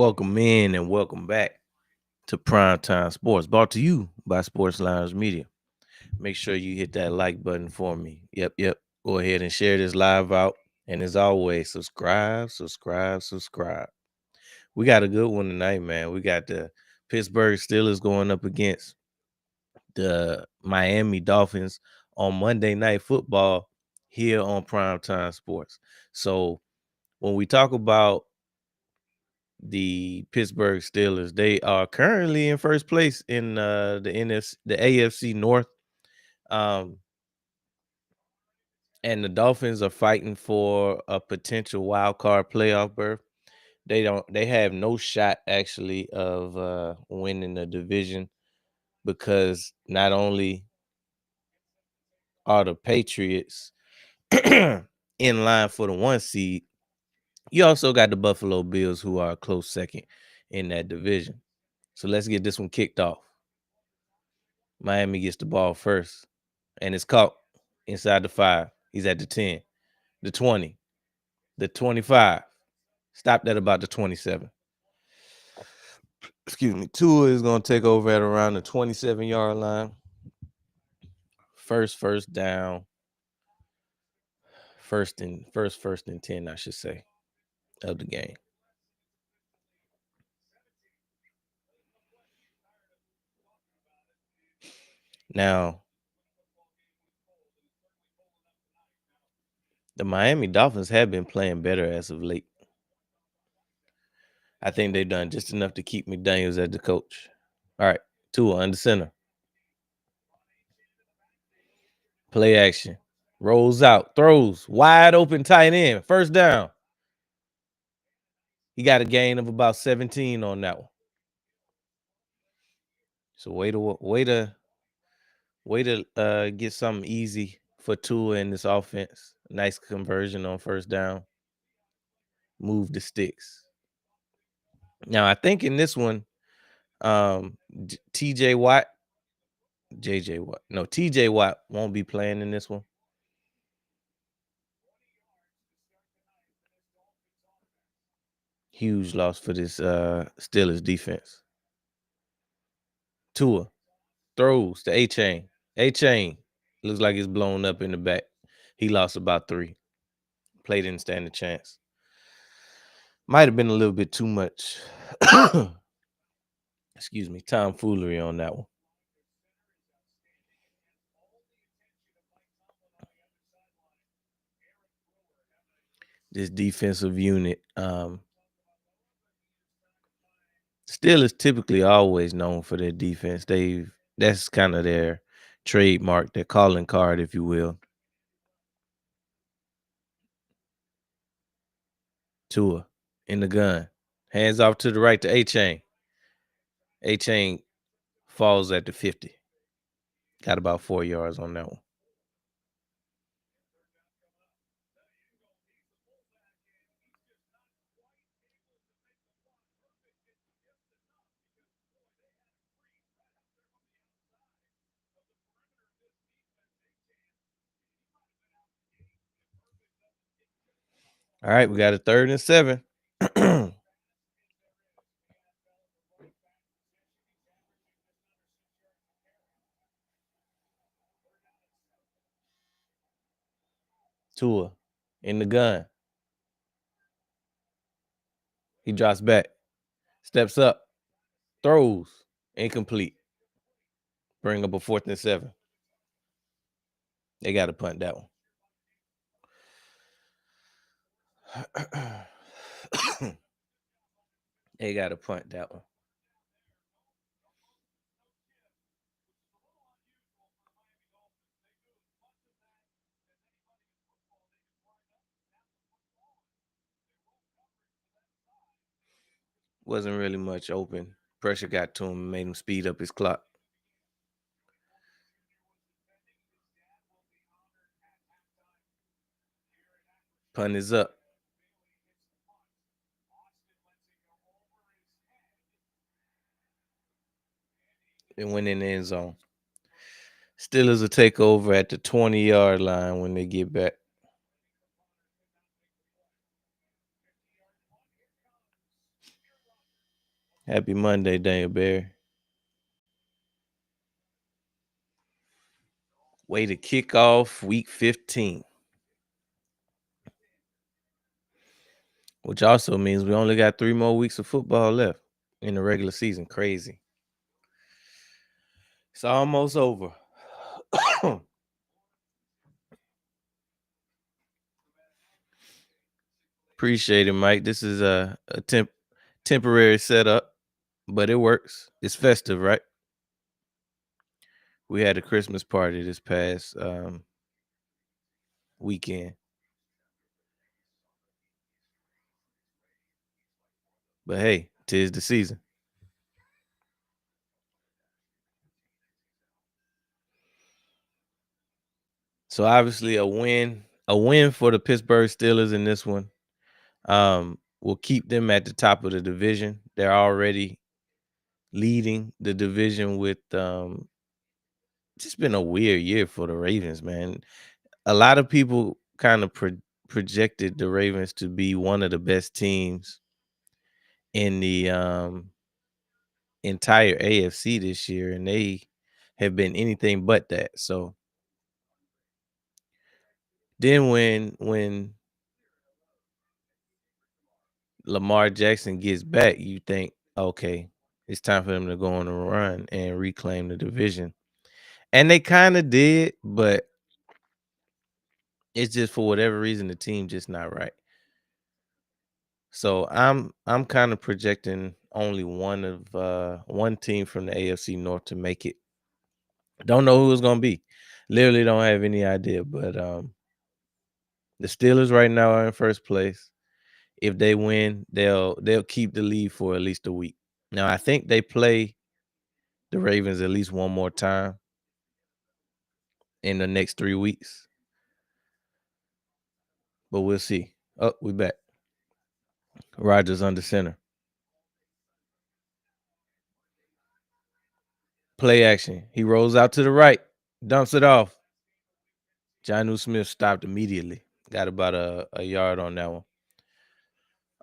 Welcome in and welcome back to Primetime Sports, brought to you by Sports Lounge Media. Make sure you hit that like button for me. Yep. Go ahead and share this live out. And as always, subscribe. We got a good one tonight, man. We got the Pittsburgh Steelers going up against the Miami Dolphins on Monday Night Football here on Primetime Sports. So when we talk about the Pittsburgh Steelers, they are currently in first place in the AFC North. Um, and the Dolphins are fighting for a potential wild card playoff berth. They have no shot actually of winning the division because not only are the Patriots in line for the 1 seed, you also got the Buffalo Bills who are a close second in that division. So let's get this one kicked off. Miami gets the ball first, and it's caught inside the 5. He's at the 10, the 20, the 25. Stopped at about the 27. Excuse me. Tua is going to take over at around the 27-yard line. First down. First and 10, I should say, of the game. Now, the Miami Dolphins have been playing better as of late. I think they've done just enough to keep McDaniels as the coach. All right, Tua under center. Play action. Rolls out, throws, wide open tight end. First down. He got a gain of about 17 on that one. So way to get something easy for Tua in this offense. Nice conversion on first down. Move the sticks. Now I think in this one, TJ Watt won't be playing in this one. Huge loss for this Steelers defense. Tua throws to A-Chain. A-Chain looks like it's blown up in the back. He lost about 3. Play didn't stand a chance. Might have been a little bit too much. Excuse me, tomfoolery on that one. This defensive unit, Steelers typically always known for their defense. That's kind of their trademark, their calling card, if you will. Tua in the gun. Hands off to the right to A-Chain. A-Chain falls at the 50. Got about 4 yards on that one. All right, we got a 3rd and 7. Tua in the gun. He drops back, steps up, throws, incomplete. Bring up a 4th and 7. They got to punt that one. They got to punt that one. Wasn't really much open. Pressure got to him, made him speed up his clock. Punt is up. And went in the end zone. Steelers will take over at the 20-yard line when they get back. Happy Monday, Daniel Bear. Way to kick off week 15, which also means we only got 3 more weeks of football left in the regular season. Crazy. It's almost over. Appreciate it, Mike. This is a temporary setup, but it works. It's festive, right? We had a Christmas party this past weekend, but hey, 'tis the season. So obviously a win for the Pittsburgh Steelers in this one. Will keep them at the top of the division. They're already leading the division with just been a weird year for the Ravens, man. A lot of people kind of projected the Ravens to be one of the best teams in the entire AFC this year, and they have been anything but that. So then when Lamar Jackson gets back, you think, okay, it's time for them to go on a run and reclaim the division. And they kind of did, but it's just for whatever reason the team just not right. So I'm kind of projecting only one team from the AFC North to make it. Don't know who it's gonna be. Literally don't have any idea. But the Steelers right now are in first place. If they win, they'll keep the lead for at least a week. Now I think they play the Ravens at least one more time in the next 3 weeks. But we'll see. Oh, we back. Rodgers under center. Play action. He rolls out to the right, dumps it off. Jonnu Smith stopped immediately. Got about a yard on that one.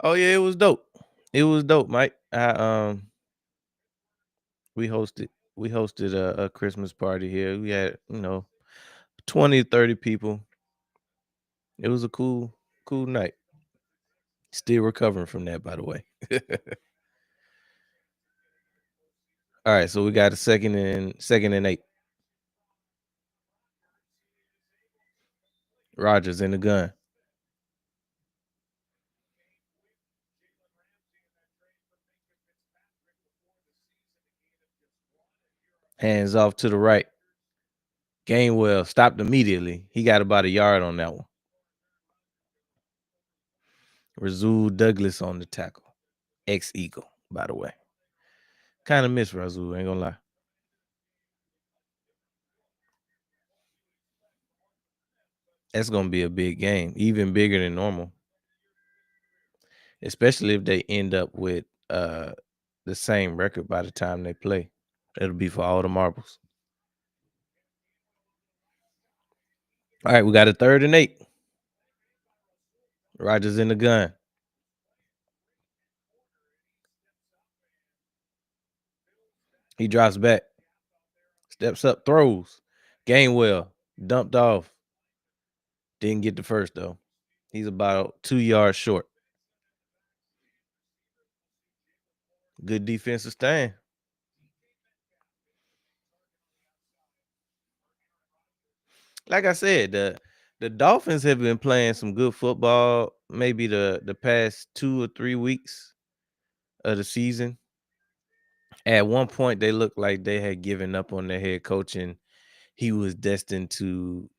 Oh yeah, it was dope. It was dope, Mike. We hosted a Christmas party here. We had 20 30 people. It was a cool night. Still recovering from that, by the way. All right, so we got a second and 8. Rodgers in the gun. Hands off to the right. Gainwell stopped immediately. He got about a yard on that one. Razul Douglas on the tackle. Ex-Eagle, by the way. Kind of miss Razul, ain't gonna lie. That's gonna be a big game, even bigger than normal. Especially if they end up with the same record by the time they play. It'll be for all the marbles. All right, we got a 3rd and 8. Rodgers in the gun. He drops back. Steps up, throws. Gainwell dumped off. Didn't get the first though. He's about 2 yards short. Good defensive stand. Like I said, the Dolphins have been playing some good football. Maybe the past 2 or 3 weeks of the season. At one point, they looked like they had given up on their head coach, and he was destined to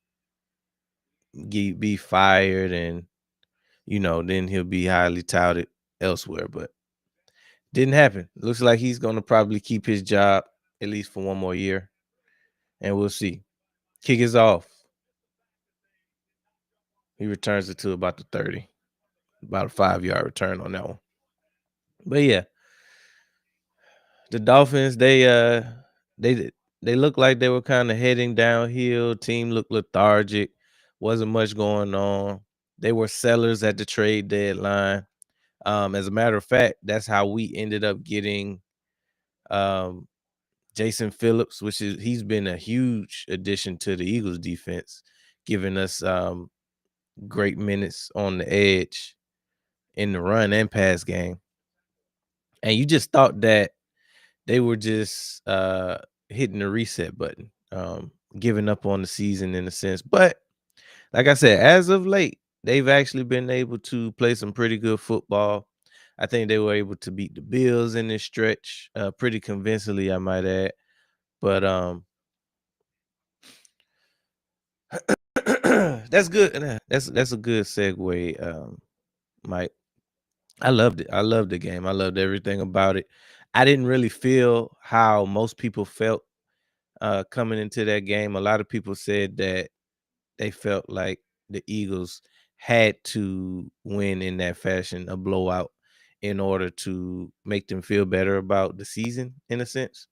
be fired, and then he'll be highly touted elsewhere. But didn't happen. Looks like he's gonna probably keep his job at least for one more year, and we'll see. Kick is off. He returns it to about the 30, about a 5-yard return on that one. But yeah, the Dolphins, they they looked like they were kind of heading downhill. Team looked lethargic. Wasn't much going on. They were sellers at the trade deadline. As a matter of fact, that's how we ended up getting um, Jason Phillips, which is he's been a huge addition to the Eagles defense, giving us great minutes on the edge in the run and pass game. And you just thought that they were just hitting the reset button, giving up on the season in a sense. But like I said, as of late, they've actually been able to play some pretty good football. I think they were able to beat the Bills in this stretch, pretty convincingly, I might add. But that's good. That's a good segue, Mike. I loved it. I loved the game. I loved everything about it. I didn't really feel how most people felt coming into that game. A lot of people said that they felt like the Eagles had to win in that fashion, a blowout, in order to make them feel better about the season, in a sense.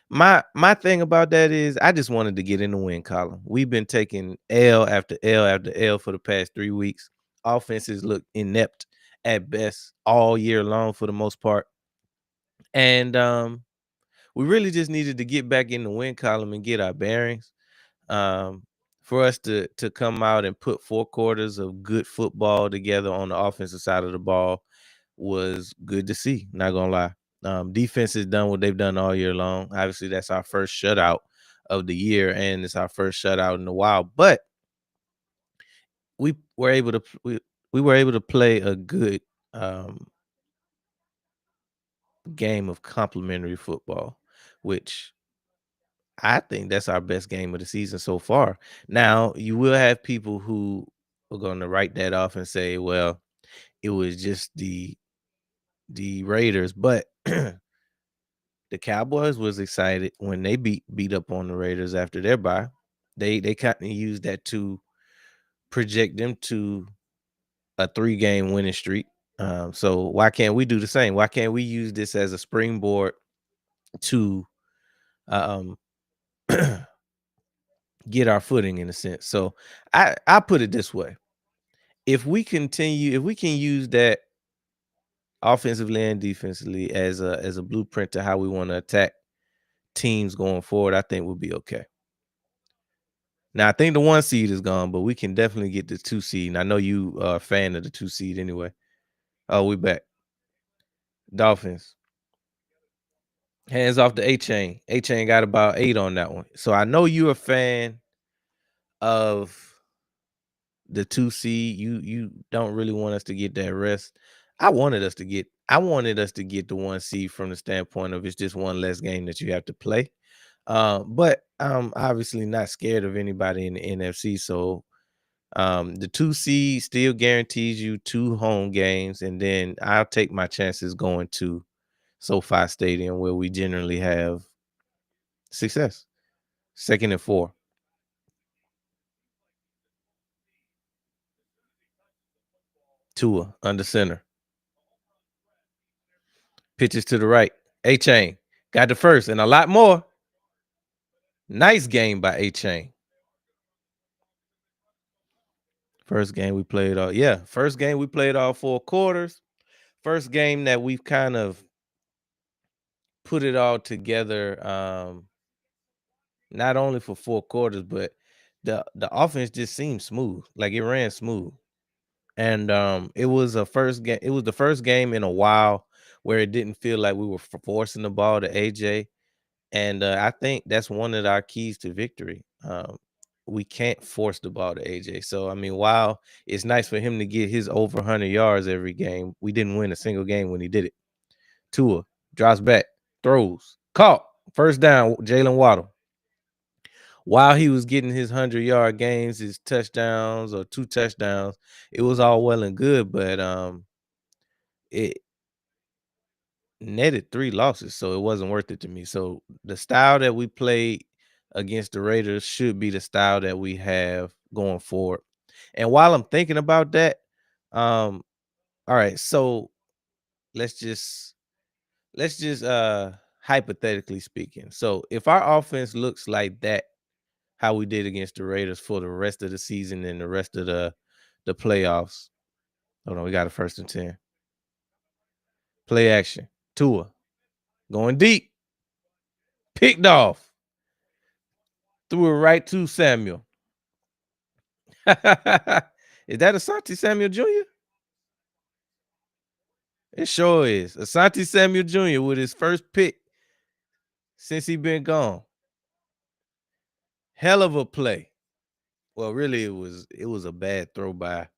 My thing about that is I just wanted to get in the win column. We've been taking L after L after L for the past 3 weeks. Offenses look inept at best all year long for the most part. And we really just needed to get back in the win column and get our bearings. Um, for us to come out and put 4 quarters of good football together on the offensive side of the ball was good to see. Not gonna lie. Defense has done what they've done all year long. Obviously, that's our first shutout of the year, and it's our first shutout in a while. But we were able to we were able to play a good um, game of complementary football, which I think that's our best game of the season so far. Now, you will have people who are going to write that off and say, "Well, it was just the Raiders," but the Cowboys was excited when they beat up on the Raiders after their bye. They kind of used that to project them to a 3-game winning streak. So why can't we do the same? Why can't we use this as a springboard to um get our footing in a sense? So I put it this way: if we can use that offensively and defensively as a blueprint to how we want to attack teams going forward, I think we'll be okay. Now I think the 1 seed is gone, but we can definitely get the 2 seed. And I know you are a fan of the 2 seed anyway. Oh, we back. Dolphins. Hands off the A chain. A chain got about 8 on that one. So I know you're a fan of the 2 seed. You don't really want us to get that rest. I wanted us to get the 1 seed from the standpoint of it's just one less game that you have to play. But I'm obviously not scared of anybody in the NFC. So the 2 seed still guarantees you 2 home games, and then I'll take my chances going to SoFi Stadium where we generally have success. 2nd and 4. Tua under center. Pitches to the right. A Chain got the first and a lot more. Nice game by A Chain. First game we played all, yeah. First game we played all 4 quarters. First game that we've kind of put it all together. Not only for 4 quarters, but the offense just seemed smooth. Like it ran smooth. And it was a first game. It was the first game in a while where it didn't feel like we were forcing the ball to AJ. And I think that's one of our keys to victory. We can't force the ball to AJ. So I mean, while it's nice for him to get his over 100 yards every game, we didn't win a single game when he did it. Tua drops back, throws, caught, first down. Jalen Waddle. While he was getting his 100-yard games, his touchdowns or 2 touchdowns, it was all well and good, but it netted 3 losses, so it wasn't worth it to me. So the style that we played against the Raiders should be the style that we have going forward. And while I'm thinking about that, um, all right, so let's just hypothetically speaking. So if our offense looks like that, how we did against the Raiders for the rest of the season and the rest of the playoffs. Hold on, we got a 1st and 10. Play action. Tua. Going deep. Picked off. Threw it right to Samuel. Is that Asante Samuel Jr.? It sure is. Asante Samuel Jr. with his first pick since he been gone. Hell of a play. Well, really, it was a bad throw by.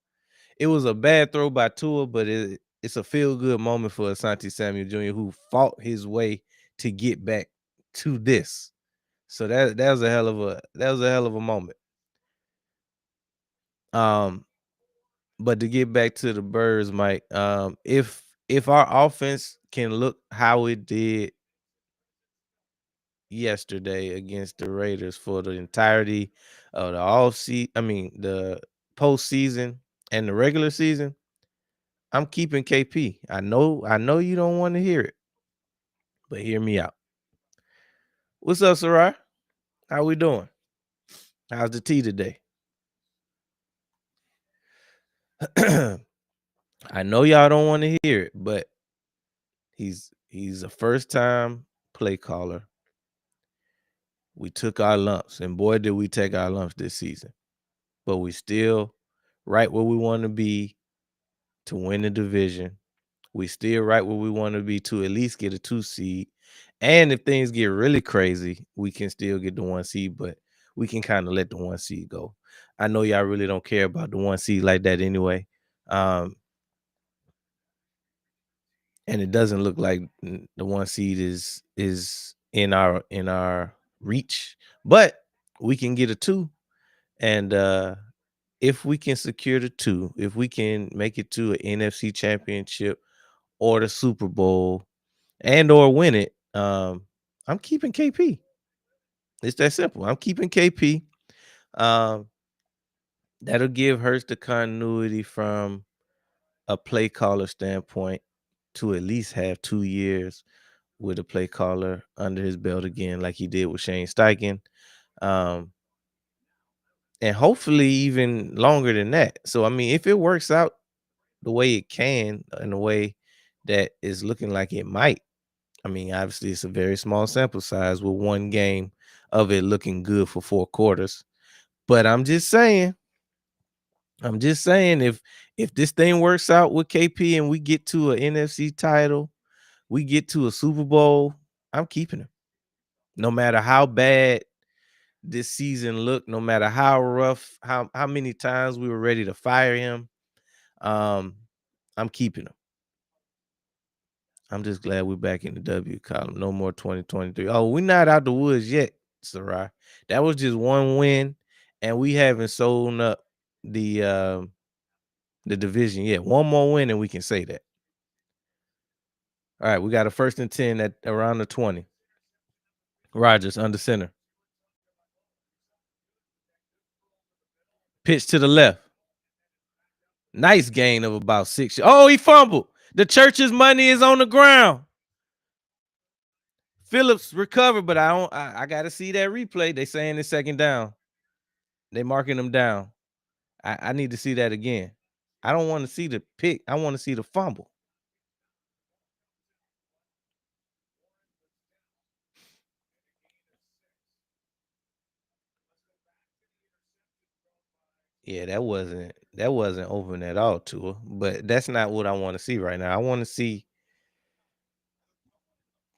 It was a bad throw by Tua, but it's a feel good moment for Asante Samuel Jr., who fought his way to get back to this. So that was a hell of a moment. But to get back to the Birds, Mike, if our offense can look how it did yesterday against the Raiders for the entirety of the postseason and the regular season, I'm keeping KP. I know you don't want to hear it, but hear me out. What's up, Sarai? How we doing? How's the tea today? I know y'all don't want to hear it, but he's a first time play caller. We took our lumps, and boy, did we take our lumps this season. But we still right where we want to be to win the division. We still right where we want to be to at least get a 2 seed. And if things get really crazy, we can still get the 1 seed, but we can kind of let the 1 seed go. I know y'all really don't care about the 1 seed like that anyway. And it doesn't look like the 1 seed is in our reach, but we can get a 2. And if we can secure the 2, if we can make it to an NFC championship or the Super Bowl and or win it, I'm keeping KP. It's that simple. I'm keeping KP. Um, that'll give Hurts the continuity from a play caller standpoint to at least have 2 years with a play caller under his belt again, like he did with Shane Steichen. And hopefully even longer than that. So, I mean, if it works out the way it can, in the way that is looking like it might, I mean, obviously it's a very small sample size with one game of it looking good for 4 quarters. But I'm just saying if this thing works out with KP and we get to an NFC title, we get to a Super Bowl, I'm keeping him. No matter how bad this season looked, no matter how rough, how many times we were ready to fire him, I'm keeping him. I'm just glad we're back in the W column. No more 2023. Oh, we're not out the woods yet, Sarai. That was just one win, and we haven't sewn up the division yet. One more win, and we can say that. All right, we got a 1st and 10 at around the 20. Rodgers under center. Pitch to the left. Nice gain of about 6. Oh, he fumbled. The church's money is on the ground. Phillips recovered, but I gotta see that replay. They saying it's 2nd down. They marking them down. I need to see that again. I don't want to see the pick. I want to see the fumble. Yeah, that wasn't open at all to her. But that's not what I want to see right now. I want to see.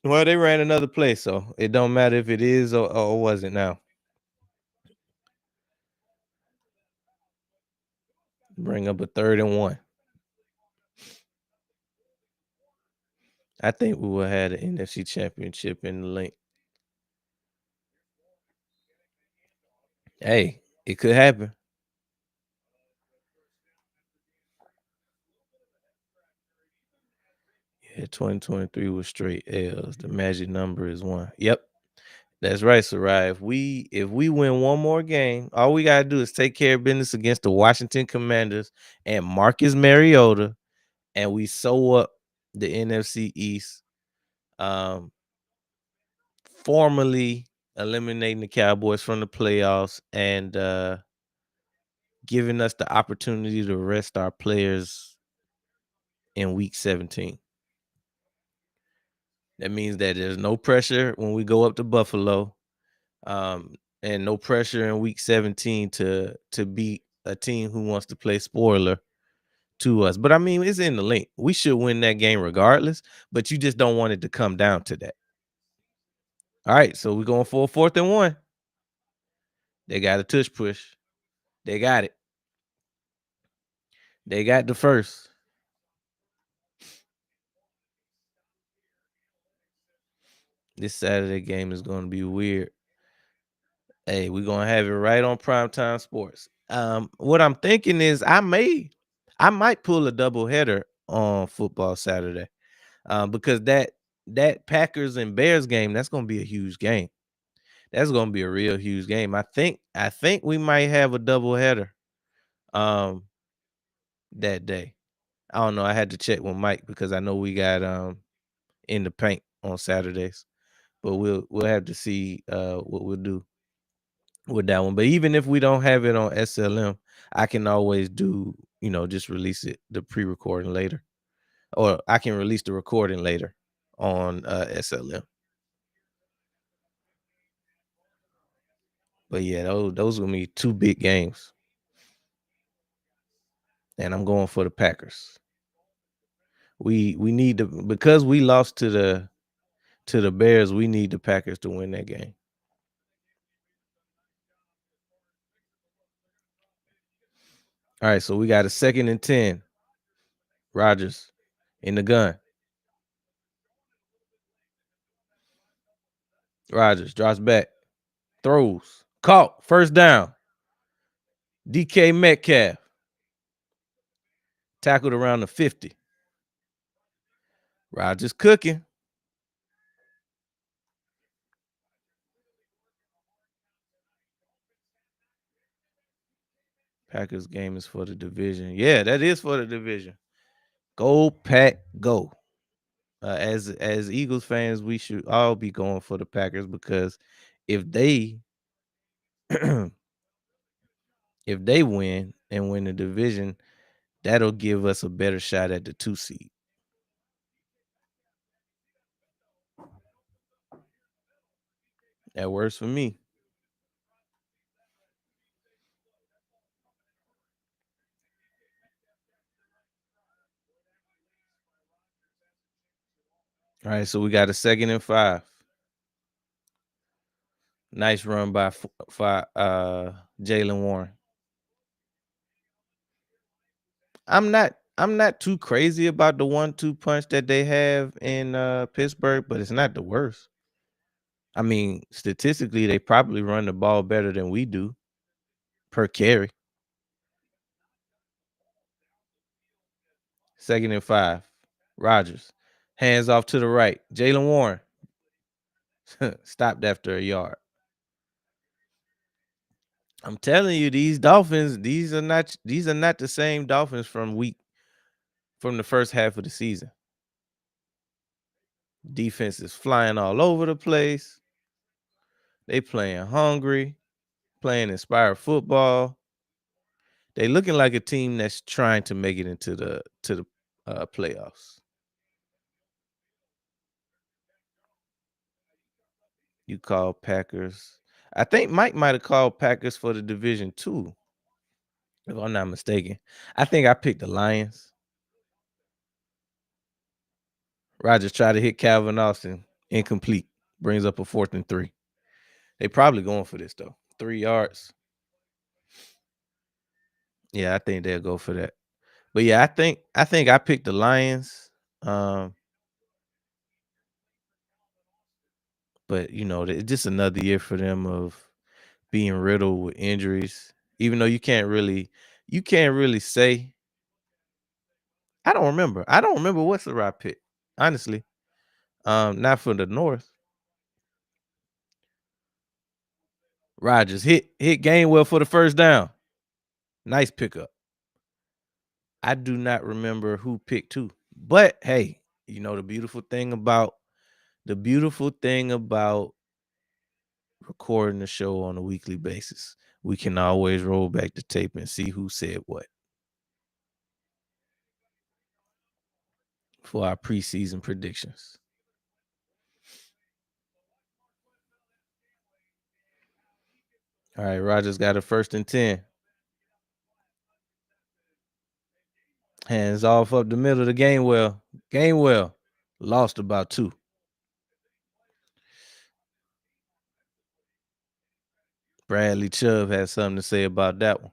Well, they ran another play, so it don't matter if it is or wasn't now. Bring up a 3rd and 1. I think we will have the NFC Championship in the link. Hey, it could happen. Yeah, 2023 was straight L's. The magic number is 1. Yep. That's right, Sarai. If we win one more game, all we gotta do is take care of business against the Washington Commanders and Marcus Mariota, and we sew up the NFC East, um, formally eliminating the Cowboys from the playoffs and giving us the opportunity to rest our players in Week 17. That means that there's no pressure when we go up to Buffalo, um, and no pressure in week 17 to beat a team who wants to play spoiler to us. But I mean, it's in the link. We should win that game regardless, but you just don't want it to come down to that. All right, so we're going for a 4th and 1. They got a tush push. They got it. They got the first. This Saturday game is going to be weird. Hey, we're gonna have it right on primetime sports. What I'm thinking is I might pull a double header on football Saturday. Because that Packers and Bears game, that's gonna be a huge game. That's gonna be a real huge game. I think we might have a double header um that day. I don't know. I had to check with Mike because I know we got in the paint on Saturdays. But we'll have to see what we'll do with that one. But even if we don't have it on SLM, I can always do, just release it, the pre-recording later. Or I can release the recording later on SLM. But yeah, those gonna be two big games. And I'm going for the Packers. We need to, because we lost to the Bears, we need the Packers to win that game. All right, so we got a 2nd and 10. Rodgers in the gun. Rodgers drops back, throws, caught, first down. DK Metcalf tackled around the 50. Rodgers cooking. Packers game is for the division. Yeah, that is for the division. Go Pack, go. As Eagles fans, we should all be going for the Packers because if they if they win and win the division, that'll give us a better shot at the 2 seed. That works for me. All right, so we got a 2nd and 5. Nice run by Jalen Warren. I'm not too crazy about the 1-2 punch that they have in Pittsburgh, but it's not the worst. I mean, statistically, they probably run the ball better than we do per carry. 2nd and 5. Rodgers. Hands off to the right. Jalen Warren. Stopped after a yard. I'm telling you, these Dolphins, these are not the same Dolphins from the first half of the season. Defense is flying all over the place. They playing hungry, playing inspired football. They looking like a team that's trying to make it into the playoffs. You call Packers. I think Mike might have called Packers for the division too, if I'm not mistaken. I think I picked the Lions. Rogers tried to hit Calvin Austin, incomplete. Brings up a 4th and 3. They probably going for this though. 3 yards. Yeah, I think they'll go for that. But yeah, I think I picked the Lions. Um, but it's just another year for them of being riddled with injuries. Even though you can't really say. I don't remember what's the right pick. Honestly. Not for the North. Rodgers hit Gainwell for the first down. Nice pickup. I do not remember who picked who. But hey, the beautiful thing about recording the show on a weekly basis, we can always roll back the tape and see who said what for our preseason predictions. All right, Rogers got a 1st and 10. Hands off up the middle of the game. Gainwell lost about 2. Bradley Chubb has something to say about that one.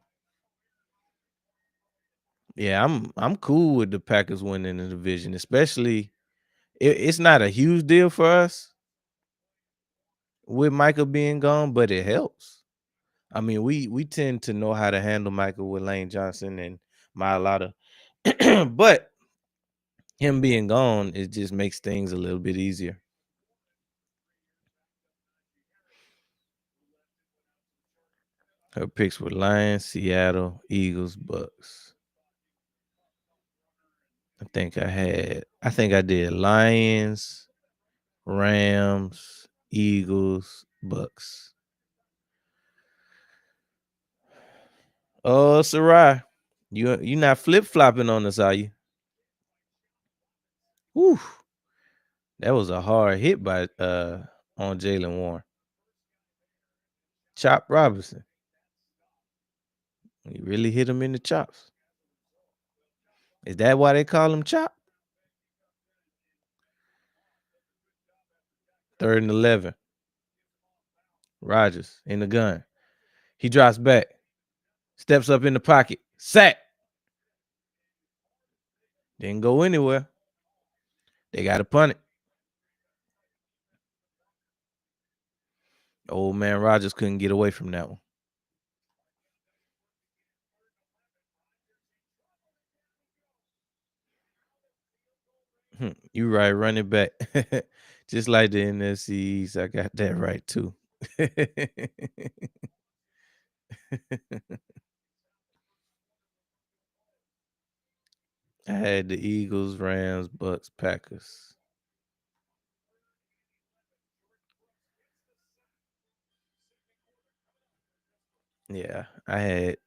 Yeah, I'm cool with the Packers winning the division, especially it's not a huge deal for us with Michael being gone, but it helps. I mean, we tend to know how to handle Michael with Lane Johnson and Mailata, but him being gone, it just makes things a little bit easier. Her picks were Lions, Seattle, Eagles, Bucks. I think I did Lions, Rams, Eagles, Bucks. Oh, Sarai, you not flip flopping on us, are you? Whew, that was a hard hit by on Jalen Warren. Chop Robinson. He really hit him in the chops. Is that why they call him Chop? 3rd and 11. Rodgers in the gun. He drops back. Steps up in the pocket. Sack. Didn't go anywhere. They got to punt it. Old man Rodgers couldn't get away from that one. You right, running back. Just like the NFCs, I got that right too. I had the Eagles, Rams, Bucks, Packers. Yeah, I had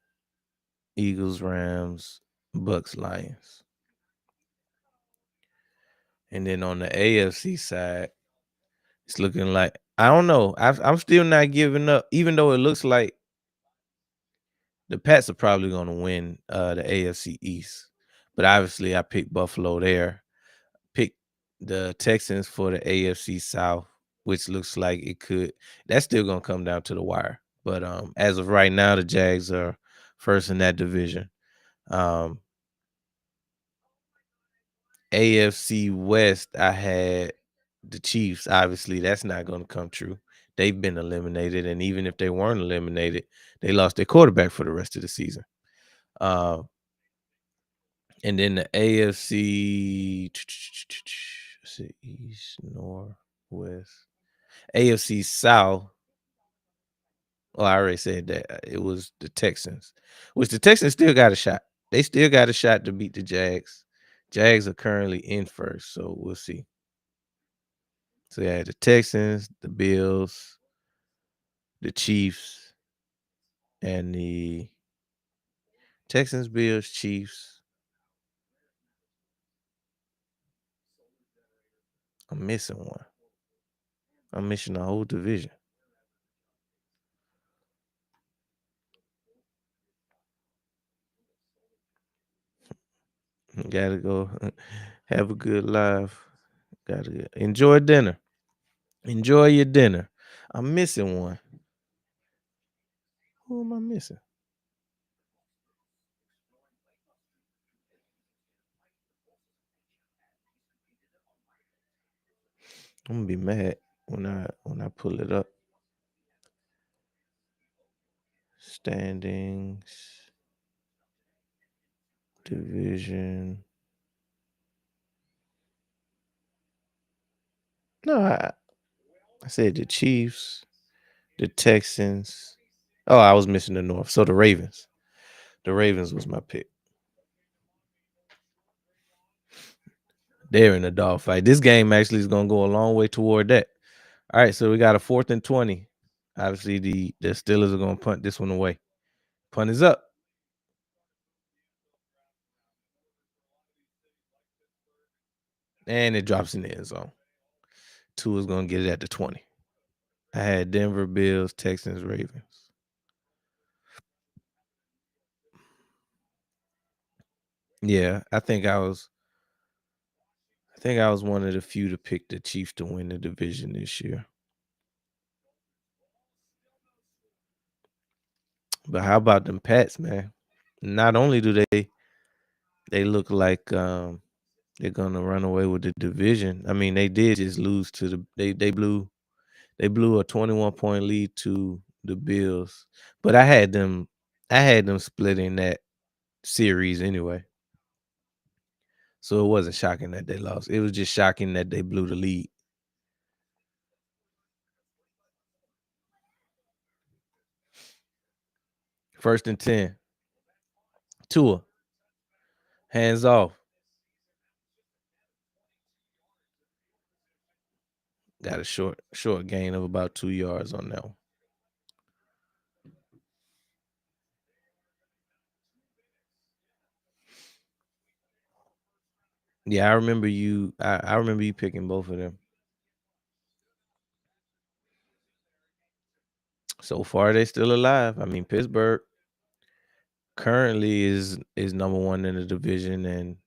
Eagles, Rams, Bucks, Lions. And then on the AFC side, it's looking like I don't know. I'm still not giving up, even though it looks like the Pats are probably going to win the AFC East. But obviously, I picked Buffalo there. Picked the Texans for the AFC South, which looks like it could. That's still going to come down to the wire. But as of right now, the Jags are first in that division. Um, AFC West, I had the Chiefs. Obviously, that's not going to come true. They've been eliminated, and even if they weren't eliminated, they lost their quarterback for the rest of the season. Uh, and then the AFC, East, North, West, AFC South. Oh, I already said that it was the Texans, which the Texans still got a shot. They still got a shot to beat the Jags. Jags are currently in first, so we'll see. So yeah, the Texans, the Bills, the Chiefs, and the Texans, Bills, Chiefs. I'm missing one. I'm missing the whole division. Gotta go have a good life. Gotta enjoy dinner. Enjoy your dinner. I'm missing one. Who am I missing? I'm gonna be mad when I pull it up. Standings, division. No, I said the Chiefs, the Texans. Oh, I was missing the North. So the Ravens. The Ravens was my pick. They're in a dogfight. This game actually is gonna go a long way toward that. All right, so we got a 4th and 20. Obviously, the Steelers are gonna punt this one away. Punt is up. And it drops in the end zone. Two is gonna get it at the 20. I had Denver, Bills, Texans, Ravens. Yeah, I think I was one of the few to pick the Chiefs to win the division this year. But how about them Pats, man? Not only do they look like they're gonna run away with the division. I mean, they did just lose to they blew a 21-point lead to the Bills. But I had them splitting that series anyway. So it wasn't shocking that they lost. It was just shocking that they blew the lead. First and 10. Tua, hands off. Got a short gain of about 2 yards on that one. Yeah, I remember you picking both of them. So far, they still alive. I mean, Pittsburgh currently is number one in the division, and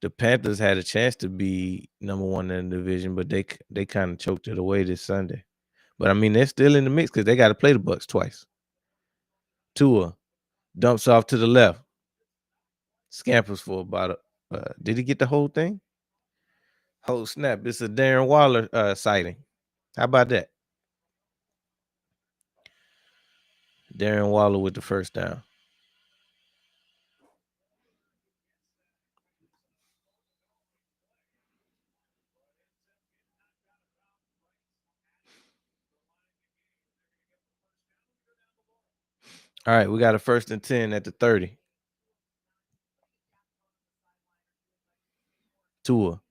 the Panthers had a chance to be number one in the division, but they kind of choked it away this Sunday. But I mean, they're still in the mix because they got to play the Bucks twice. Tua dumps off to the left, scampers for about a. Did he get the whole thing? Oh snap! It's a Darren Waller sighting. How about that? Darren Waller with the first down. All right, we got a first and 10 at the 30. Tua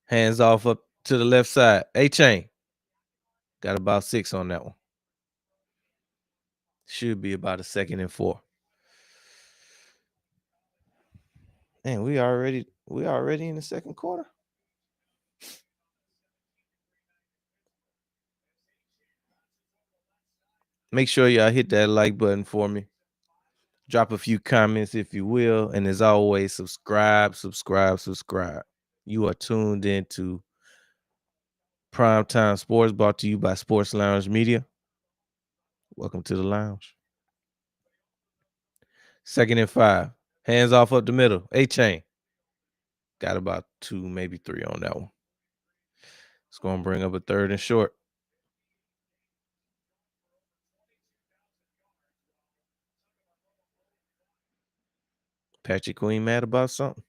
hands off up to the left side. A-Chain got about 6 on that one. Should be about a second and 4. Man, we already in the second quarter. Make sure y'all hit that like button for me. Drop a few comments if you will, and as always, subscribe, subscribe, subscribe. You are tuned into Primetime Sports, brought to you by Sports Lounge Media. Welcome to the lounge. Second and 5. Hands off up the middle. A-Chain got about 2, maybe 3 on that one. It's going to bring up a third and short. Patrick Queen mad about something.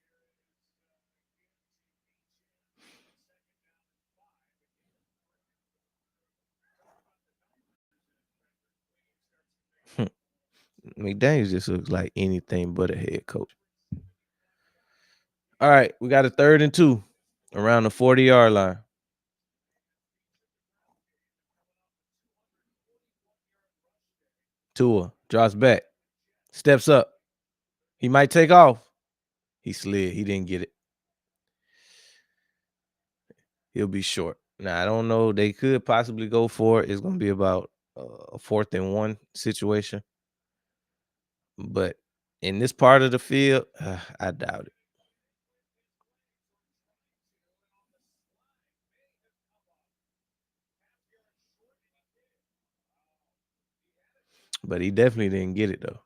McDaniels just looks like anything but a head coach. All right, we got a third and 2 around the 40-yard line. Tua drops back, steps up. He might take off. He slid. He didn't get it. He'll be short. Now, I don't know. They could possibly go for it. It's going to be about a 4th and 1 situation. But in this part of the field, I doubt it. But he definitely didn't get it though.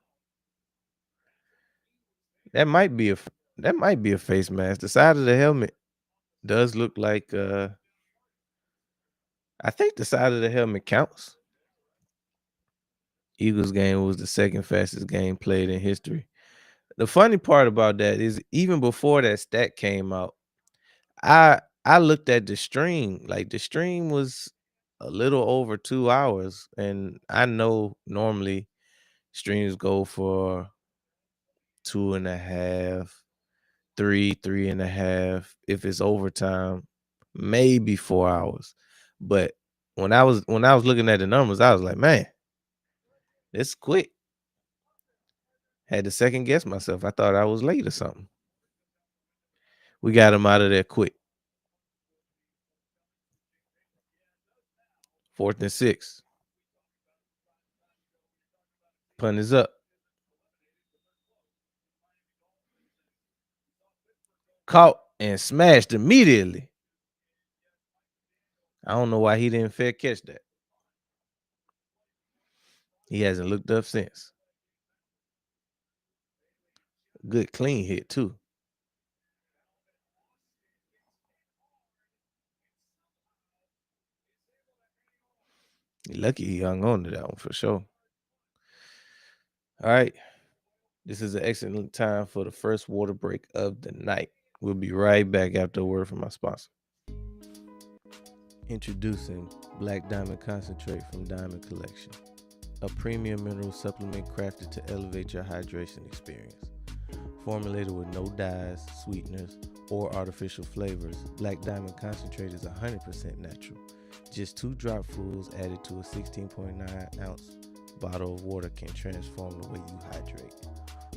That might be a that might be a face mask. The side of the helmet does look like I think the side of the helmet counts. Eagles game was the second fastest game played in history. The funny part about that is even before that stat came out, I looked at the stream. Like the stream was a little over 2 hours, and I know normally streams go for 2.5, 3.5. If it's overtime, maybe 4 hours. But when I was looking at the numbers, I was like, man, it's quick. Had to second guess myself. I thought I was late or something. We got him out of there quick. 4th and 6. Punt is up. Caught and smashed immediately. I don't know why he didn't fair catch that. He hasn't looked up since. Good clean hit too. Lucky he hung on to that one for sure. All right. This is an excellent time for the first water break of the night. We'll be right back after a word from my sponsor. Introducing Black Diamond Concentrate from Diamond Collection, a premium mineral supplement crafted to elevate your hydration experience. Formulated with no dyes, sweeteners, or artificial flavors, Black Diamond Concentrate is 100% natural. Just 2 dropfuls added to a 16.9 ounce bottle of water can transform the way you hydrate.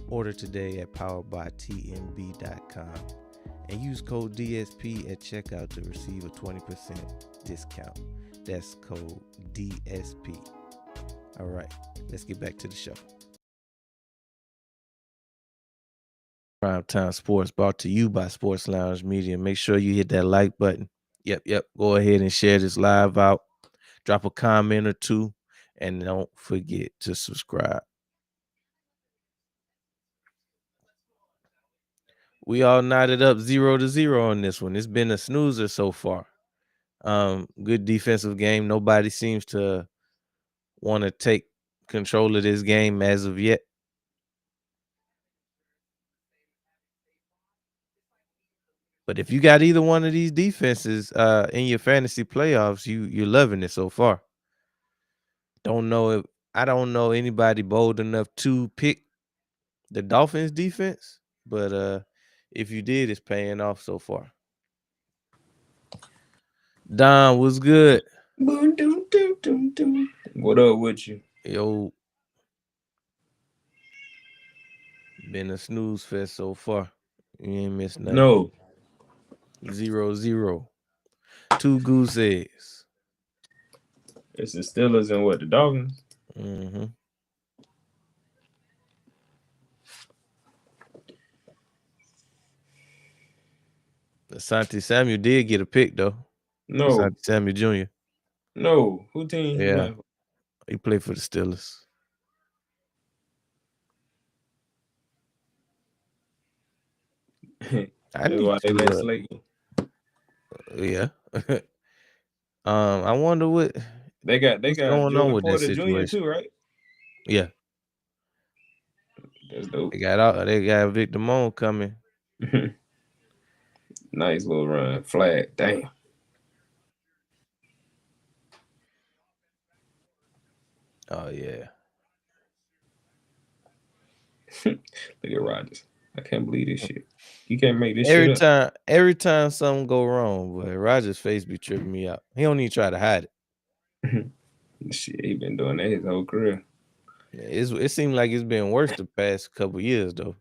Order today at poweredbytmb.com and use code DSP at checkout to receive a 20% discount. That's code DSP. All right, let's get back to the show. Primetime Sports brought to you by Sports Lounge Media. Make sure you hit that like button. Yep. Go ahead and share this live out. Drop a comment or two, and don't forget to subscribe. We all knotted up 0-0 on this one. It's been a snoozer so far. Good defensive game. Nobody seems to want to take control of this game as of yet. But if you got either one of these defenses in your fantasy playoffs, you're loving it so far. I don't know anybody bold enough to pick the Dolphins defense, but if you did, it's paying off so far. Don, what's good? What up with you? Yo, been a snooze fest so far. You ain't missed nothing. No. 0-0. 2 goose eggs. It's the Steelers and what, the Dolphins? Mm-hmm. Asante Samuel did get a pick though. No. Asante Samuel Jr. No. Who team he playing for? He played for the Steelers. I That's need why they let to. Slayton. Yeah. I wonder They got what's going on Joey with that Porter Jr. situation. too, right? Yeah, That's dope. they got Victor Moan coming. Nice little run. Flag. Damn. Oh yeah. Look at Rodgers. I can't believe this shit. You can't make this shit up. Every time something go wrong, but Roger's face be tripping me out. He don't even try to hide it. Shit, he been doing that his whole career. It seemed like it's been worse the past couple years though.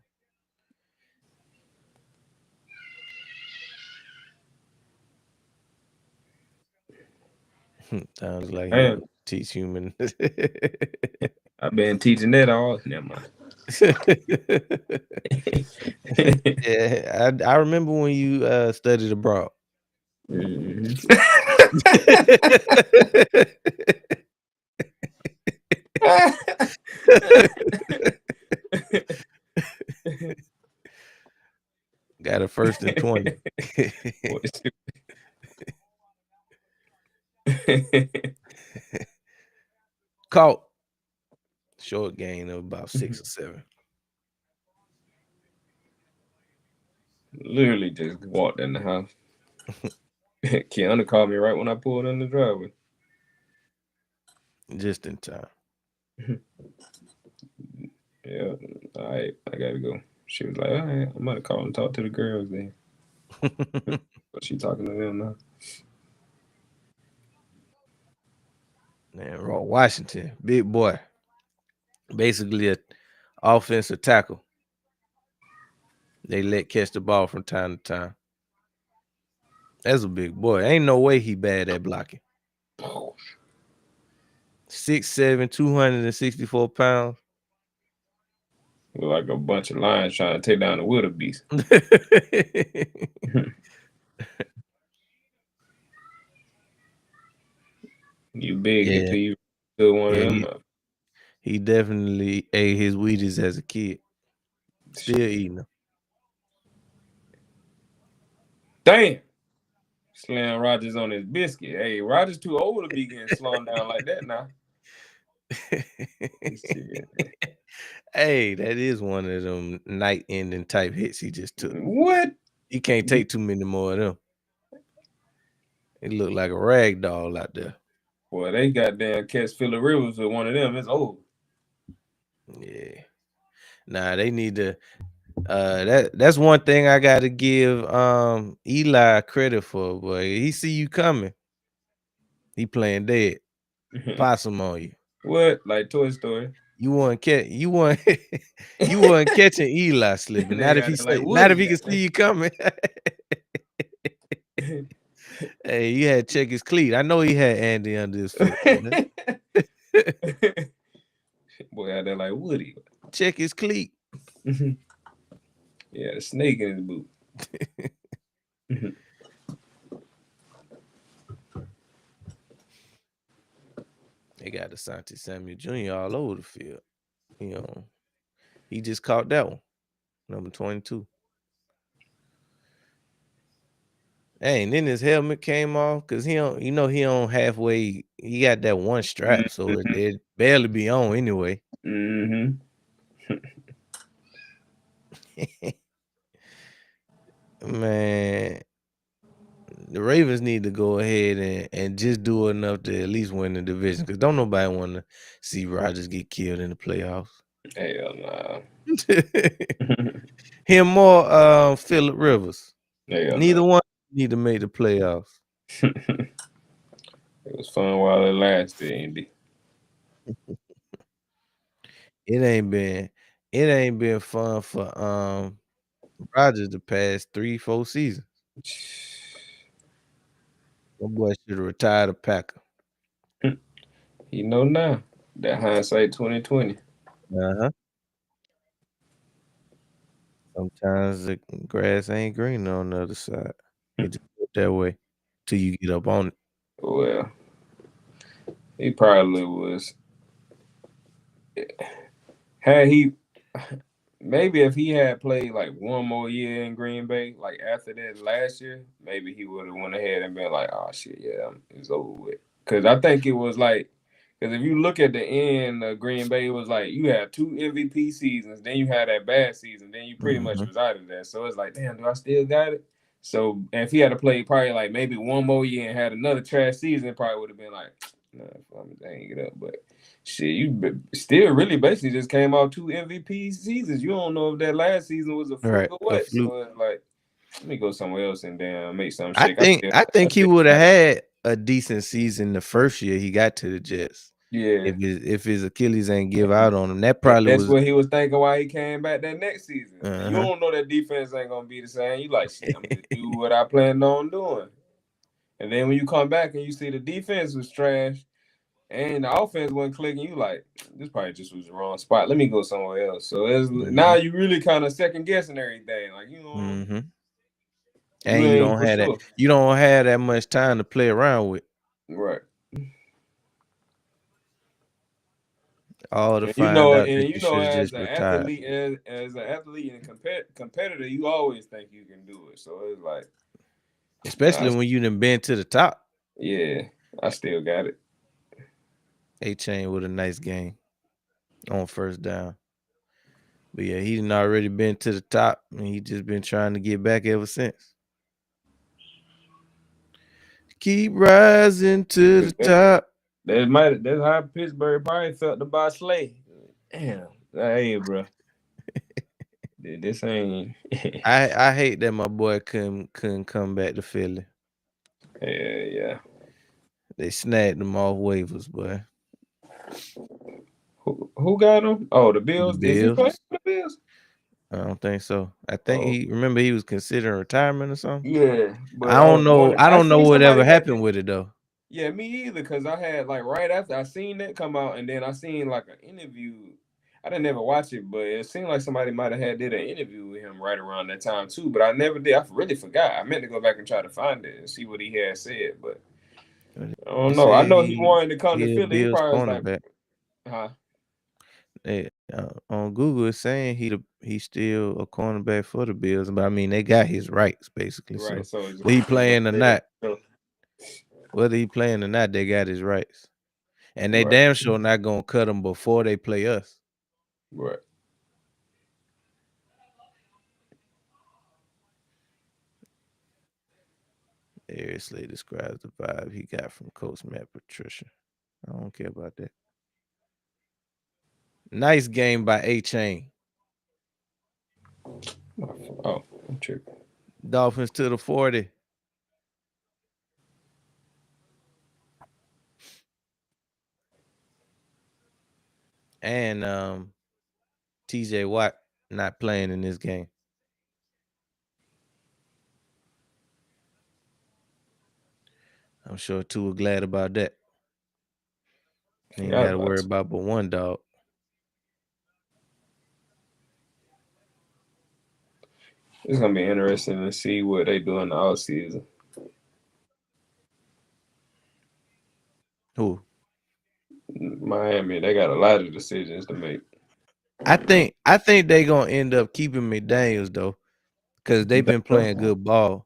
Sounds like he teach human. I've been teaching that all. Never mind. Yeah, I remember when you studied abroad. Mm-hmm. Got a first and 20. Caught. Short gain of about 6 or 7. Literally just walked in the house. Keanu called me right when I pulled in the driveway. Just in time. Yeah, all right, I gotta go. She was like, all right, I'm about to call and talk to the girls then. But she talking to them now. Man, Raw Washington, big boy. Basically a offensive tackle. They let catch the ball from time to time. That's a big boy. Ain't no way he bad at blocking. 6'7", 264 pounds. Look like a bunch of lions trying to take down the wildebeest. You big Yeah, until you still one of yeah, them. he definitely ate his Wheaties as a kid. Still eating them. Damn. Slam Rogers on his biscuit. Hey, Rogers too old to be getting slowed down like that now. Shit. Hey, that is one of them night ending type hits he just took. What? He can't take too many more of them. It looked like a rag doll out there. Boy, they goddamn catch Phillip Rivers with one of them. It's over. Yeah. Nah, they need to that's one thing I gotta give Eli credit for, boy. He see you coming. He playing dead. Possum on you. What? Like Toy Story? You want catch you want you want catching Eli slipping. They Not if got he it like say not if he Woody. can see you coming. Hey, you had to check his cleat. I know he had Andy under his foot, boy. Boy out there like Woody. Check his cleat. Yeah, the snake in his boot. They got Asante Samuel Jr. all over the field. You know, he just caught that one. Number 22. Hey, and then his helmet came off because he don't, he on halfway. He got that one strap, so it barely be on anyway. Mm-hmm. Man, the Ravens need to go ahead and just do enough to at least win the division because don't nobody want to see Rodgers get killed in the playoffs. Hell nah. Him or Phillip Rivers. Hell Neither nah. one need to make the playoffs. It was fun while it lasted, Andy. It ain't been fun for Rodgers the past 3-4 seasons. My boy should have retired a Packer. You know now. That hindsight 2020. Uh-huh. Sometimes the grass ain't green on the other side. It just look that way till you get up on it. Well, he probably was. Had he maybe if he had played like one more year in Green Bay, like after that last year, maybe he would have went ahead and been like, "Oh shit, yeah, it's over with." Because I think it was like, because if you look at the end of Green Bay, it was like you had two MVP seasons, then you had that bad season, then you pretty much Mhm. was out of there. So it's like, damn, do I still got it? So if he had to play probably like maybe one more year and had another trash season, it probably would have been like, nah, I'm gonna hang it up, but. Shit, still really basically just came out two MVP seasons. You don't know if that last season was a fluke Right, or a what. fluke. So it's like, let me go somewhere else and then make something I shake. think I I think he still would have got it. had a decent season the first year he got to the Jets. Yeah, If his Achilles ain't give out on him, that and probably that's was what he was thinking why he came back that next season. And you uh-huh. don't know that defense ain't gonna be the same. You like, shit, I'm gonna just do what I planned on doing. And then when you come back and you see the defense was trash and the offense wasn't clicking, you like, this probably just was the wrong spot. Let me go somewhere else. So it's now Mhm. you really kind of second guessing everything. Like, Mhm. you And you ain't don't for have that sure. you don't have that much time to play around with. Right. All to find out that And you should have as just an retired. athlete, as an athlete and competitor, you always think you can do it. So it's like, Especially nah, when you done been to the top. yeah, I still got it. A-Chain with a nice game on first down. But yeah, he done already been to the top and he just been trying to get back ever since. Keep rising to the That, top. that's how Pittsburgh probably felt about Slay. Damn, hey, bro, this ain't. I hate that my boy couldn't come back to Philly. Yeah, yeah. They snagged him off waivers, boy. Who got him? Oh, the The Bills. Is he playing Bills. for the Bills? I don't think so. I think Oh, he was considering retirement or something. yeah. But I I don't was know. wondering. I I don't know seen whatever somebody that happened with it though. Yeah, me either. Cause I had like right after I seen that come out, and then I seen like an interview. I didn't never watch it, but it seemed like somebody might have had did an interview with him right around that time too. But I never did. I really forgot. I meant to go back and try to find it and see what he had said, but But I don't they know. I said know he wanted to come to he a Philly. He Bills probably was like, cornerback. huh? They, on Google it's saying he's still a cornerback for the Bills, but I mean they got his rights basically. Right. So So whether he it's gonna playing or stay there. not, So, they got his rights, and they right. damn sure not gonna cut him before they play us. Right. Seriously describes the vibe he got from Coach Matt Patricia. I don't care about that. Nice game by A-Chain. Oh, I'm tripping. Dolphins to the 40. And TJ Watt not playing in this game. I'm sure Tua glad about that. He ain't Forgot got to about worry it. about but one dog. It's gonna be interesting to see what they do in the off season. Who? Miami, they got a lot of decisions to make. I think they gonna end up keeping McDaniels though, because You they've think been so? playing good ball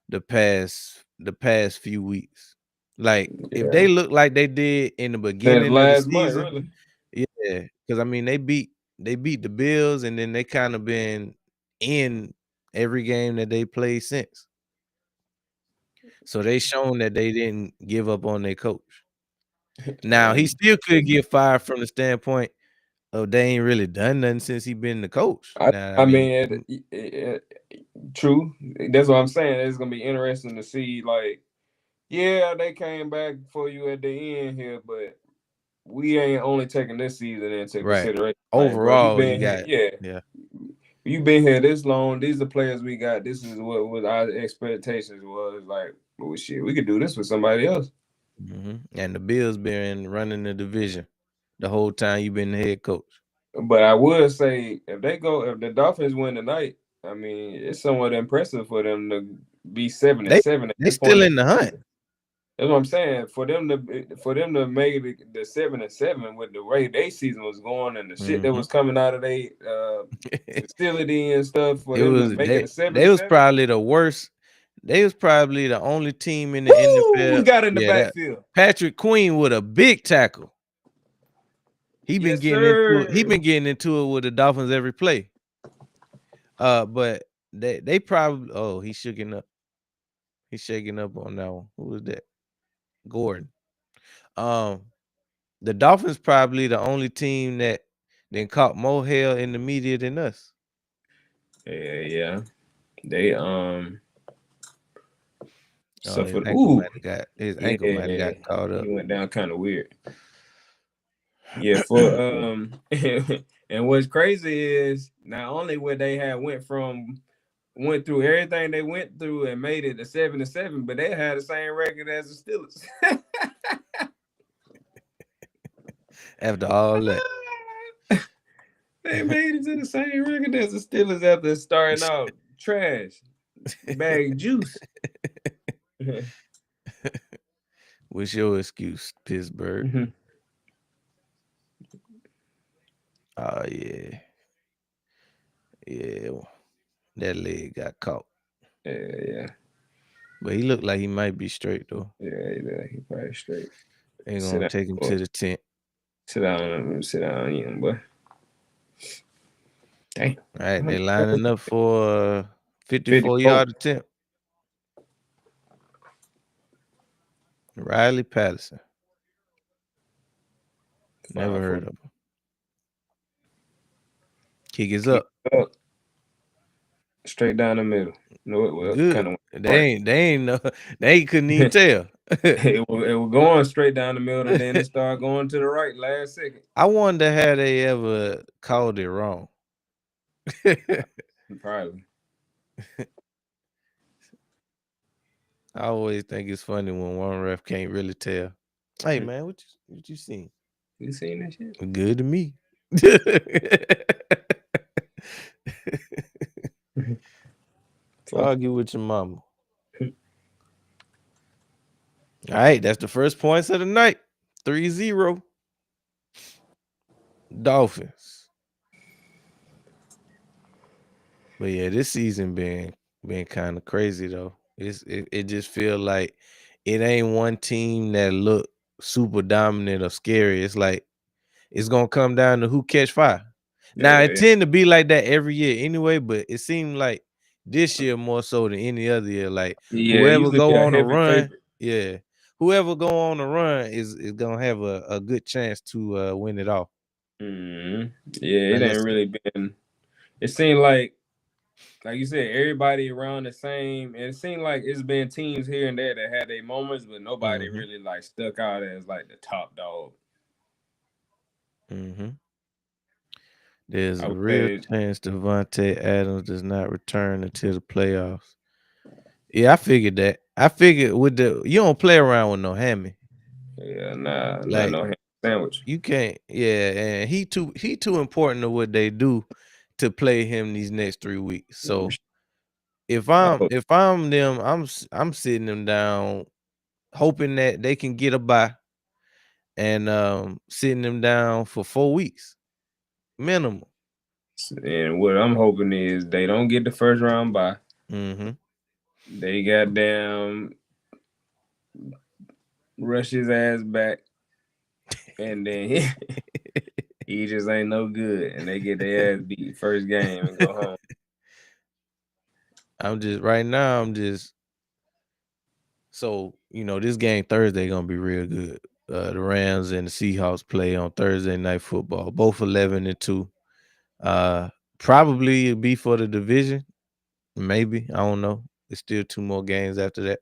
the past few weeks. Like if Yeah. they look like they did in the Since beginning of the last month, season, really. yeah. Because I mean they beat the Bills and then they kind of been in every game that they played since. So they shown that they didn't give up on their coach. Now he And still could get fired from the standpoint of they ain't really done nothing since he been the coach. I, Now I I mean, mean, true. That's what I'm saying. It's gonna be interesting to see. Like, yeah, they came back for you at the end here, but we ain't only taking this season into right. consideration. Like, bro, you Overall, you been here, got yeah, yeah. you been here this long. These are players we got. This is what our expectations was. Like, well, shit, we could do this with somebody else. And the Bills been running the division the whole time you been the head coach. But I would say if the Dolphins win tonight, I mean, it's somewhat impressive for them to be seven and They seven at they this point still in in the the hunt. season. That's what I'm saying. For them to make the 7-7 with the way their season was going and the shit that hmm was coming out of their facility and stuff, for It them to was make it a seven they and was seven. probably the worst. They was probably the only team in the Woo! We NFL. got in the Yeah, that backfield. Patrick Queen with a big tackle. He been Yes, getting into it. He sir. been getting into it with the Dolphins every play. But they probably he's shaking up. He's shaking up on that one. Who was that? Gordon. Um, the Dolphins probably the only team that then caught more hell in the media than us. Yeah, yeah. They Oh, his suffered. ankle Ooh, might have got yeah. caught He up. went down kind of weird. Yeah, for and what's crazy is not only would they have went through everything they went through and made it a 7-7, but they had the same record as the Steelers. After all that, They made it to the same record as the Steelers after starting out trash, bag juice. what's your excuse, Pittsburgh? Mhm. Oh yeah, yeah. That leg got caught, Yeah, but he looked like he might be straight though. he probably straight. Ain't Sit gonna down, take him boy. to the tent. Sit down, young boy. Damn. All right, they lining up for 54 54. yard attempt. Riley Patterson. Never 5 foot. heard of him. Kick is Keep up. up. Straight down the middle. No, it well, Good. kind of They right. ain't they ain't no they couldn't even tell. It was going straight down the middle, and then it started going to the right last second. I wonder how they ever called it wrong. Probably. I always think it's funny when one ref can't really tell. Hey Hmm. man, what you seen? You seen that shit? Good to me. So, Argue with your mama. All right, that's the first points of the night. 3-0 Dolphins. But yeah, this season been kind of crazy though. It just feel like it ain't one team that look super dominant or scary. It's like it's gonna come down to who catch fire. Now it yeah, tend to be like that every year anyway, but it seemed like this year more so than any other year. Like yeah, whoever usually be go a on a heavy run, favorite. yeah, whoever go on a run is gonna have a good chance to win it all. Mm-hmm. Yeah, it ain't Unless really been. It seemed like you said, everybody around the same. And it seemed like it's been teams here and there that had their moments, but nobody mm-hmm, really like stuck out as like the top dog. mm-hmm. There's I a would real say, chance Devontae Adams does not return until the playoffs. Yeah, I figured that. I figured with the you don't play around with no hammy. yeah, nah, not Like no ham sandwich. you can't, yeah, and he too important to what they do to play him these next 3 weeks. Mm, So if I I'm hope. if I'm them, I'm sitting them down, hoping that they can get a bye, and sitting them down for 4 weeks minimum. And what I'm hoping is they don't get the first round bye. Mm-hmm. They goddamn rush his ass back, and then he just ain't no good, and they get their ass beat first game and go home. I'm just right now. I'm just so this game Thursday gonna be real good. The Rams and the Seahawks play on Thursday night football. Both 11-2. Uh, Probably it'll be for the division. Maybe, I don't know. There's still 2 more games after that.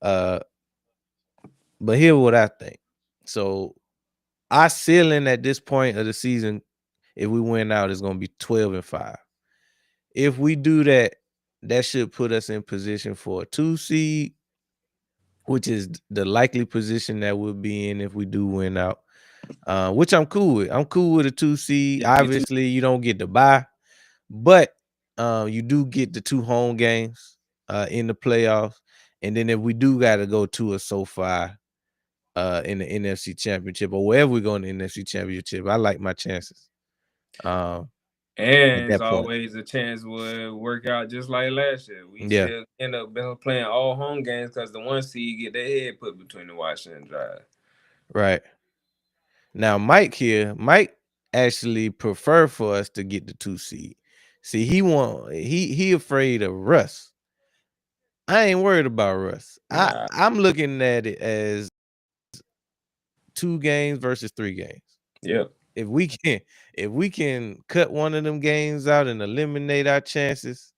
Uh, but here's what I think. So our ceiling at this point of the season, if we win out, is gonna be 12-5. If we do that, that should put us in position for a 2 seed, which is the likely position that we'll be in if we do win out. Which I'm cool with. I'm cool with a 2 seed. Yeah, me too. Obviously, you don't get to buy, but you do get the 2 home games in the playoffs. And then if we do got to go to a SoFi in the NFC Championship or wherever we go in the NFC Championship, I like my chances at And it's that point. always a chance would work out just like last year. We Yeah, still end up playing all home games because the one seed get their head put between the washer and dry. right. Now Mike actually prefer for us to get the 2 seed. See, he afraid of Russ. I ain't worried about Russ. Nah, I'm looking at it as 2 games versus 3 games. yep, If we can if we can cut one of them games out and eliminate our chances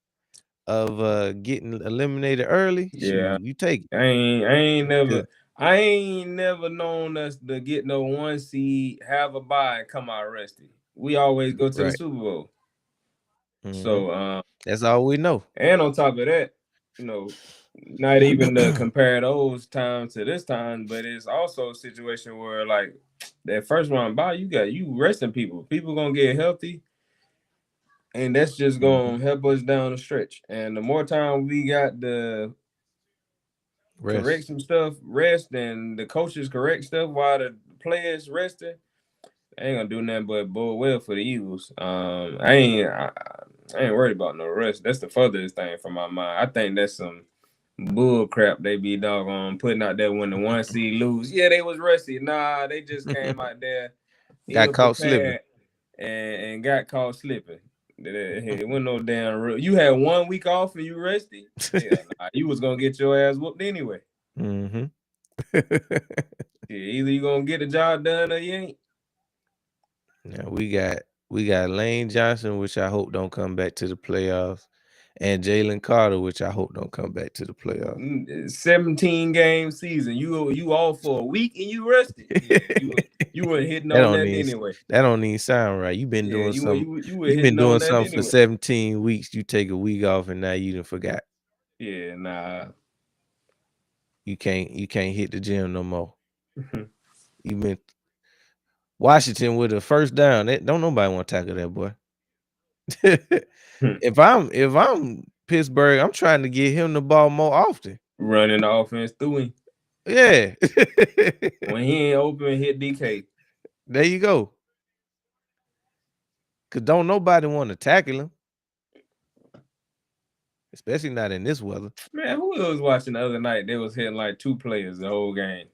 of getting eliminated early, yeah. shoot, you take it. I ain't never 'Cause I ain't never known us to get no one seed, have a bye, and come out rested. We always go to the right. Super Bowl. Hmm. So That's all we know. and on top of that, you know, not even to compare those times to this time, but it's also a situation where like that first round bye, you resting people. People gonna get healthy, and that's just Hmm. gonna help us down the stretch. And the more time we got to correct Rest. some stuff, rest, and the coaches correct stuff while the players resting, ain't gonna do nothing but bode well for the Eagles. I ain't worried about no rest. That's the furthest thing from my mind. I think that's some bull crap they be doggone putting out there when the one seed lose. Yeah, they was rusty. Nah, they just came out there Got ill caught slipping. prepared and got caught slipping. It wasn't no damn real. You had 1 week off and you rested. Yeah, nah, you was gonna get your ass whooped anyway. Hmm. Yeah, either you gonna get the job done or you ain't. Now we got Lane Johnson, which I hope don't come back to the playoffs, and Jalen Carter, which I hope don't come back to the playoffs. 17 game season. You all for a week and you rested. Yeah, you weren't hitting That on don't nothing even anyway. that don't even sound right. You've been Yeah, doing some. you were You've been hitting doing on nothing something for anyway. 17 weeks. You take a week off, and now you done forgot. Yeah, nah. You can't hit the gym no more. You been Washington with a first down. Don't nobody want to tackle that boy. if I'm Pittsburgh, I'm trying to get him the ball more often. Running the offense through him. Yeah. When he ain't open, hit DK. There you go. Cause don't nobody want to tackle him, especially not in this weather. Man, who was watching the other night? They was hitting like 2 players the whole game.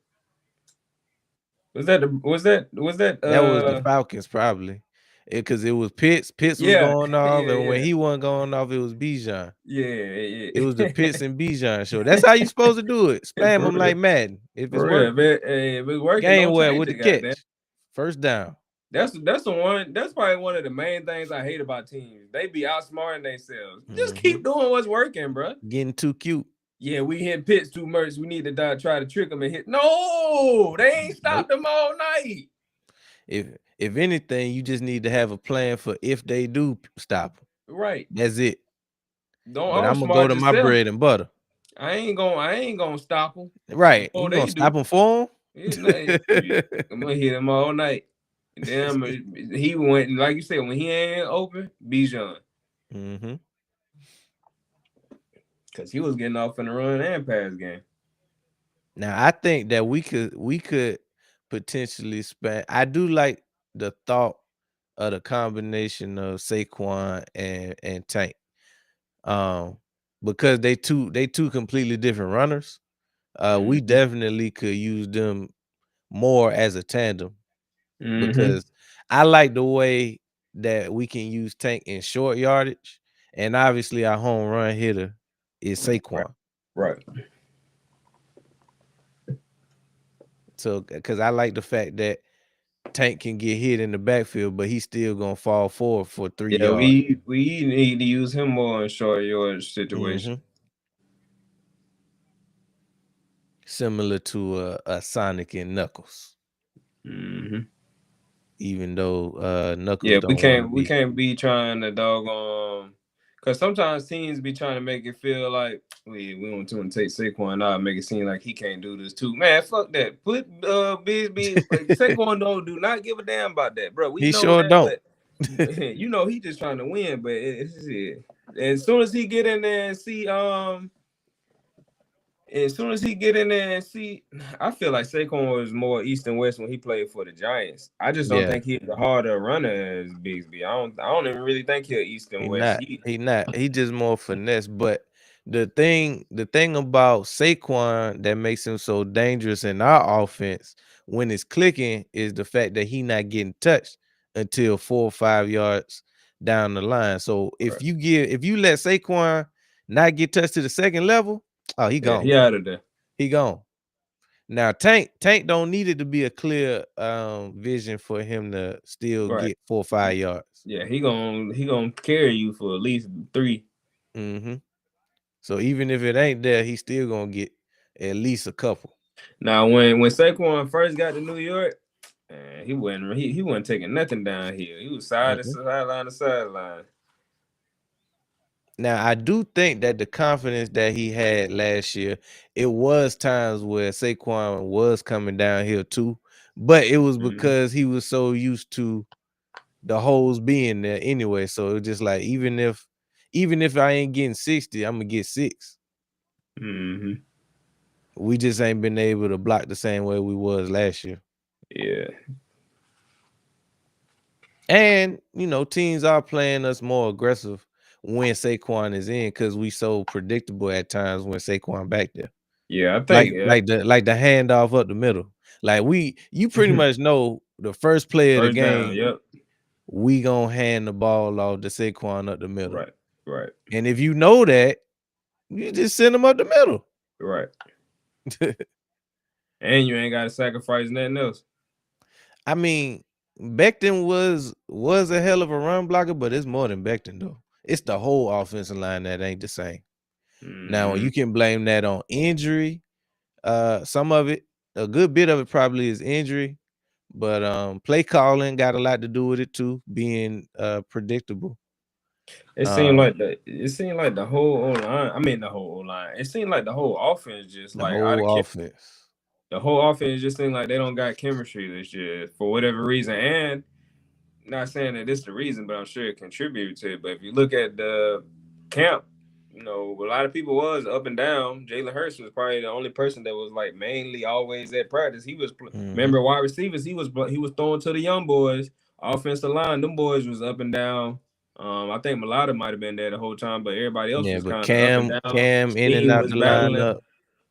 Was that That was the Falcons probably, because it was Pitts. Pitts was yeah, going off, yeah, and when yeah. he wasn't going off, it was Bijan. Yeah, It was the yeah. Pitts and Bijan show. That's how you supposed to do it. Spam For them real. like Madden. If it's For real. working, Man, hey, if it's working, game don't well change with the it, goddamn. catch, first down. That's the one. That's probably one of the main things I hate about teams. They be outsmarting themselves. Just keep doing what's working, bro. Getting too cute. Yeah, we hit Pitts too much. We need to try to trick them and hit. No, they ain't stopped them all night. If anything, you just need to have a plan for if they do stop them. Right. That's it. Don't But I'm gonna go outsmart to my yourself. bread and butter. I ain't gonna stop them. Right. Oh, You they gonna do. stop them for I'm them? gonna hit him all night. And then he went, like you said, when he ain't open, Bijan. Because he was getting off in the run and pass game. Now I think that we could potentially spend. I do like the thought of the combination of Saquon and Tank. Because they two completely different runners. We definitely could use them more as a tandem, because I like the way that we can use Tank in short yardage, and obviously our home run hitter is Saquon. Right. So, because I like the fact that Tank can get hit in the backfield, but he's still gonna fall forward for 3 Yeah, yards. we need to use him more in short yardage situation. Similar to a Sonic and Knuckles. Even though Knuckles we don't want to can't be trying to doggone, because sometimes teams be trying to make it feel like we want to take Saquon out and make it seem like he can't do this too. Man, fuck that. Put Big Saquon do not give a damn about that, bro. We he know sure that, don't. but you know he just trying to win. But it's it. As soon as he get in there and see as soon as he get in there and see, I feel like Saquon was more east and west when he played for the Giants. I just don't Yeah, think he's a harder runner as Bigsby. I don't even really think he's east and he west. not. He not. He just more finesse. But the thing about Saquon that makes him so dangerous in our offense when it's clicking is the fact that he not getting touched until 4 or 5 yards down the line. So if you let Saquon not get touched to the second level, oh, he gone. He out of there. He gone. Now Tank don't need it to be a clear vision for him to still get 4 or 5 yards. Yeah, he gonna carry you for at least 3. So even if it ain't there, he's still gonna get at least a couple. Now when Saquon first got to New York, he wasn't taking nothing down here. He was sideline to sideline. Now I do think that the confidence that he had last year, it was times where Saquon was coming downhill too, but it was because he was so used to the holes being there anyway. So it's just like even if I ain't getting 60, I'm gonna get 6. We just ain't been able to block the same way we was last year. Yeah. And teams are playing us more aggressive when Saquon is in, because we so predictable at times when Saquon back there. Yeah, I Like think the handoff up the middle. Like you pretty much know the first play of the first down. game, Yep. we gonna hand the ball off to Saquon up the middle. Right. And if you know that, you just send him up the middle. Right. And you ain't got to sacrifice nothing else. I mean, Becton was a hell of a run blocker, but it's more than Becton though. It's the whole offensive line that ain't the same. Now you can blame that on injury. Some of it, a good bit of it probably is injury, but play calling got a lot to do with it too, being predictable. It seemed like the whole O line. I mean the whole O line. It seemed like the whole offense just The like out of whole offense. The whole offense just seems like they don't got chemistry this year for whatever reason. And not saying that this is the reason, but I'm sure it contributed to it. But if you look at the camp, a lot of people was up and down. Jalen Hurts was probably the only person that was like mainly always at practice. He was Mm-hmm. remember wide receivers. He was throwing to the young boys. Offensive line, them boys was up and down. I think Mulata might have been there the whole time, but everybody else Yeah, was but kind of up and down. Cam in and Steen out was the battling. lineup.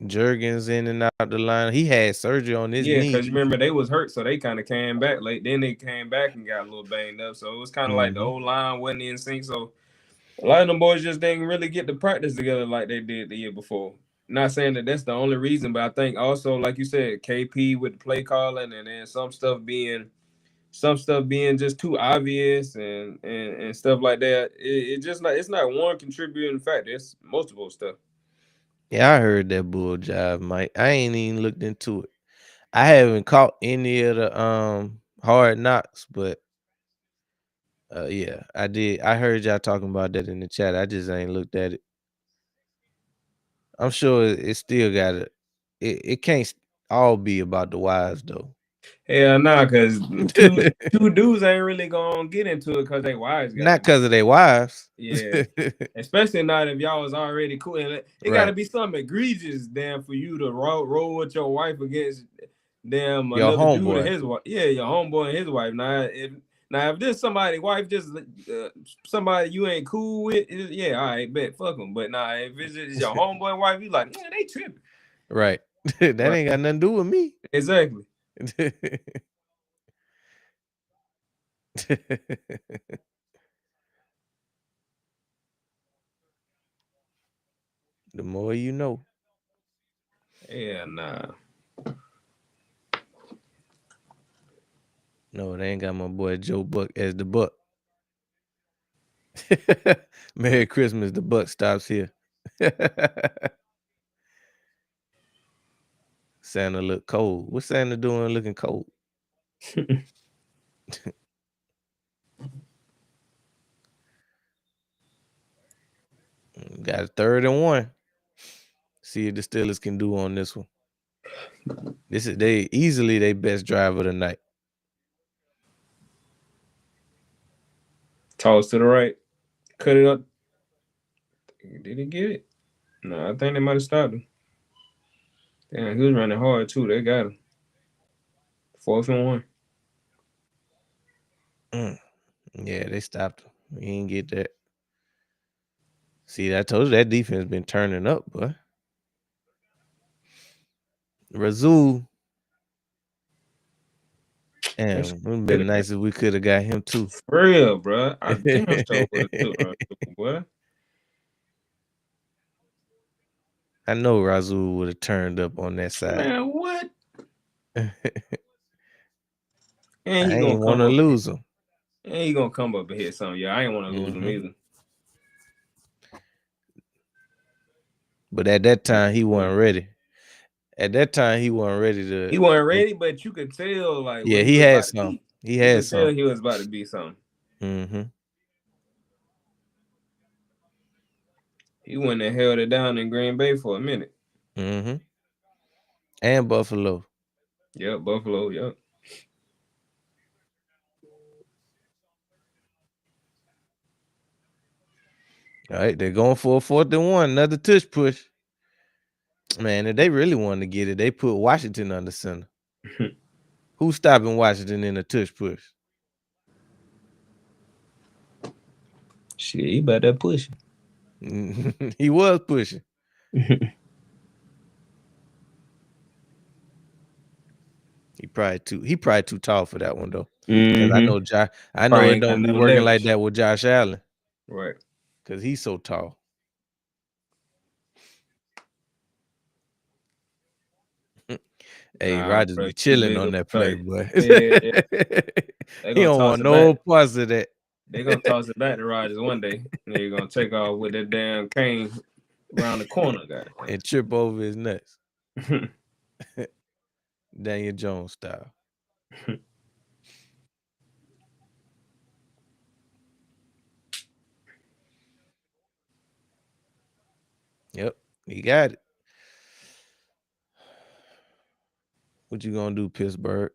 Jurgens in and out the line. He had surgery on his Yeah, knee. because you remember they was hurt, so they kind of came back late. Then they came back and got a little banged up. So it was kind of like the Mm-hmm. old line wasn't in sync. So a lot of them boys just didn't really get to practice together like they did the year before. Not saying that that's the only reason, but I think also, like you said, KP with the play calling, and then some stuff being just too obvious and stuff like that. It just not it's not one contributing factor. It's multiple stuff. Yeah, I heard that bull jive, Mike. I ain't even looked into it. I haven't caught any of the hard knocks, but yeah, I did. I heard y'all talking about that in the chat. I just ain't looked at it. I'm sure it still got it. It can't all be about the wives though. Hell nah, cause two dudes ain't really gonna get into it because they wives got Not into because it. of their wives. Yeah. Especially not if y'all was already cool. And it got to Right. be something egregious, damn, for you to roll with your wife against damn Your another dude and homeboy. his wife. Yeah, your homeboy and his wife. Now if this somebody wife just somebody you ain't cool with, yeah, all right, bet, fuck them. But nah, if it's just your homeboy wife, you like, man, they tripping. Right. That Right. ain't got nothing to do with me. Exactly. The more you know. Yeah, nah. No, they ain't got my boy Joe Buck as the Buck. Merry Christmas, the Buck stops here. Santa look cold. What's Santa doing looking cold? Got a 3rd and 1. See if the Steelers can do on this one. This is they easily their best drive of the night. Toss to the right. Cut it up. Did he get it? No, I think they might have stopped him. Damn, he was running hard too. They got him. 4th and 1. Mm. Yeah, they stopped him. He didn't get that. See, I told you that defense been turning up, boy. Razul. That's Damn, it would have good. been nice if we could have got him too. For real, bro. I damn sure would have took her, boy. I know Razul would have turned up on that side. Man, what? I And he gonna ain't want come to up. lose him. And he gonna come up and hit something. Yeah, I ain't want to lose him Hmm. either. But at that time, he wasn't ready. At that time, he wasn't ready to. He wasn't ready, but you could tell like Yeah, what he he was had about to some. be. He You had could tell some. he was about to be something. Mm-hmm. He went and held it down in Green Bay for a minute. Mm-hmm. And Buffalo. Yep, Buffalo. Yep. All right, they're going for a 4th and 1. Another tush push. Man, if they really wanted to get it, they put Washington under center. Who's stopping Washington in a tush push? Shit, he about that push. He was pushing. He probably too tall for that one though. Because I Mm-hmm. know I know Probably it ain't got don't be no working like leverage. that with Josh Allen. Right. Because he's so tall. Hey, Nah, Rodgers bro, be too chilling big on of that a play, target. boy. Yeah, they He gonna don't toss want it back. no parts of that. They gonna toss it back to Rodgers one day. And they're gonna take off with that damn cane around the corner, guy. And trip over his nuts. Daniel Jones style. Yep, he got it. What you gonna do, Pittsburgh?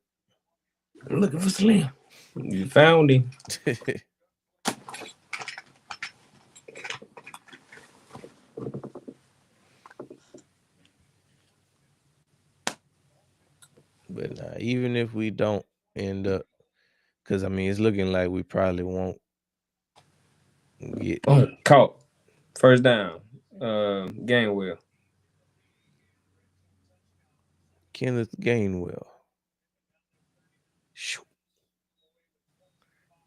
I'm looking for Slim. You found him. But even if we don't end up, because I mean, it's looking like we probably won't get Boom. Caught. First down. Gainwell. Kenneth Gainwell.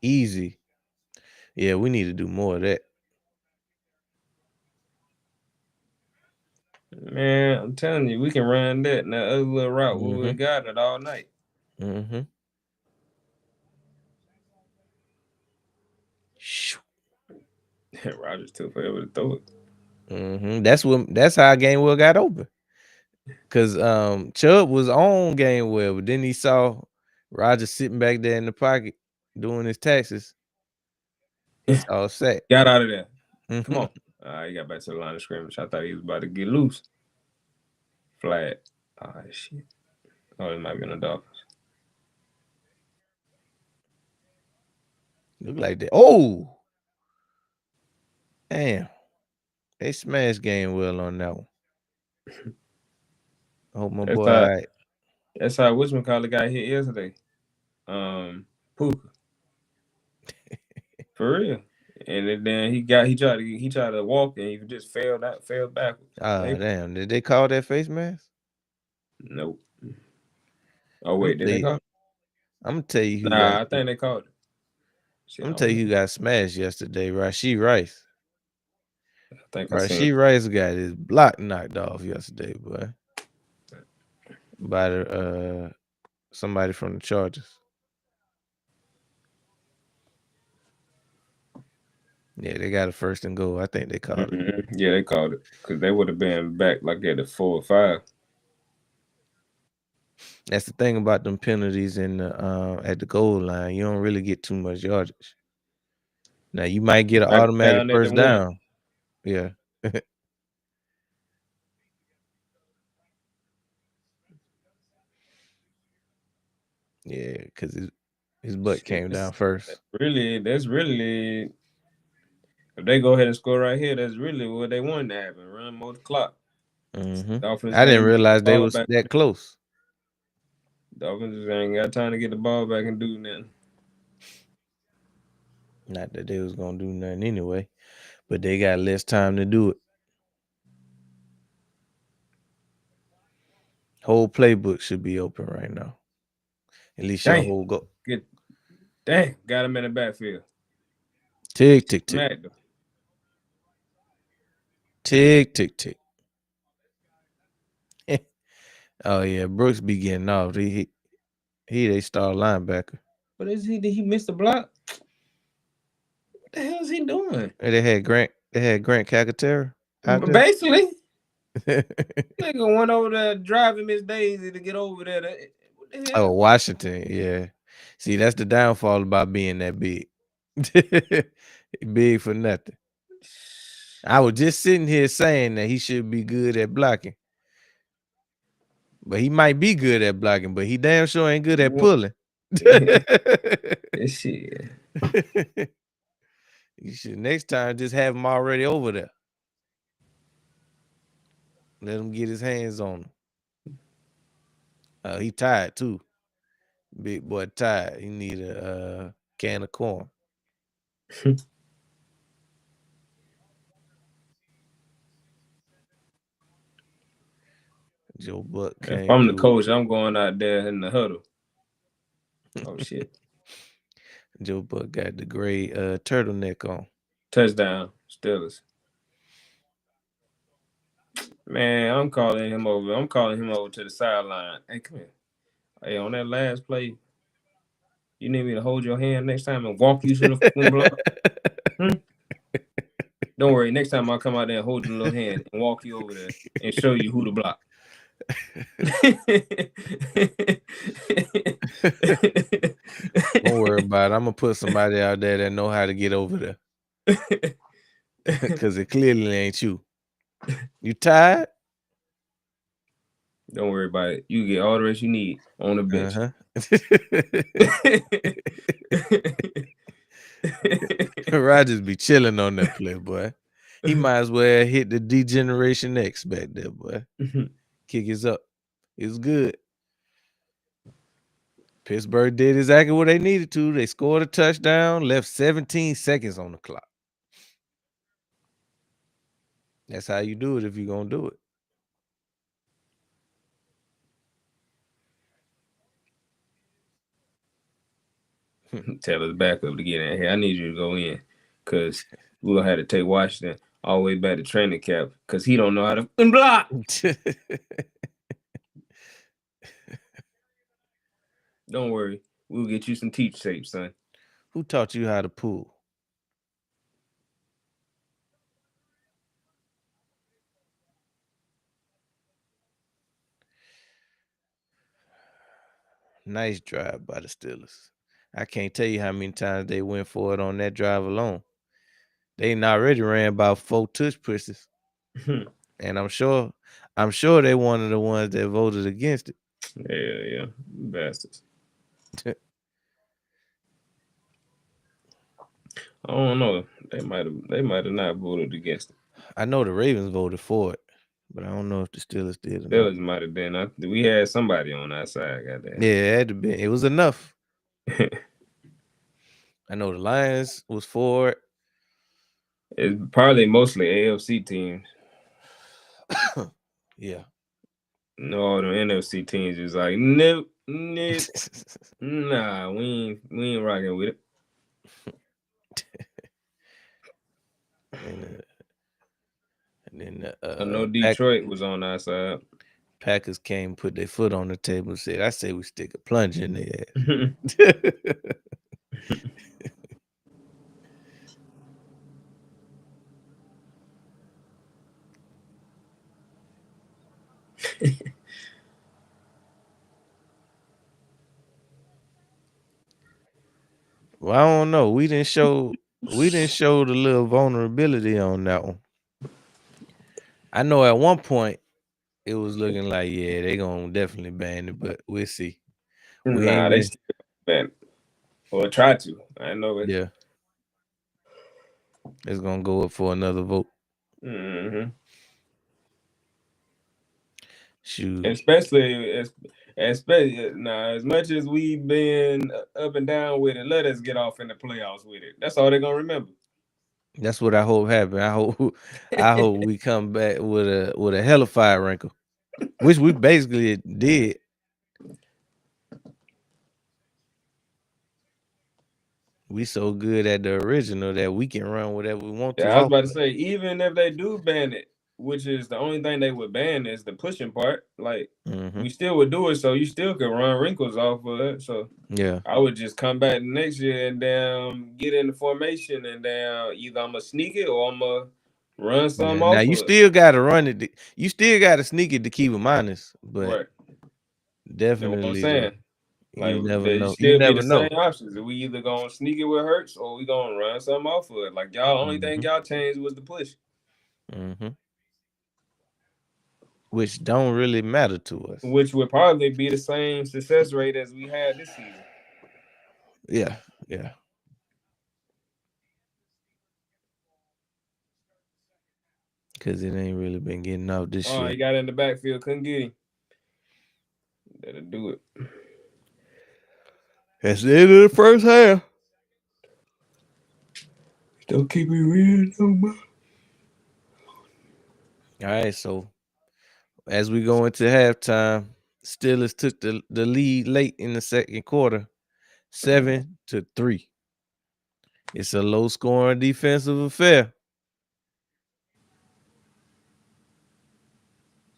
Easy. Yeah, we need to do more of that. Man, I'm telling you, we can run that and that other little route. We would have got it all night. Mm-hmm. Rodgers took forever to throw it. Mm-hmm. That's how Gainwell got open. Cause Chubb was on Gainwell, but then he saw Rodgers sitting back there in the pocket doing his taxes. He saw a sack. Got out of there. Come on. He got back to the line of scrimmage. I thought he was about to get loose. Flag. Oh, shit. Oh, it might be in the Dolphins. Look like that. Oh, damn. They smashed Gainwell on that one. I hope my boy. That's how whatchamacallit got hit yesterday. Puka. For real. And then he tried to walk and he just fell backwards. Damn. Did they call that face mask? Nope. Oh wait, did they call it? I'm gonna tell you who I think they called it. I'm gonna tell you who got smashed yesterday. Rashee Rice. I think Rashee Rice got his block knocked off yesterday, boy. By somebody from the Chargers. Yeah, they got a first and goal. I think they called it. Yeah, they called it because they would have been back like at the 4 or 5. That's the thing about them penalties in at the goal line. You don't really get too much yardage. Now you might get an automatic first down. Yeah. Yeah, because his butt came down first. That's really. If they go ahead and score right here, that's really what they wanted to happen. Run more the clock. Mm-hmm. I didn't realize they was that close. Dolphins ain't got time to get the ball back and do nothing. Not that they was gonna do nothing anyway, but they got less time to do it. Whole playbook should be open right now. At least your whole go. Dang, got him in the backfield. Tick, tick, tick. Tick, tick, tick. Oh yeah, Brooks be getting off. He they star linebacker. What is he? Did he miss the block? What the hell is he doing? They had Grant Calcaterra out there. Basically. Nigga went over there driving Miss Daisy to get over there. What the hell? Oh, Washington, yeah. See, that's the downfall about being that big. Big for nothing. I was just sitting here saying that he should be good at blocking. But he might be good at blocking, but he damn sure ain't good at pulling. Shit. You should next time just have him already over there. Let him get his hands on him. He tired too. Big boy tired. He need a can of corn. Joe Buck came. If I'm the coach, I'm going out there in the huddle. Oh shit. Joe Buck got the gray turtleneck on. Touchdown, Steelers. Man, I'm calling him over. I'm calling him over to the sideline. Hey, come here. Hey, on that last play, you need me to hold your hand next time and walk you to the fucking block? Don't worry. Next time I'll come out there and hold your little hand and walk you over there and show you who to block. Don't worry about it. I'm gonna put somebody out there that know how to get over there. Because it clearly ain't you. You tired? Don't worry about it. You get all the rest you need on the bench. Uh-huh. Rodgers be chilling on that play, boy. He might as well hit the Degeneration X back there, boy. Kick his up. It's good. Pittsburgh did exactly what they needed to. They scored a touchdown, left 17 seconds on the clock. That's how you do it if you're going to do it. Tell his backup to get in here. I need you to go in because we're going to have to take Washington all the way back to training camp because he don't know how to block. Don't worry. We'll get you some teach tape, son. Who taught you how to pool? Nice drive by the Steelers. I can't tell you how many times they went for it on that drive alone. They already ran about 4 touch pushes. And I'm sure they one of the ones that voted against it. Yeah. Bastards. I don't know. They might have not voted against it. I know the Ravens voted for it, but I don't know if the Steelers did or not. Steelers might have been. We had somebody on our side. Goddamn. Yeah, it had to be. It was enough. I know the Lions was for it. It's probably mostly AFC teams. Yeah. No, the NFC teams is like, nope. Nah, we ain't rocking with it. And then I know Detroit was on our side. Packers came, put their foot on the table and said, I say we stick a plunge in their ass. Well, I don't know. We didn't show the little vulnerability on that one. I know at one point it was looking like, yeah, they gonna definitely ban it, but we'll see. They still ban it. Or try to. I know it. Yeah. It's gonna go up for another vote. Mm-hmm. Shoot. Especially as much as we've been up and down with it, let us get off in the playoffs with it. That's all they're gonna remember. That's what I hope happen. I hope we come back with a hella fire wrinkle, which we basically did. We so good at the original that we can run whatever we want to. Yeah, I was about to say, even if they do ban it, which is the only thing they would ban is the pushing part. Like we still would do it, so you still could run wrinkles off of it. So yeah, I would just come back next year and get in the formation and either I'm gonna sneak it or I'm gonna run something off. Now you still gotta run it. You still gotta sneak it to keep them honest, but right. definitely, That's what I'm saying. You never know. Still You never be the know. same options. We either gonna sneak it with Hurts or we gonna run something off of it. Like y'all, only thing y'all changed was the push. Which don't really matter to us. Which would probably be the same success rate as we had this season. Yeah. Because it ain't really been getting out this year. Oh, he got in the backfield, couldn't get him. That'll do it. That's the end of the first half. Don't keep it real no more. All right, so as we go into halftime, Steelers took the lead late in the second quarter, 7-3. It's a low-scoring defensive affair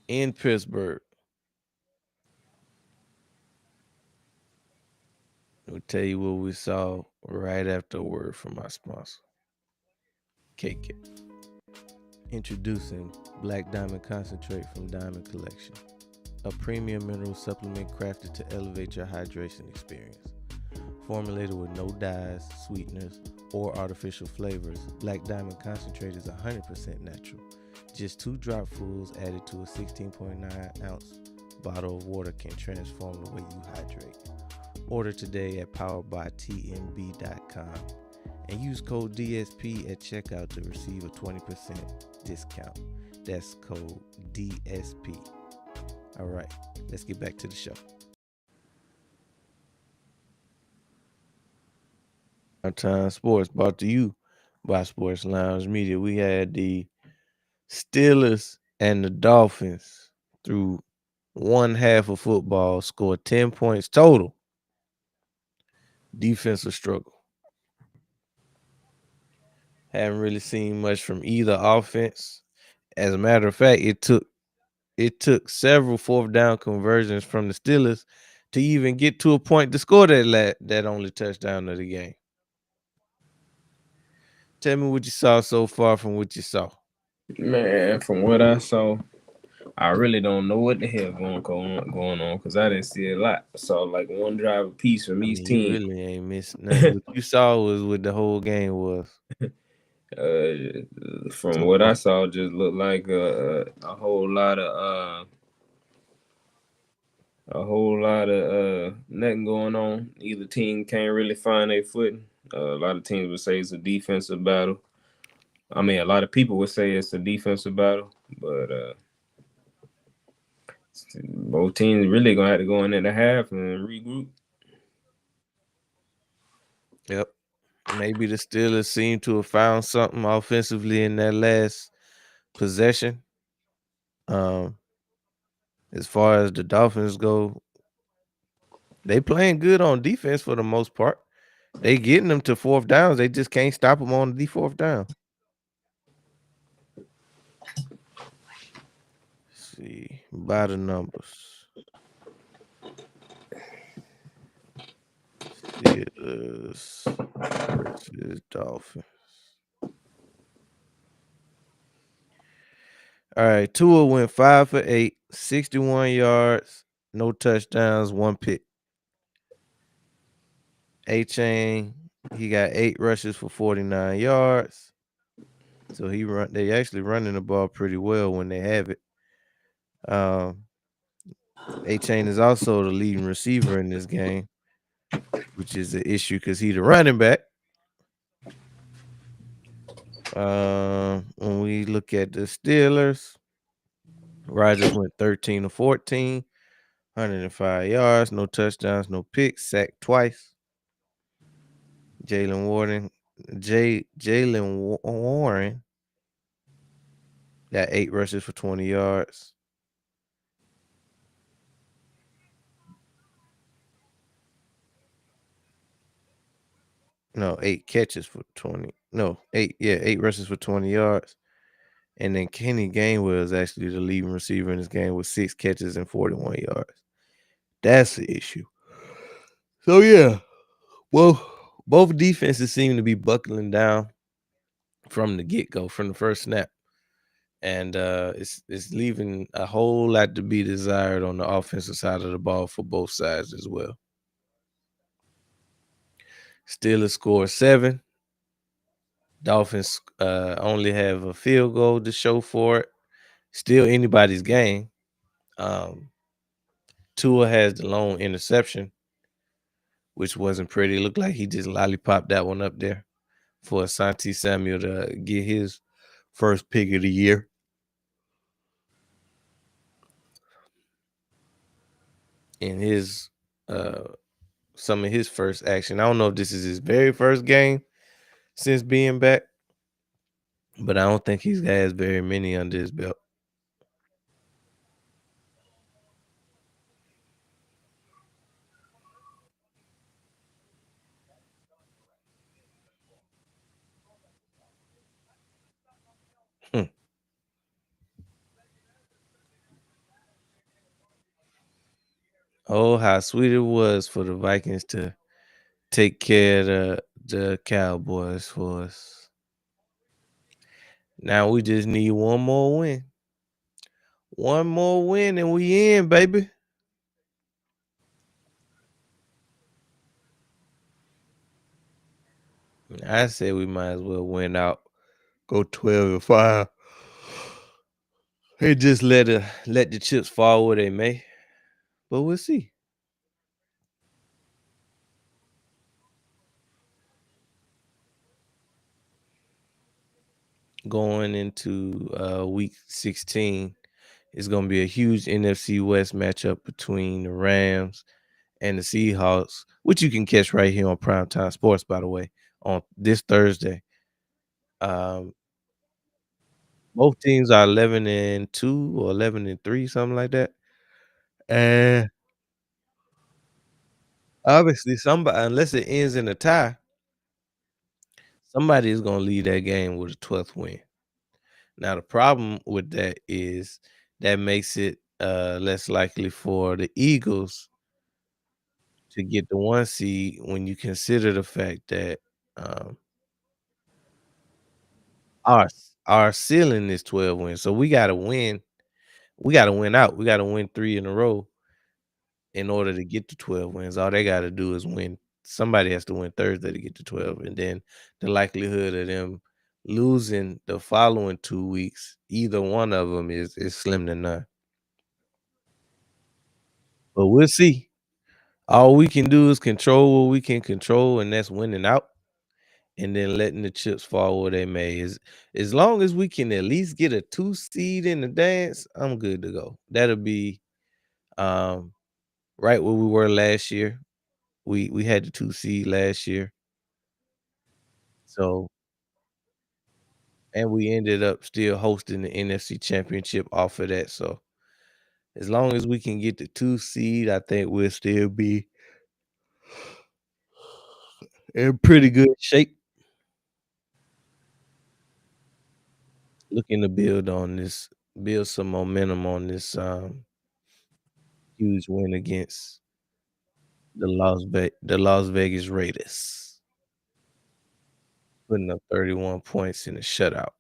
in Pittsburgh. We'll tell you what we saw right after a word from our sponsor, Cake It. Introducing Black Diamond Concentrate from Diamond Collection, a premium mineral supplement crafted to elevate your hydration experience. Formulated with no dyes, sweeteners, or artificial flavors, Black Diamond Concentrate is 100% natural. Just 2 dropfuls added to a 16.9 ounce bottle of water can transform the way you hydrate. Order today at poweredbytmb.com and use code DSP at checkout to receive a 20% discount. That's code DSP. All right, let's get back to the show. Primetime Sports brought to you by Sports Lounge Media. We had the Steelers and the Dolphins through one half of football scored 10 points total. Defensive struggle. Haven't really seen much from either offense. As a matter of fact, it took several fourth down conversions from the Steelers to even get to a point to score that only touchdown of the game. Tell me what you saw so far from what you saw. Man, from what I saw, I really don't know what the hell going on because I didn't see a lot. I saw like one drive apiece from I each mean, you team. really ain't missed nothing. What you saw was what the whole game was From so what I far. saw, just looked like a whole lot of nothing going on. Either team can't really find their footing. A lot of teams would say it's a defensive battle. I mean, a lot of people would say it's a defensive battle, but both teams really gonna have to go in at the half and regroup. Yep. Maybe the Steelers seem to have found something offensively in that last possession. Um, as far as the Dolphins go, they playing good on defense for the most part. They getting them to fourth downs. They just can't stop them on the fourth down. Let's see by the numbers. Steelers versus Dolphins. All right, Tua went 5 for 8, 61 yards, no touchdowns, one pick. A-Chain, he got 8 rushes for 49 yards. So they actually running the ball pretty well when they have it. A-Chain is also the leading receiver in this game, which is an issue because he's the running back. When we look at the Steelers, Rodgers went 13 to 14, 105 yards, no touchdowns, no picks, sacked twice. Jalen Warren got 8 rushes for 20 yards. No, 8 catches for 20. No, 8 rushes for 20 yards. And then Kenny Gainwell is actually the leading receiver in this game with 6 catches and 41 yards. That's the issue. So yeah, well, both defenses seem to be buckling down from the get-go, from the first snap. And it's leaving a whole lot to be desired on the offensive side of the ball for both sides as well. Steelers scored 7. Dolphins only have a field goal to show for it. Still anybody's game. Tua has the lone interception, which wasn't pretty. It looked like he just lollipopped that one up there for Asante Samuel to get his first pick of the year. In his some of his first action. I don't know if this is his very first game since being back, but I don't think he's has very many under his belt. Hmm. Oh, how sweet it was for the Vikings to take care of the Cowboys for us. Now we just need one more win. One more win and we in, baby. I say we might as well win out. Go 12-5. Hey, just let the chips fall where they may. but we'll see. Going into week 16, it's gonna be a huge NFC West matchup between the Rams and the Seahawks, which you can catch right here on Primetime Sports, by the way, on this Thursday. Um, both teams are 11-2 or 11-3, something like that. And obviously, somebody, unless it ends in a tie, somebody is gonna lead that game with a 12th win. Now, the problem with that is that makes it less likely for the Eagles to get the 1 seed when you consider the fact that um, our ceiling is 12 wins. So we gotta win. We gotta win out. We gotta win 3 in a row in order to get to 12 wins. All they gotta do is win. Somebody has to win Thursday to get to 12, and then the likelihood of them losing the following 2 weeks, either one of them is slim to none. But we'll see. All we can do is control what we can control, and that's winning out and then letting the chips fall where they may. As long as we can at least get a 2 seed in the dance, I'm good to go. That'll be um right where we were last year. We had the 2 seed last year. So and we ended up still hosting the NFC championship off of that. So as long as we can get the 2 seed, I think we'll still be in pretty good shape. Looking to build some momentum on this huge win against the Las Vegas Raiders, putting up 31 points in a shutout.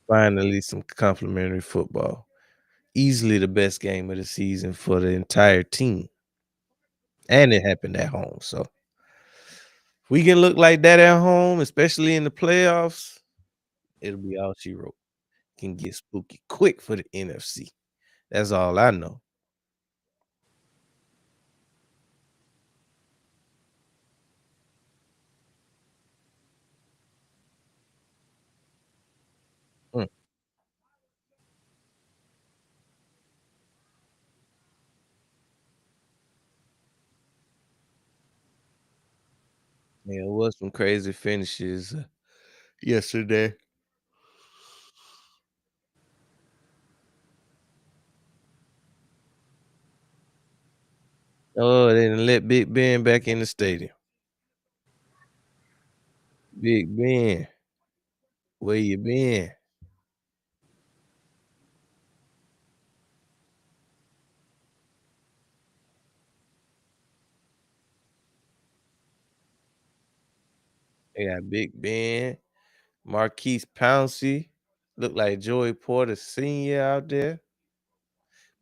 Finally, some complimentary football. Easily the best game of the season for the entire team, and it happened at home. So if we can look like that at home, especially in the playoffs, it'll be all she wrote. Can get spooky quick for the NFC. That's all I know. Mm. Yeah, it was some crazy finishes yesterday. Oh, they done let Big Ben back in the stadium. Big Ben, where you been? They got Big Ben, Marquise Pouncey, look like Joey Porter Sr. out there.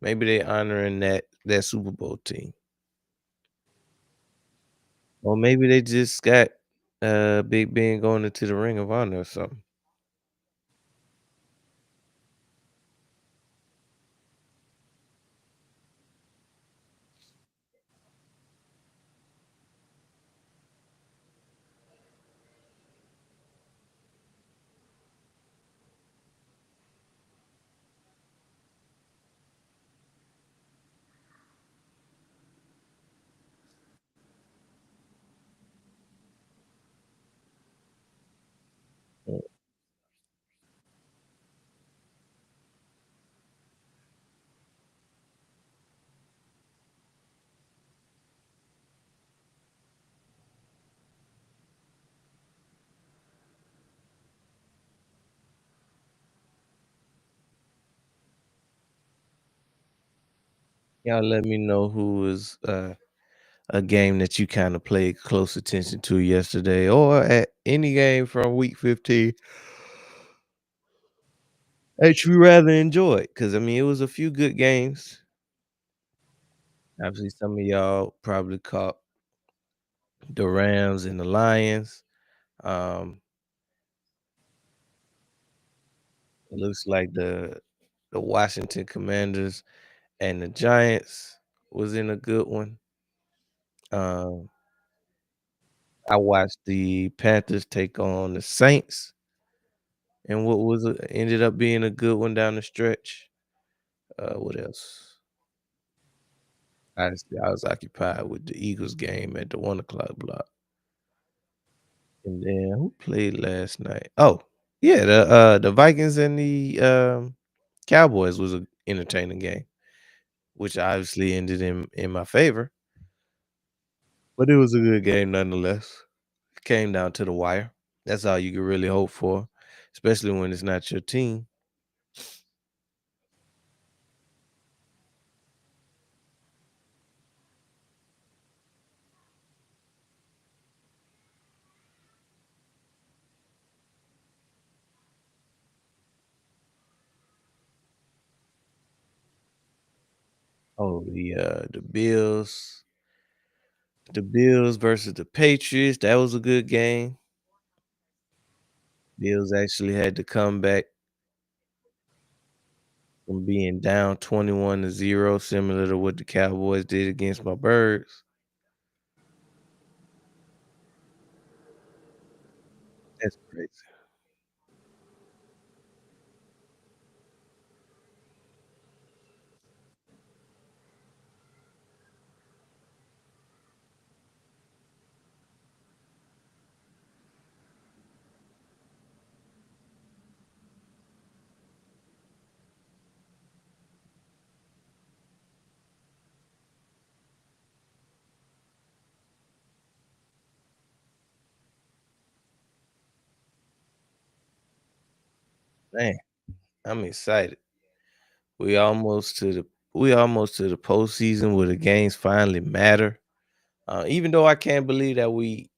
Maybe they honoring that Super Bowl team. Or maybe they just got Big Ben going into the Ring of Honor or something. Mm. Y'all let me know who is a game that you kind of played close attention to yesterday or at any game from week 15 that you rather enjoy. Because I mean, it was a few good games. Obviously, some of y'all probably caught the Rams and the Lions. Um, it looks like the Washington Commanders and the Giants was in a good one. Um, I watched the Panthers take on the Saints, and what was ended up being a good one down the stretch. What else? I was occupied with the Eagles game at the 1 o'clock block. And then who played last night? Oh, yeah, the Vikings and the Cowboys was a entertaining game, which obviously ended in my favor, but it was a good game nonetheless. It came down to the wire. That's all you can really hope for, especially when it's not your team. Oh, the Bills versus the Patriots. That was a good game. Bills actually had to come back from being down 21-0, similar to what the Cowboys did against my Birds. That's crazy. Man, I'm excited. We almost to the we almost to the postseason where the games finally matter. Even though I can't believe that we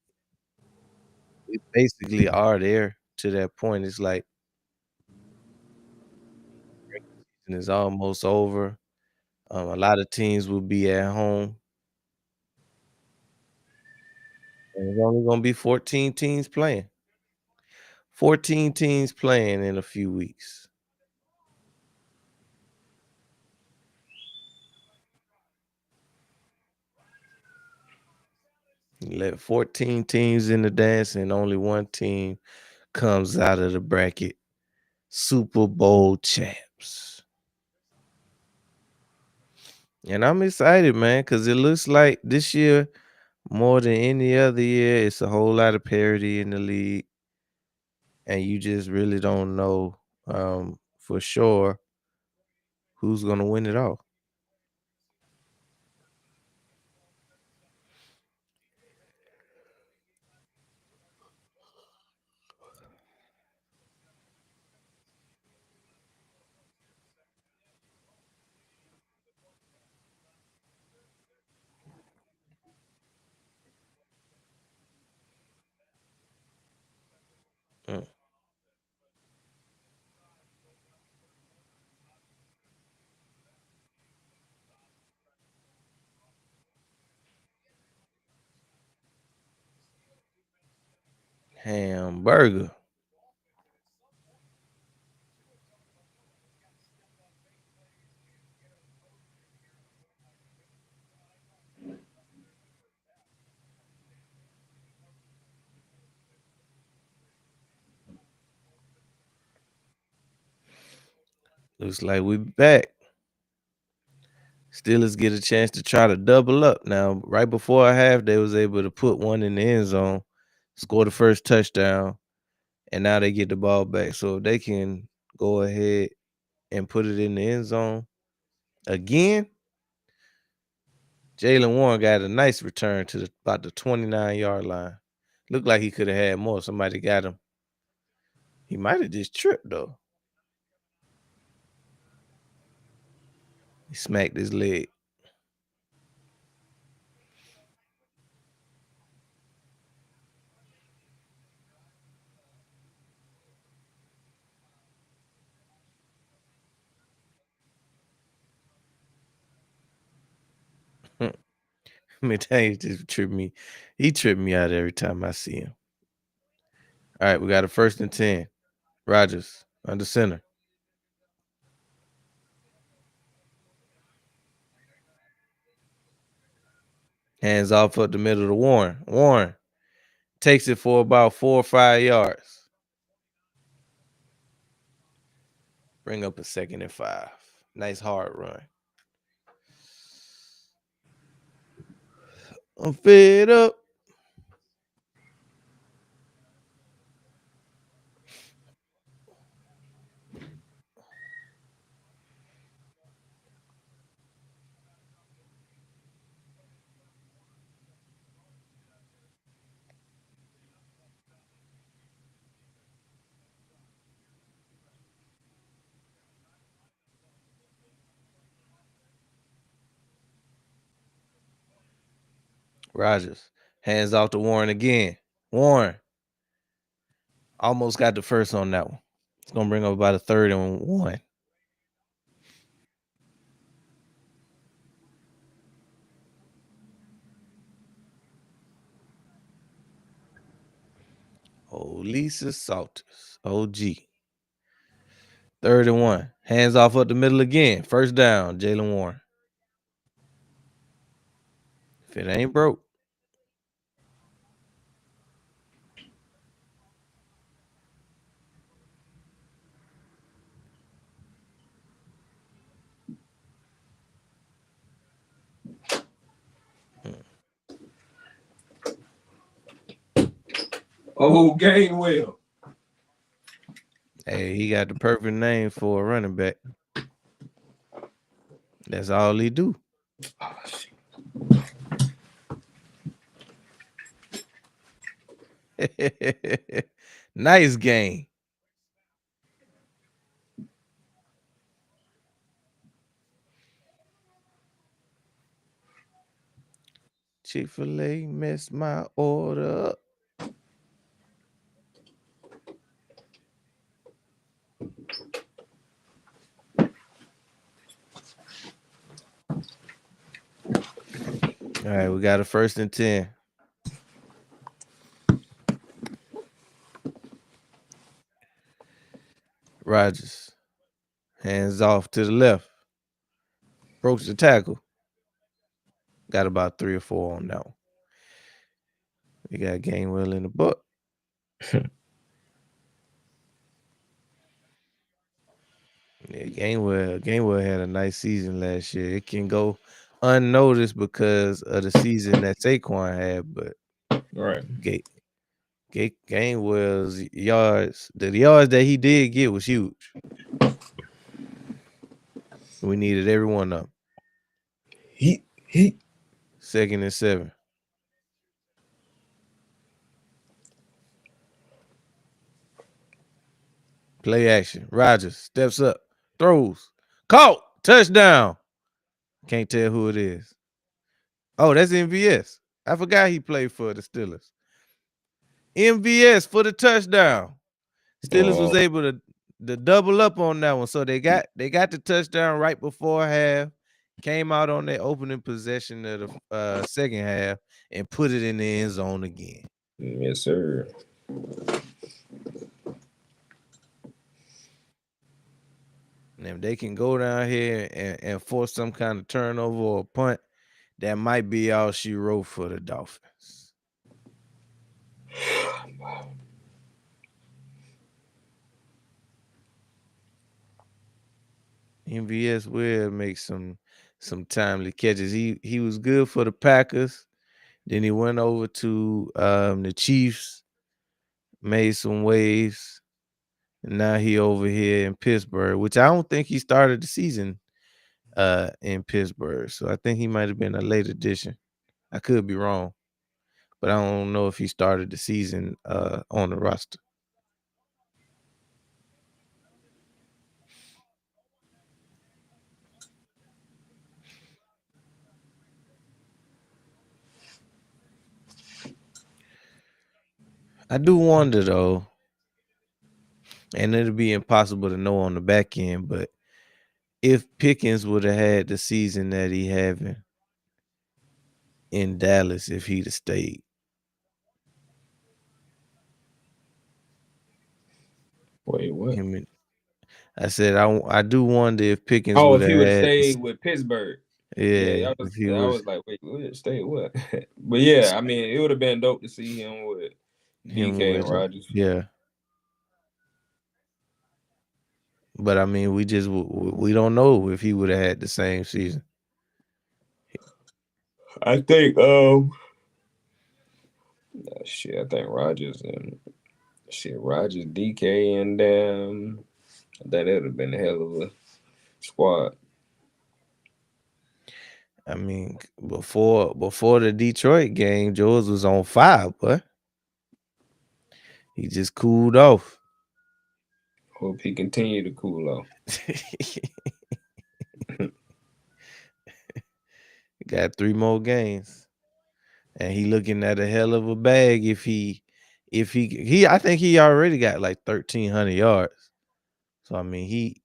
basically are there to that point. It's like season is almost over. A lot of teams will be at home, and there's only gonna be 14 teams playing. 14 teams playing in a few weeks. You let 14 teams in the dance, and only one team comes out of the bracket. Super Bowl champs. And I'm excited, man, because it looks like this year, more than any other year, it's a whole lot of parity in the league. And you just really don't know for sure who's gonna win it all. Mm. Hamburger. Looks like we back. Steelers get a chance to try to double up. Now, right before a half, they was able to put one in the end zone, score the first touchdown, and now they get the ball back. So if they can go ahead and put it in the end zone again, Jalen Warren got a nice return to about the 29-yard line. Looked like he could have had more. Somebody got him. He might have just tripped though. He smacked his leg. I mean, he just tripped me. He tripped me out every time I see him. All right, we got a 1st and 10. Rogers under center. Hands off up the middle to Warren. Warren takes it for about 4 or 5 yards. Bring up a 2nd and 5. Nice hard run. I'm fed up. Rogers. Hands off to Warren again. Warren almost got the first on that one. It's going to bring up about a 3rd and 1. Oh, Lisa Salters. OG. 3rd and 1. Hands off up the middle again. First down, Jalen Warren. If it ain't broke. Oh, Gainwell. Hey, he got the perfect name for a running back. That's all he do. Oh, shit. Nice game. Chick-fil-A messed my order up. All right, we got a 1st and 10. Rogers. Hands off to the left. Broke the tackle. Got about 3 or 4 on that one. We got Gainwell in the book. Yeah, Gainwell had a nice season last year. It can go unnoticed because of the season that Saquon had, but Right. Gainwell's yards, the yards that he did get was huge. We needed every one of them. He 2nd and 7. Play action. Rogers steps up, throws, caught, touchdown. Can't tell who it is. Oh, that's MVS. I forgot he played for the Steelers. MVS for the touchdown. Steelers was able to double up on that one, so they got the touchdown right before half. Came out on their opening possession of the second half and put it in the end zone again. Yes, sir. And if they can go down here and force some kind of turnover or punt, that might be all she wrote for the Dolphins. MVS will make some timely catches. He was good for the Packers. Then he went over to the Chiefs, made some waves, and now he over here in Pittsburgh, which I don't think he started the season in Pittsburgh. So I think he might have been a late addition. I could be wrong, but I don't know if he started the season on the roster. I do wonder though, and it'll be impossible to know on the back end, but if Pickens would have had the season that he having in Dallas, if he'd have stayed. Wait, what? I said I do wonder if Pickens Oh, would if he have would have had stayed with Pittsburgh. Yeah, Yeah, if he I was was like, wait, what? Stay what? But yeah, I mean, it would have been dope to see him with him DK and with Rogers. yeah. But I mean, we don't know if he would have had the same season. I think shit, I think Rogers and shit, Rogers, DK, and I think it would have been a hell of a squad. I mean, before the Detroit game, George was on fire, but he just cooled off. Hope he continue to cool off. Got 3 more games, and he looking at a hell of a bag. If he, I think he already got like 1,300 yards. So I mean,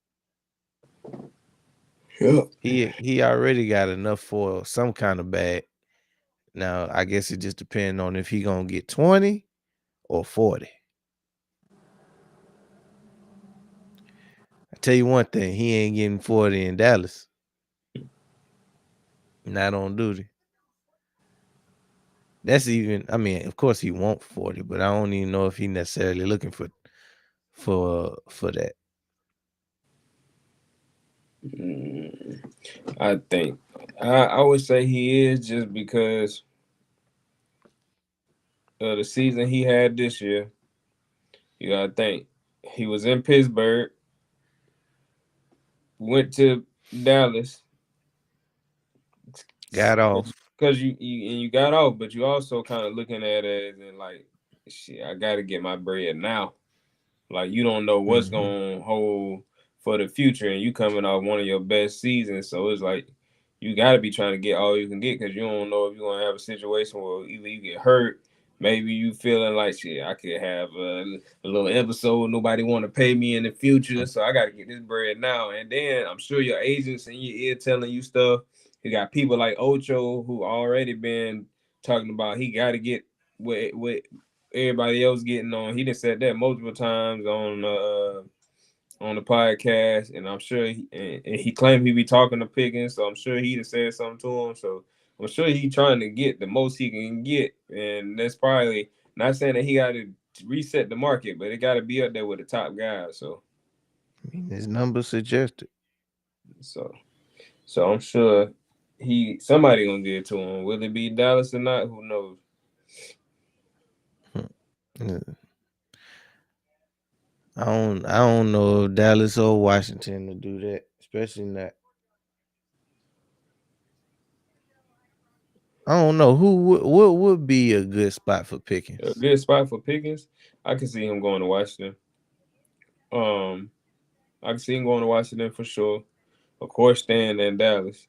Yeah. he already got enough for some kind of bag. Now I guess it just depends on if he gonna get 20 or 40. I tell you one thing, he ain't getting 40 in Dallas. Not on duty. That's even. I mean, of course he want 40, but I don't even know if he necessarily looking for that. Mm, I think I would say he is just because of the season he had this year. You gotta think he was in Pittsburgh, went to Dallas Got off. because you got off, but you also kind of looking at it and like, shit, I got to get my bread now. Like you don't know what's Hmm. going to hold for the future, and you coming off one of your best seasons, so it's like you got to be trying to get all you can get because you don't know if you're gonna have a situation where either you get hurt, maybe you feeling like shit, I could have a little episode, nobody want to pay me in the future, so I got to get this bread now. And then I'm sure your agents in your ear telling you stuff. You got people like Ocho who already been talking about he got to get what everybody else getting on. He done said that multiple times on the podcast, and I'm sure and he claimed he be talking to Pickens, so I'm sure he done said something to him. So I'm sure he trying to get the most he can get, and that's probably not saying that he got to reset the market, but it got to be up there with the top guys. I mean, his numbers suggested. So so I'm sure somebody gonna get to him. Will it be Dallas or not? Who knows? Hmm. I don't know if Dallas or Washington to do that, especially not. I don't know what would be a good spot for A Pickens. good spot for Pickens. I can see him going to Washington. Um, I can see him going to Washington for sure. Of course, staying in Dallas.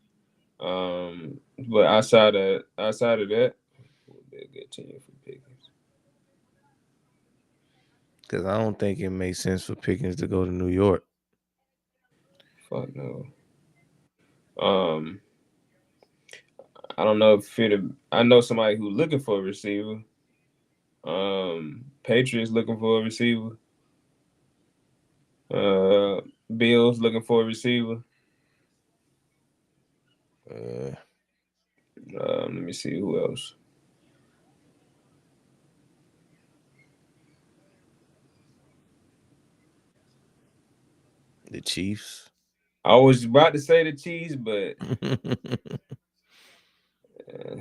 But outside of that, would be a good team for Pickens. Because I don't think it makes sense for Pickens to go to New York. Fuck no. Um, I don't know if it. I know somebody who's looking for a receiver. Patriots looking for a receiver. Uh, Bills looking for a receiver. Uh, Let me see who else. the Chiefs. I was about to say the Chiefs, but uh,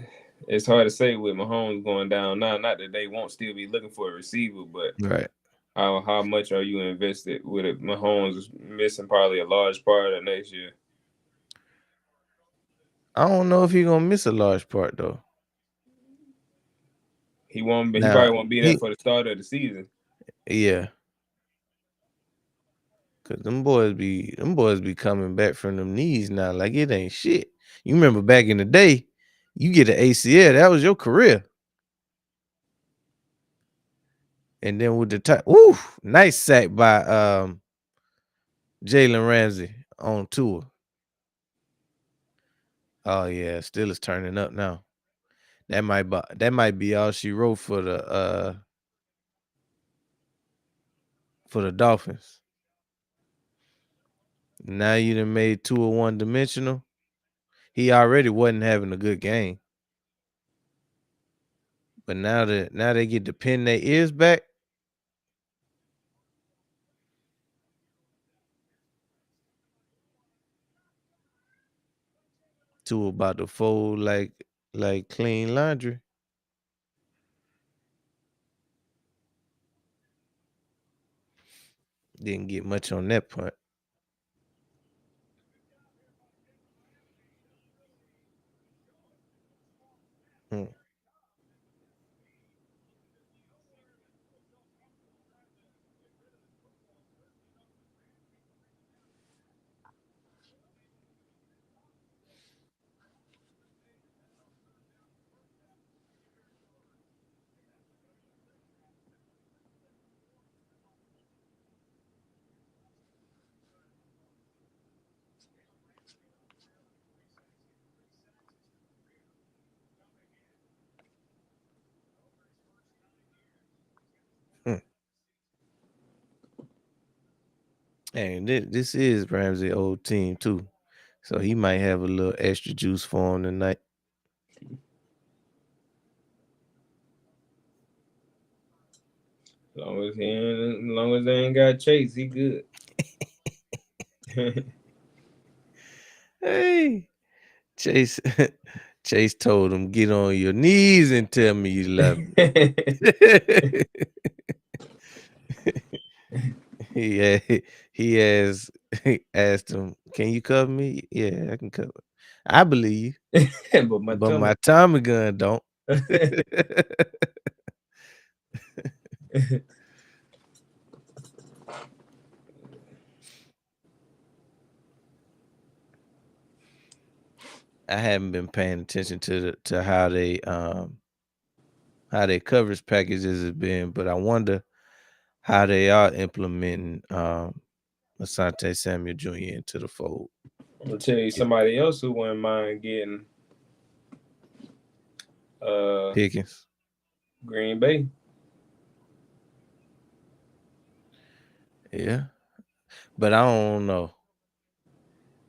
it's hard to say with Mahomes going down now. Not that they won't still be looking for a receiver, but Right. how much are you invested with it? Mahomes is missing probably a large part of next year. I don't know if he's gonna miss a large part though. He won't. He Now probably won't be there he for the start of the season. yeah, cause them boys be coming back from them knees now like it ain't shit. You remember back in the day, you get an ACL, that was your career. And then with the time, woo, nice sack by Jalen Ramsey on tour. Oh yeah, still is turning up now. That might be all she wrote for the Dolphins. Now you done made 2 one dimensional. he already wasn't having a good game. But now they get to pin their ears back to about to fold like clean laundry. Didn't get much on that point. Hmm. Hmm. And this is Ramsey old team too. So he might have a little extra juice for him tonight. As long as they ain't got Chase, he good. Hey, Chase Chase told him, get on your knees and tell me you love me. He has asked him, "Can you cover me?" Yeah, I can cover. I believe But my but tummy. my Tommy gun don't. I haven't been paying attention to how their coverage packages has been, but I wonder how they are implementing Asante Samuel Jr. into the fold. I'm gonna tell you Yeah. somebody else who wouldn't mind getting uh Pickens. Green Bay. Yeah. But I don't know.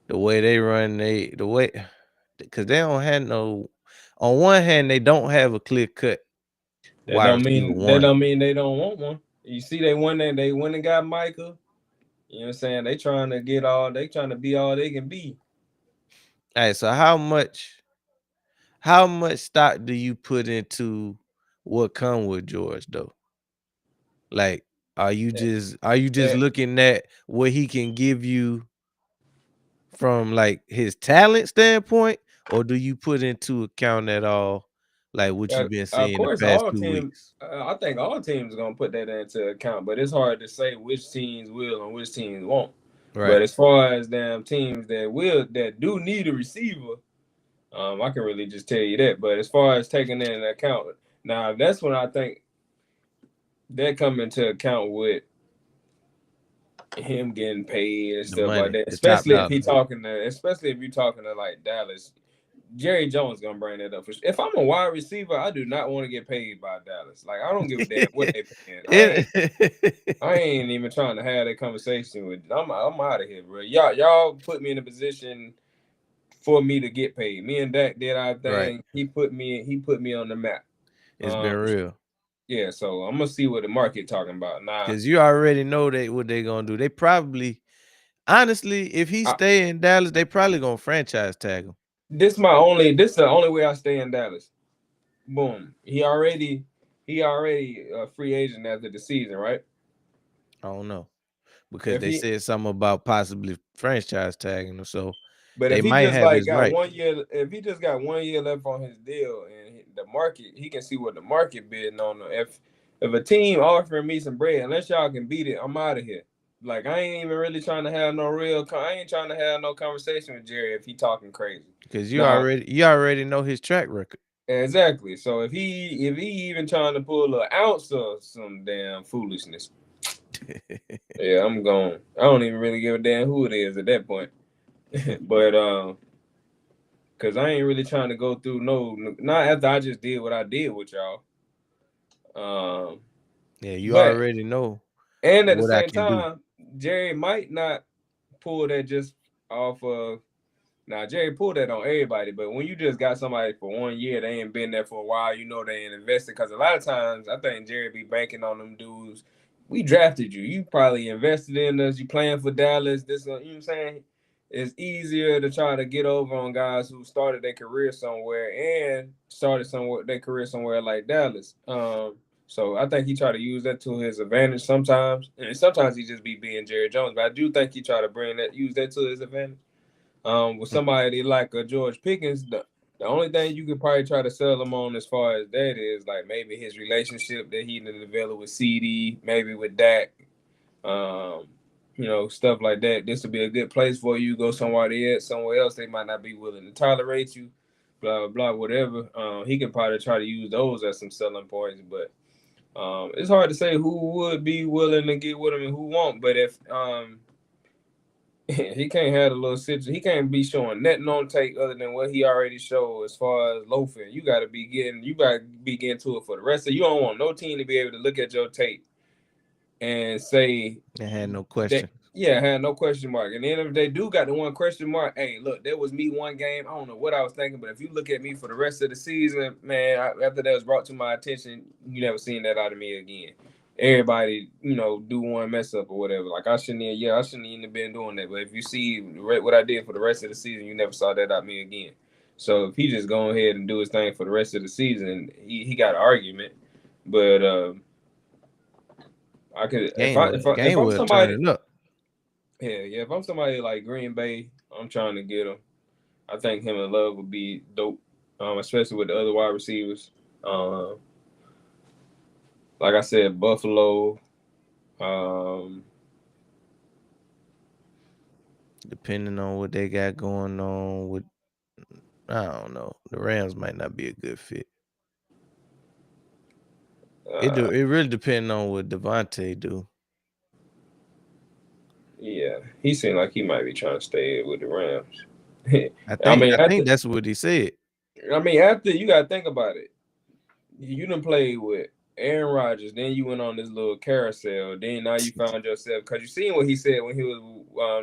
The way they run the way because they don't have no on one hand, they don't have a clear cut wide receiver That one. don't mean they don't want one. You see, they went and got Michael. You know what I'm saying? They trying to be all they can be. All right, so how much stock do you put into what come with George though? Like, That, are you just that looking at what he can give you from like his talent standpoint, or do you put into account at all like what you've been of seeing the course, past all 2 weeks? I think all teams gonna put that into account, but it's hard to say which teams will and which teams won't. Right. But as far as damn teams that do need a receiver, I can really just tell you that. But as far as taking that into account, now that's when I think that come into account with him getting paid and The stuff like money, that. the top dollar. Especially if you're talking to like Dallas, Jerry Jones gonna bring that up. If I'm a wide receiver, I do not want to get paid by Dallas. Like I don't give a damn what they paying. It I ain't even trying to have that conversation with. I'm out of here, bro. Y'all put me in a position for me to get paid. Me and Dak did our right. thing. He put me on the map. It's Um, been real. yeah. So I'm gonna see what the market talking about. Nah, Cause you already know what they gonna do. They probably honestly, if he I, stay in Dallas, they probably gonna franchise tag him. This is the only way I stay in Dallas. Boom. He already a free agent after the season, right? I don't know. Because If they he said something about possibly franchise tagging him. So but they if he might just have like his got right. 1 year, if he just got 1 year left on his deal and the market, he can see what the market bidding on him. If a team offering me some bread, unless y'all can beat it, I'm out of here. Like I ain't even really trying to have no I ain't trying to have no conversation with Jerry if he talking crazy. Because Now, you already know his track record. exactly. So if he even trying to pull an ounce of some damn foolishness, yeah, I'm gone. I don't even really give a damn who it is at that point. But cause I ain't really trying to go through not after I just did what I did with y'all. Um, Yeah, you but already know and at the what I same can do. time, Jerry might not pull that just off of. Now Jerry pulled that on everybody, but when you just got somebody for 1 year, they ain't been there for a while. You know they ain't invested because a lot of times I think Jerry be banking on them dudes. We drafted you. You probably invested in us. You playing for Dallas. This, you know what I'm saying? It's easier to try to get over on guys who started their career somewhere and started somewhere their career somewhere like Dallas. So I think he tried to use that to his advantage sometimes, and sometimes he just be being Jerry Jones. But I do think he tried to use that to his advantage. With somebody like a George Pickens, the only thing you could probably try to sell him on as far as that is like maybe his relationship that he didn't develop with CD, maybe with Dak, um, stuff like that. This would be a good place for you. Go somewhere else, they might not be willing to tolerate you, blah blah blah, whatever. He could probably try to use those as some selling points, but it's hard to say who would be willing to get with him and who won't. But if he can't have a little situation. He can't be showing nothing on tape other than what he already showed as far as loafing. You got to be getting to it for the rest of. You don't want no team to be able to look at your tape and say I had no that. question. Yeah, had no question mark. And then if they do got the one question mark, hey, look, that was me one game. I don't know what I was thinking, but if you look at me for the rest of the season, man, after that was brought to my attention, you never seen that out of me again. Everybody, do one mess up or whatever. Like I shouldn't even have been doing that. But if you see what I did for the rest of the season, you never saw that out of me again. So if he just go ahead and do his thing for the rest of the season, he got an argument. But I could if I'm Gainwell somebody, turning up. yeah, if I'm somebody like Green Bay, I'm trying to get him. I think him and Love would be dope, especially with the other wide receivers. Like I said, Buffalo. Depending on what they got going on with, I don't know. The Rams might not be a good fit. It really depends on what Devontae do. Yeah, he seemed like he might be trying to stay with the Rams. I think that's what he said. After you gotta think about it. You done played with Aaron Rodgers, then you went on this little carousel. Then now you found yourself because you seen what he said when he was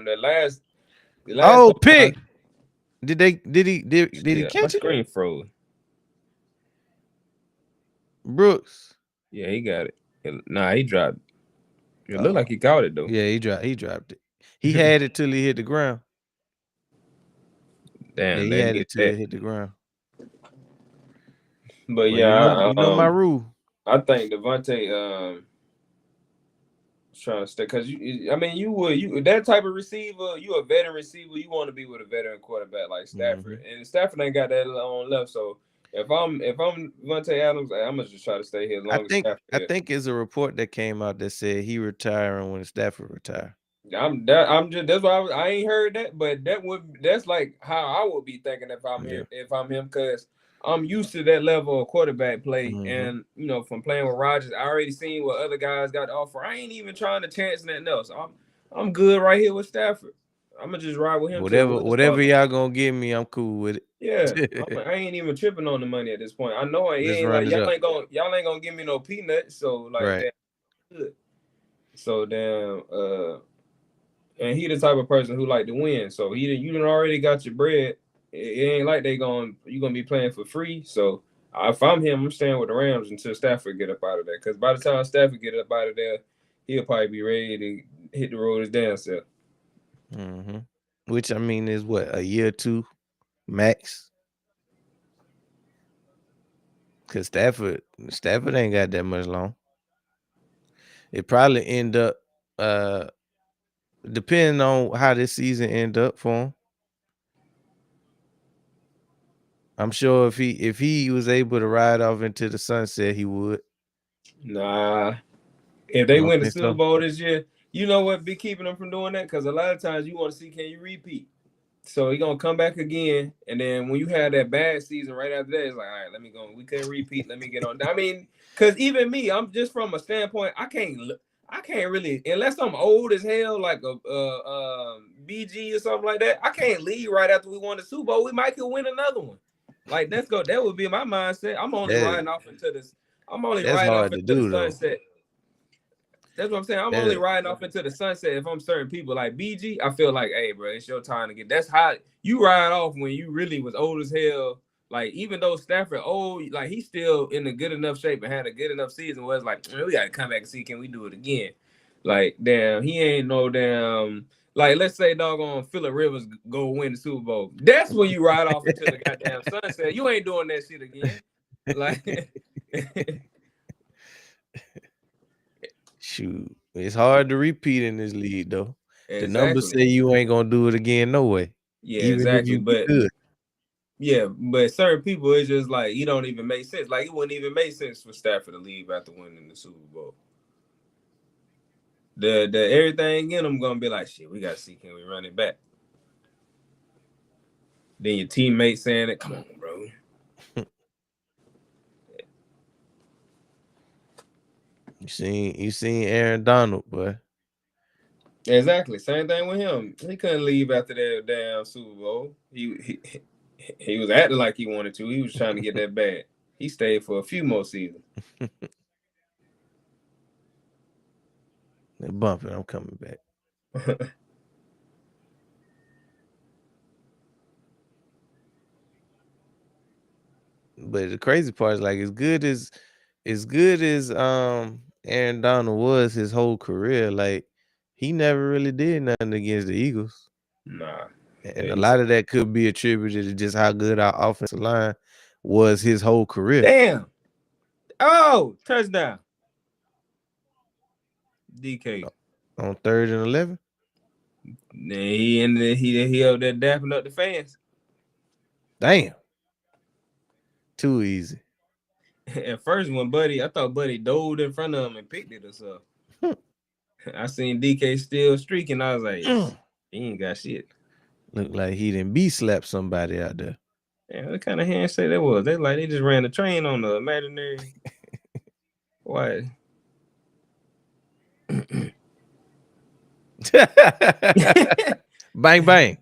the last Oh, couple pick. times. Did he Yeah, my catch it? screen froze. Brooks. Yeah, he got it. Nah, he dropped it. It looked like he caught it though. Yeah, he dropped it. He had it till he hit the ground. Yeah, Damn, he they had needed it till that. it hit the ground. But Well, yeah, you know my rule. I think Devontae trying to stay because you that type of receiver, you a veteran receiver, you want to be with a veteran quarterback like Stafford, and Stafford ain't got that on left. So if I'm Devontae Adams, I'm gonna just try to stay here as long as Stafford I here. think it's a report that came out that said he retiring when Stafford retire. I'm just that's why I ain't heard that, but that's like how I would be thinking if I'm him because I'm used to that level of quarterback play, and from playing with Rodgers, I already seen what other guys got to offer. I ain't even trying to chance nothing else. I'm good right here with Stafford. I'm gonna just ride with him till the wheels fall Whatever off. y'all gonna give me, I'm cool with Yeah, it. I ain't even tripping on the money at this point. I know it Let's ain't run like it up. y'all ain't gonna give me no peanuts. So like Right. that, good. So damn. And he the type of person who like to win. So you done already got your bread. It ain't like you gonna be playing for free. So if I'm him, I'm staying with the Rams until Stafford get up out of there. Because by the time Stafford get up out of there, he'll probably be ready to hit the road his damn self. Which is what, a year or two max? Cause Stafford ain't got that much long. It probably end up depending on how this season end up for him. I'm sure if he was able to ride off into the sunset, he would. Nah. If You they don't win the think Super so? Bowl this year, you know what be keeping them from doing that? Because a lot of times you want to see can you repeat. So he gonna come back again, and then when you have that bad season right after that, it's like, all right, let me go. We couldn't repeat. Let me get on. Because even me, I'm just from a standpoint, I can't really, unless I'm old as hell, like a BG or something like that. I can't leave right after we won the Super Bowl. We might could win another one. Like that's go. That would be my mindset. I'm only riding off into this. I'm only That's riding off hard to into the do though. sunset. That's what I'm saying. I'm only riding off into the sunset if I'm certain people like BG. I feel like, hey, bro, it's your time to get. That's how you ride off when you really was old as hell. Like, even though Stafford old, like he's still in a good enough shape and had a good enough season where it's like, we gotta come back and see, can we do it again? Like, damn, he ain't no damn. Like, let's say doggone Phillip Rivers go win the Super Bowl. That's when you ride off into the goddamn sunset. You ain't doing that shit again. Like, shoot, it's hard to repeat in this league though. exactly. The numbers say you ain't gonna do it again, no way. Yeah, even exactly. if you be good. Yeah, but certain people, it's just like, you don't even make sense. Like, it wouldn't even make sense for Stafford to leave after winning the Super Bowl. The everything in them gonna be like, shit, we gotta see, can we run it back? Then your teammates saying it, come on, bro. You seen Aaron Donald, boy. Exactly. Same thing with him. He couldn't leave after that damn Super Bowl. He was acting like he wanted to. He was trying to get that bad. He stayed for a few more seasons. They're bumping. I'm coming back. But the crazy part is, like, as good as Aaron Donald was his whole career, like, he never really did nothing against the Eagles. Nah. And a lot of that could be attributed to just how good our offensive line was his whole career. Damn. Oh, touchdown. DK. On 3rd and 11? He up there dapping up the fans. Damn. Too easy. At first, I thought Buddy dove in front of him and picked it or something. I seen DK still streaking. I was like, he ain't got shit. Looked like he didn't slapped somebody out there. Yeah, what kind of handshake that was? They just ran the train on the imaginary. What? Bang bang.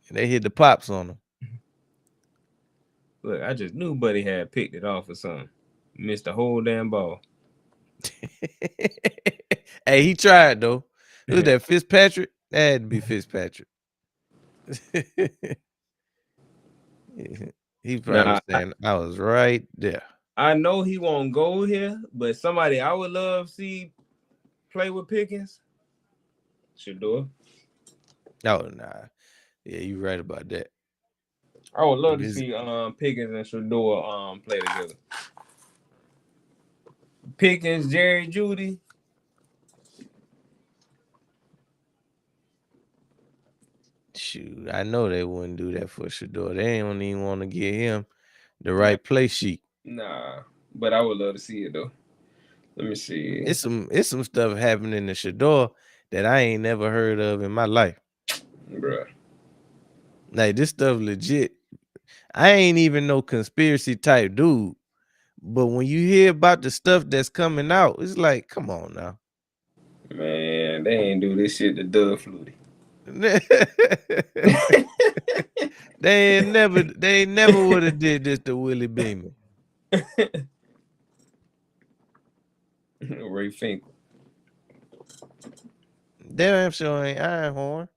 They hit the pops on him. Look, I just knew Buddy had picked it off or something. Missed the whole damn ball. Hey, he tried though. It was that Fitzpatrick. That had to be Fitzpatrick. He's probably saying I was right there. I know he won't go here, but somebody I would love to see play with Pickens. Shador. Oh nah. Yeah, you're right about that. I would love to see Pickens and Shador play together. Pickens, Jerry Jeudy. Shoot, I know they wouldn't do that for Shador. They don't even want to get him the right play sheet. Nah, but I would love to see it though. Let me see. It's some stuff happening to Shador that I ain't never heard of in my life. Bruh. Like, this stuff legit. I ain't even no conspiracy type dude. But when you hear about the stuff that's coming out, it's like, come on now. Man, they ain't do this shit to Doug Flutie. They never would have did this to Willie Beeman. Ray Finkel. Damn sure ain't Ironhorn.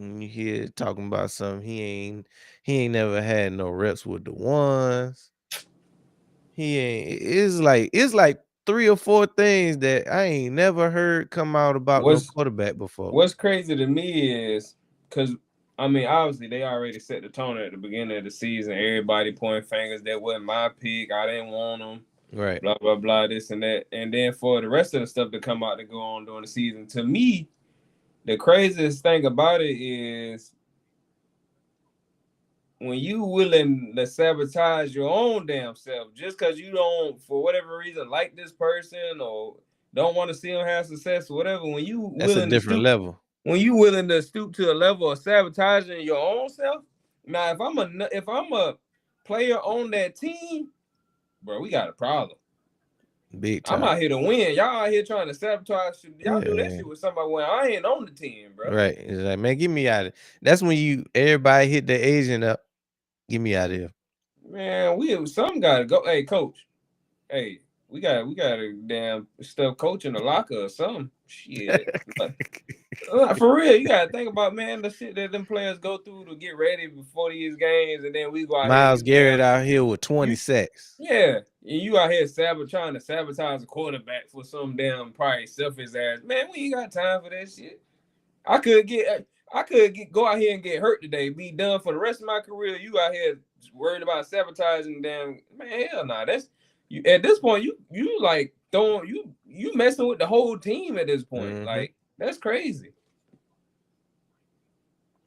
You hear talking about something, he ain't never had no reps with the ones. It's like 3 or 4 things that I ain't never heard come out about no quarterback before. What's crazy to me is because I mean, obviously they already set the tone at the beginning of the season. Everybody pointing fingers. That wasn't my pick. I didn't want them. Right. Blah blah blah. This and that. And then for the rest of the stuff to come out to go on during the season, to me, the craziest thing about it is when you willing to sabotage your own damn self just because you don't, for whatever reason, like this person or don't want to see them have success or whatever. When you that's a different level. When you willing to stoop to a level of sabotaging your own self. Now, if I'm a player on that team, bro, we got a problem. Big time. I'm out here to win. Y'all out here trying to sabotage. Y'all do that shit with somebody when I ain't on the team, bro. Right. It's like, man, get me out of it. That's when everybody hit the agent up. Get me out of here. Man, some gotta go. Hey, coach. Hey, we got a damn stuff coach in the locker or something. Shit. For real, you gotta think about, man, the shit that them players go through to get ready before these games, and then we go out here and Miles you damn Garrett out here with 20 you sacks. yeah, and you out here trying to sabotage a quarterback for some damn probably selfish ass. Man, we ain't got time for that shit. I could go out here and get hurt today, be done for the rest of my career. You out here worried about sabotaging, damn man, hell nah. That's you at this point. You like throwing you messing with the whole team at this point. Mm-hmm. Like that's crazy.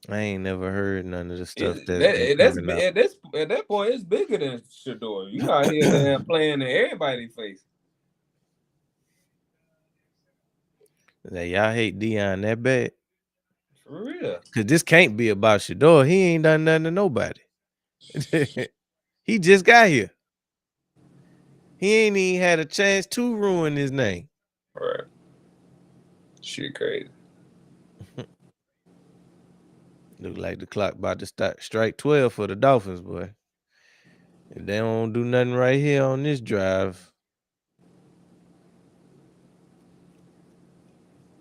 I ain't never heard none of the stuff that's been That's coming out. at that point it's bigger than Shador. You out here damn playing in everybody's face. That y'all hate Dion that bad. For real. Cause this can't be about Shador. He ain't done nothing to nobody. He just got here. He ain't even had a chance to ruin his name. Right. Shit crazy. Look like the clock about to start strike 12 for the Dolphins, boy. If they don't do nothing right here on this drive,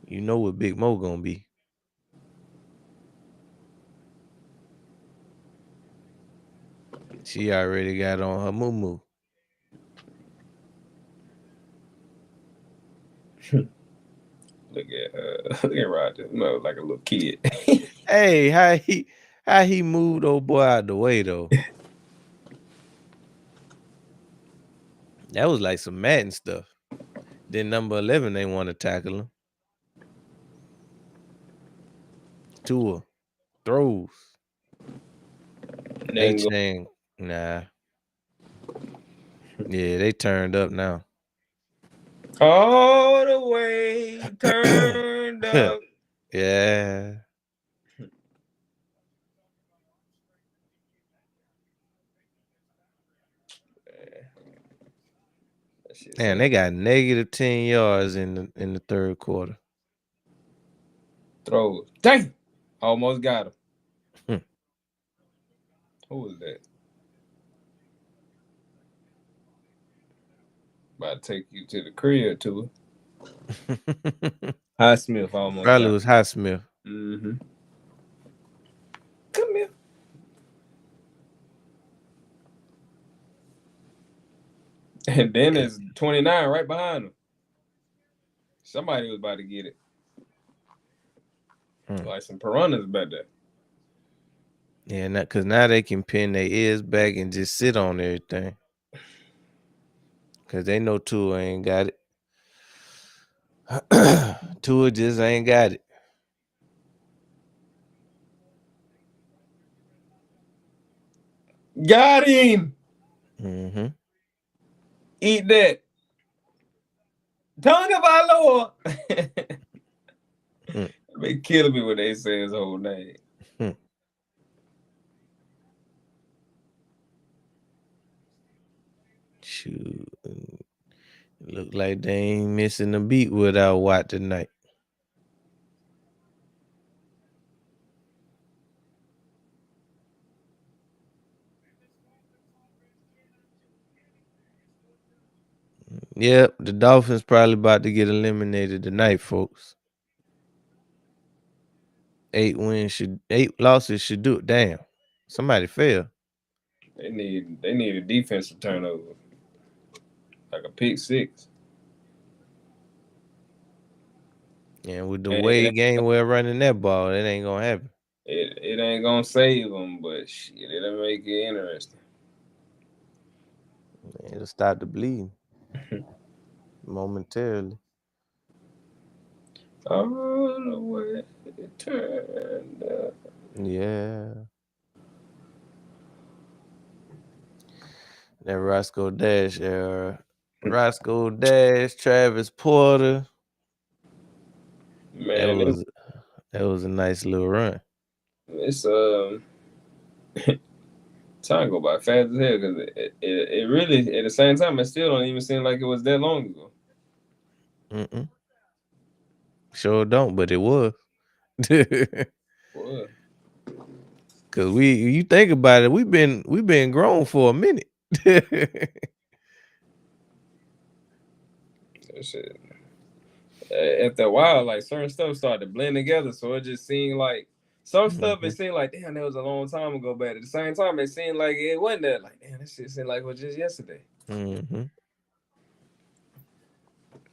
you know what Big Mo gonna be. She already got on her moo-moo. Look at Roger. No, like a little kid. Hey, how he moved old boy out the way though. That was like some Madden stuff. Then number 11, they want to tackle him. Tua throws. H-Chain, nah. Yeah, they turned up now. All the way turned up. Yeah. Man, they got negative 10 yards in the third quarter. Throws. Dang! Almost got him. Who was that? About to take you to the crib, too. Highsmith almost Probably got was Highsmith. Mm-hmm. Come here. And then there's 29 right behind him. Somebody was about to get it. Like some piranhas back there. Yeah, because now they can pin their ears back and just sit on everything. Because they know Tua ain't got it. Tua just ain't got it. Got him. Mm-hmm. Eat that. Tongue of our Lord. They killing me when they say his whole name. Shoot. Look like they ain't missing a beat without Watt tonight. Yep, the Dolphins probably about to get eliminated tonight, folks. 8 losses should do it. Damn. Somebody fell. They need a defensive turnover. Like a pick six. And with the way Gainwell running that ball, it ain't gonna happen. It ain't gonna save them, but shit, it'll make it interesting. It'll stop the bleeding momentarily. All the way it turned up. Yeah. That Roscoe Dash era. Roscoe Dash, Travis Porter. Man, that was a nice little run. It's time go by fast as hell because it really at the same time it still don't even seem like it was that long ago. Sure don't, but it was. What? Cause you think about it, we've been grown for a minute. That shit. After a while, like certain stuff started to blend together, so it just seemed like some stuff. It Mhm, seemed like damn, that was a long time ago. But at the same time, it seemed like it wasn't that. Like damn, that shit seemed like it was just yesterday. mhm.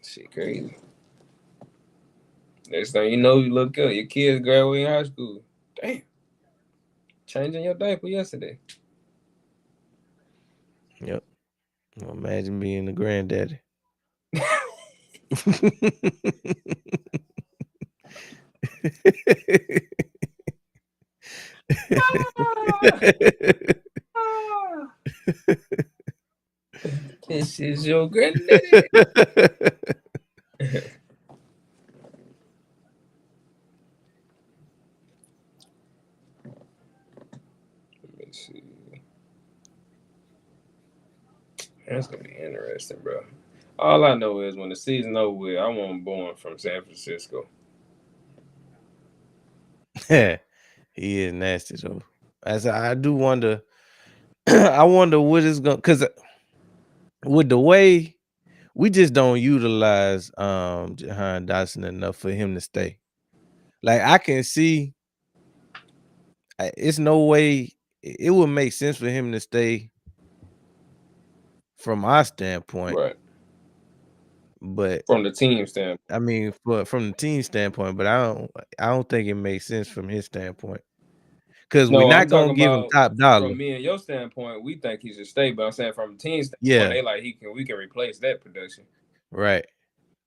Shit, crazy. Next thing you know, you look up, your kids graduating high school. Damn, changing your diaper yesterday. Yep. Well, imagine being the granddaddy. This is your granddaddy. Let me see. That's gonna be interesting, bro. All I know is when the season over with, I want born from San Francisco. He is nasty though. As I do wonder, I wonder what is going because with the way we just don't utilize Jahan Dotson enough for him to stay. Like I can see, it's no way it would make sense for him to stay from our standpoint, Right. but From the team standpoint. I mean, from the team standpoint, but I don't think it makes sense from his standpoint because we're No, I'm not talking gonna give him about top from dollar. me and your standpoint, we think he should stay, but I'm saying from the team standpoint, Yeah, they like we can replace that production. right,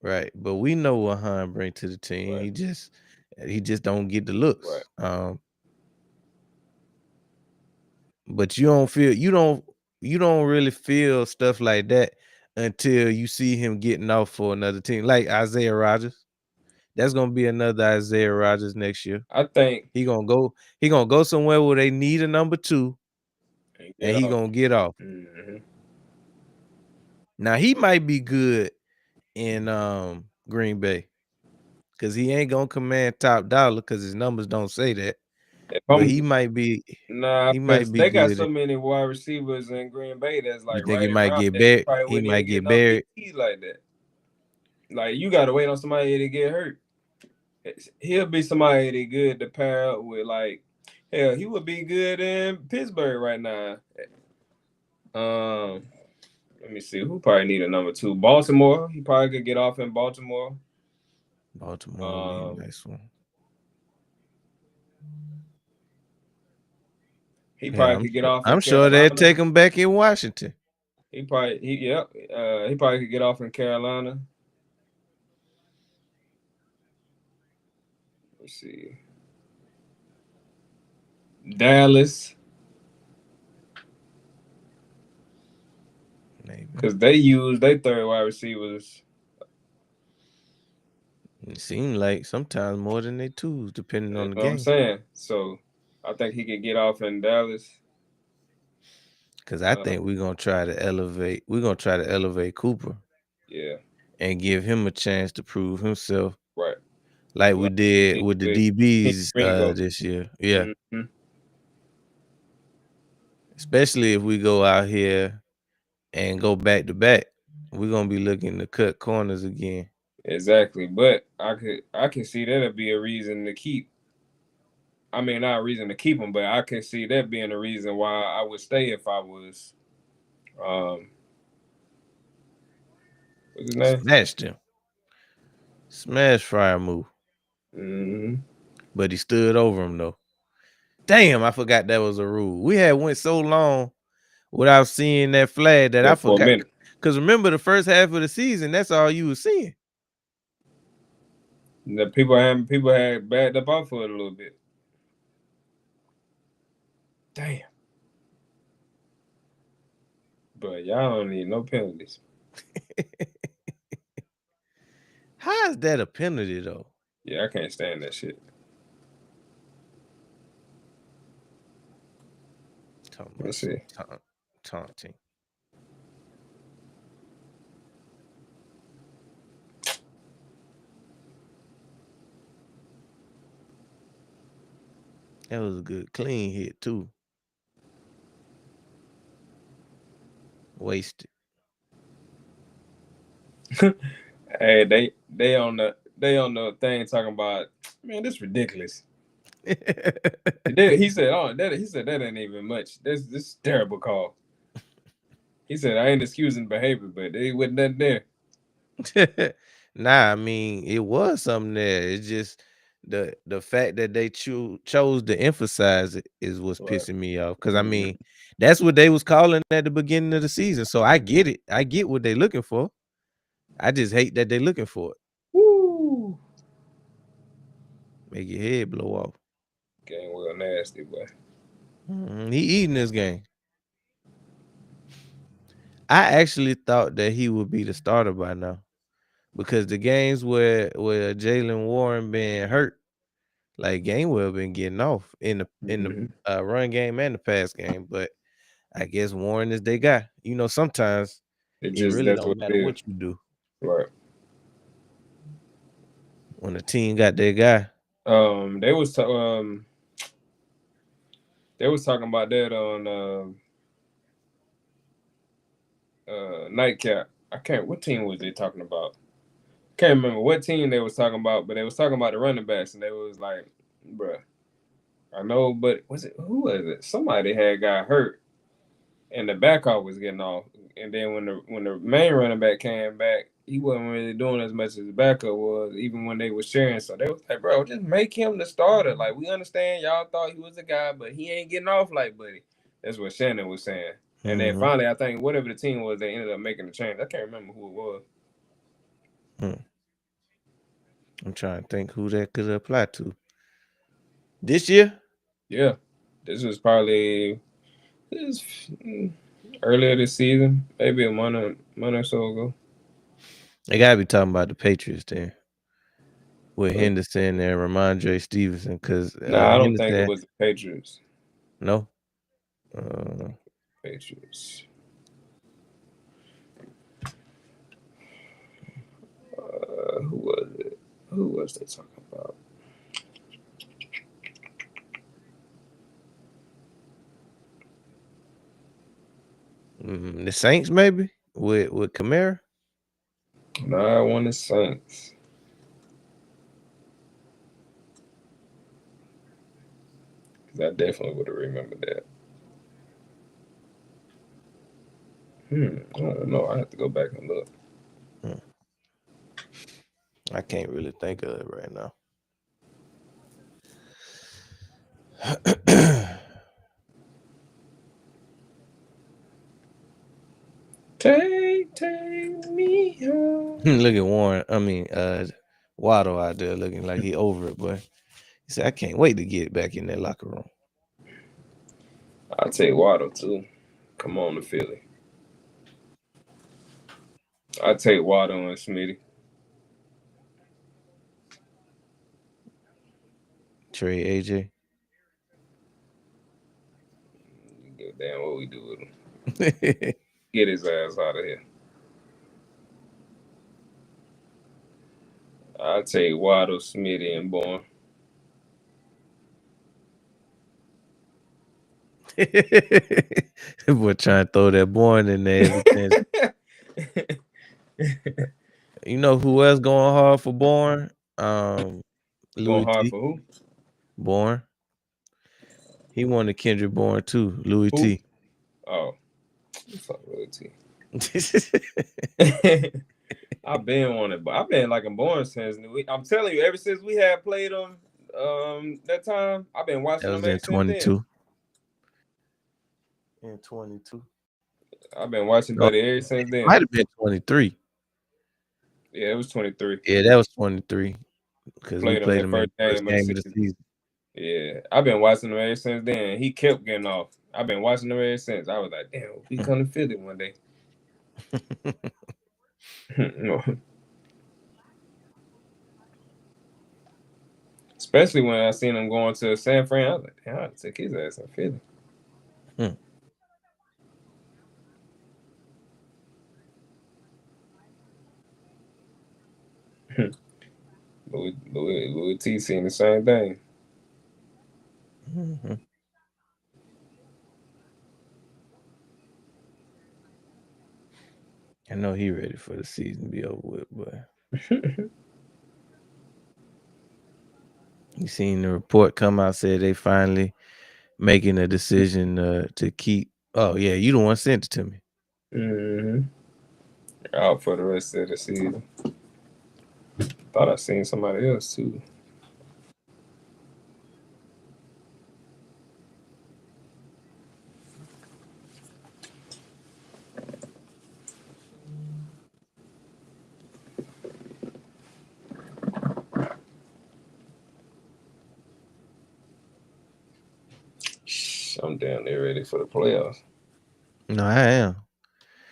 right. But we know what Han bring to the team. Right. He just don't get the Right. looks. But you don't really feel stuff like that until you see him getting off for another team, like Isaiah Rodgers. That's gonna be another Isaiah Rodgers next year. I think He gonna go somewhere where they need a number two, and and get he off. gonna get off. Hmm. Now he might be good in Green Bay because he ain't gonna command top dollar because his numbers don't say that. If But I'm he might be Nah, he might because be they got good. so many wide receivers in Green Bay that's You like think he right might around get that. He buried? probably He wouldn't might even get get no buried DPs like that. Like you got to wait on somebody to get hurt. He'll be somebody that good to pair up with. Like hell, he would be good in Pittsburgh right now. Um, Let me see who probably need a number two. Baltimore. He probably could get off in Baltimore. Baltimore would be a Um, nice one. he Yeah, probably I'm could get sure. off in I'm sure they'll Carolina. take him back in Washington. He probably could get off in Carolina. Let's see. Dallas, Maybe. because they use their third wide receivers. It seems like sometimes more than they twos, depending You on the know what I'm game. saying? So I think he could get off in Dallas. Because I think we're gonna try to elevate. We're gonna try to elevate Cooper Yeah, and give him a chance to prove himself, right. like we Like did with the with DBs Ringo. this year. Yeah, Hmm. especially if we go out here and go back to back, we're gonna be looking to cut corners again. Exactly. But I can see that'll be a reason to keep. I mean, not a reason to keep him, but I can see that being a reason why I would stay if I was um what's his name? Smashed him, smash Fryer move, Hmm. but he stood over him though. Damn, I forgot that was a rule. We had went so long without seeing that flag that Yeah, I for a forgot. minute. Because remember the first half of the season, that's all you was seeing. The people had backed up off for it a little bit. Damn. But y'all don't need no penalties. How is that a penalty though? Yeah, I can't stand that shit. Talking about Let's some see. taunting. That was a good clean hit too. Wasted. Hey, they on the thing talking about, man, this ridiculous. He said that ain't even much. This is terrible call. He said I ain't excusing behavior, but there wasn't nothing there. Nah, I mean it was something there. It's just the fact that they chose to emphasize it is what's Right. pissing me off. Because I Mm-hmm. mean that's what they was calling at the beginning of the season. So I get it. I get what they looking for. I just hate that they looking for it. Woo! Make your head blow off. Game well nasty, boy. He eating this game. I actually thought that he would be the starter by now because the games where Jalen Warren been hurt, like Gainwell been getting off in the Mm-hmm. run game and the pass game. But I guess Warren is their guy. You know, sometimes It it just really that's don't what it matter is. what you do Right. when the team got their guy. They was they was talking about that on nightcap. I can't. What team was they talking about? Can't remember what team they was talking about, but they was talking about the running backs, and they was like, "Bruh, I know, but was it who was it? Somebody had got hurt, and the backup was getting off. And then when the main running back came back, he wasn't really doing as much as the backup was, even when they were sharing. So they was like, bro, just make him the starter. Like we understand y'all thought he was a guy, but he ain't getting off like Buddy. That's what Shannon was saying. And then Hmm. finally, I think whatever the team was, they ended up making the change. I can't remember who it was. Hmm. I'm trying to think who that could apply to this year. Yeah, this was probably this earlier this season, maybe a month or so ago. They gotta be talking about the Patriots then with But Henderson and Ramondre Stevenson because nah, I don't think it Henderson. was the Patriots. No. Uh, Patriots. Who was it? Who was they talking about? the Saints maybe with Kamara. Nah, I want the Saints. Cause I definitely would have remembered that. I don't know. I have to go back and look. Mm, I can't really think of it right now. Take me home. Look at Warren. I mean, Waddle out there looking like he over it, but he said, "I can't wait to get back in that locker room." I'll take Waddle too. Come on to Philly. I'll take Waddle and Smitty. Trade AJ. You give a damn what we do with him. Get his ass out of here. I'll take Waddle, Smitty, and Bourne. Boy, trying to throw that Bourne in there every chance. You know who else going hard for Bourne? Going Louis hard T. for who? Bourne. He wanted Kendrick Bourne too. Louis Who? T. Oh, fuck with I've been on it, but I've been like born since I'm telling you, ever since we had played them that time, I've been That watching them was ever in since then. 22. In 22. I've been watching No, Buddy ever since it then. might have been 23. Yeah, it was 23. Yeah, that was 23 because we Played him played that him in first the first game of the game of the season. season. Yeah, I've been watching him ever since then. He kept getting off. I've been watching him ever since. I was like, damn, if he come to Philly one day. No. Especially when I seen him going to San Fran. I was like, damn, I'll take his ass in Philly. Hmm. Louis T seen the same thing. Mhm. I know he ready for the season to be over with, but you seen the report come out said they finally making a decision to keep. Oh yeah, you the one sent it to me. Mm-hmm. Out for the rest of the season. Thought I seen somebody else too. I'm down there ready for the playoffs. No, I am.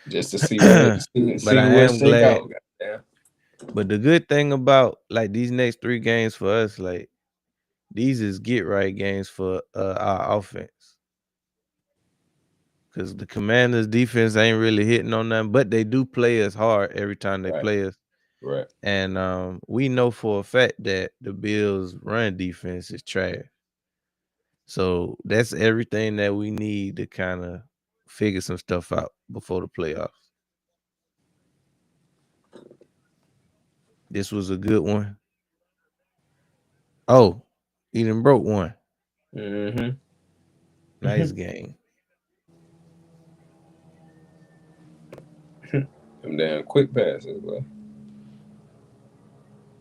Just to see what it But see I what am shake glad. out. Goddamn. But the good thing about like these next 3 games for us, like these is get right games for our offense. Cause the Commanders defense ain't really hitting on them, but they do play us hard every time they Right. play us. Right. And we know for a fact that the Bills' run defense is trash. So that's everything that we need to kind of figure some stuff out before the playoffs. This was a good one. Oh, he done broke one. Mm-hmm. Nice game. Them damn quick passes, boy.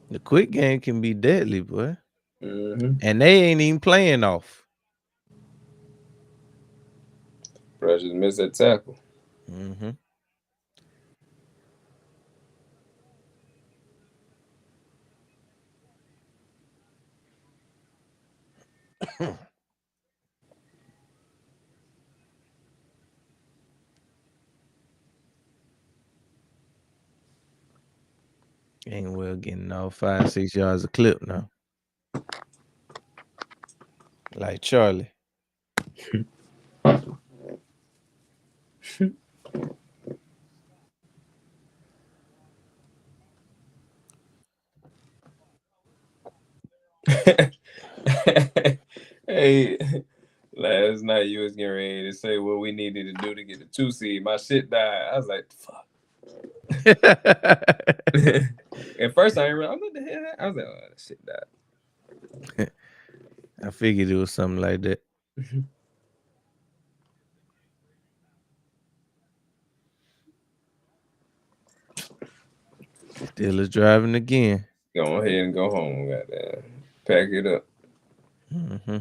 The quick game can be deadly, boy. Mm-hmm. And they ain't even playing off. Bro, just missed that tackle. Mm-hmm. Ain't well getting all 5-6 yards a clip now. Like Charlie. Hey, last night you was getting ready to say what we needed to do to get the 2 seed. My shit died. I was like, fuck. At first I didn't realize, what the hell? I was like, oh, that shit died. I figured it was something like that. Steelers driving again. Go ahead and go home. Goddamn. Pack it up. Mm-hmm.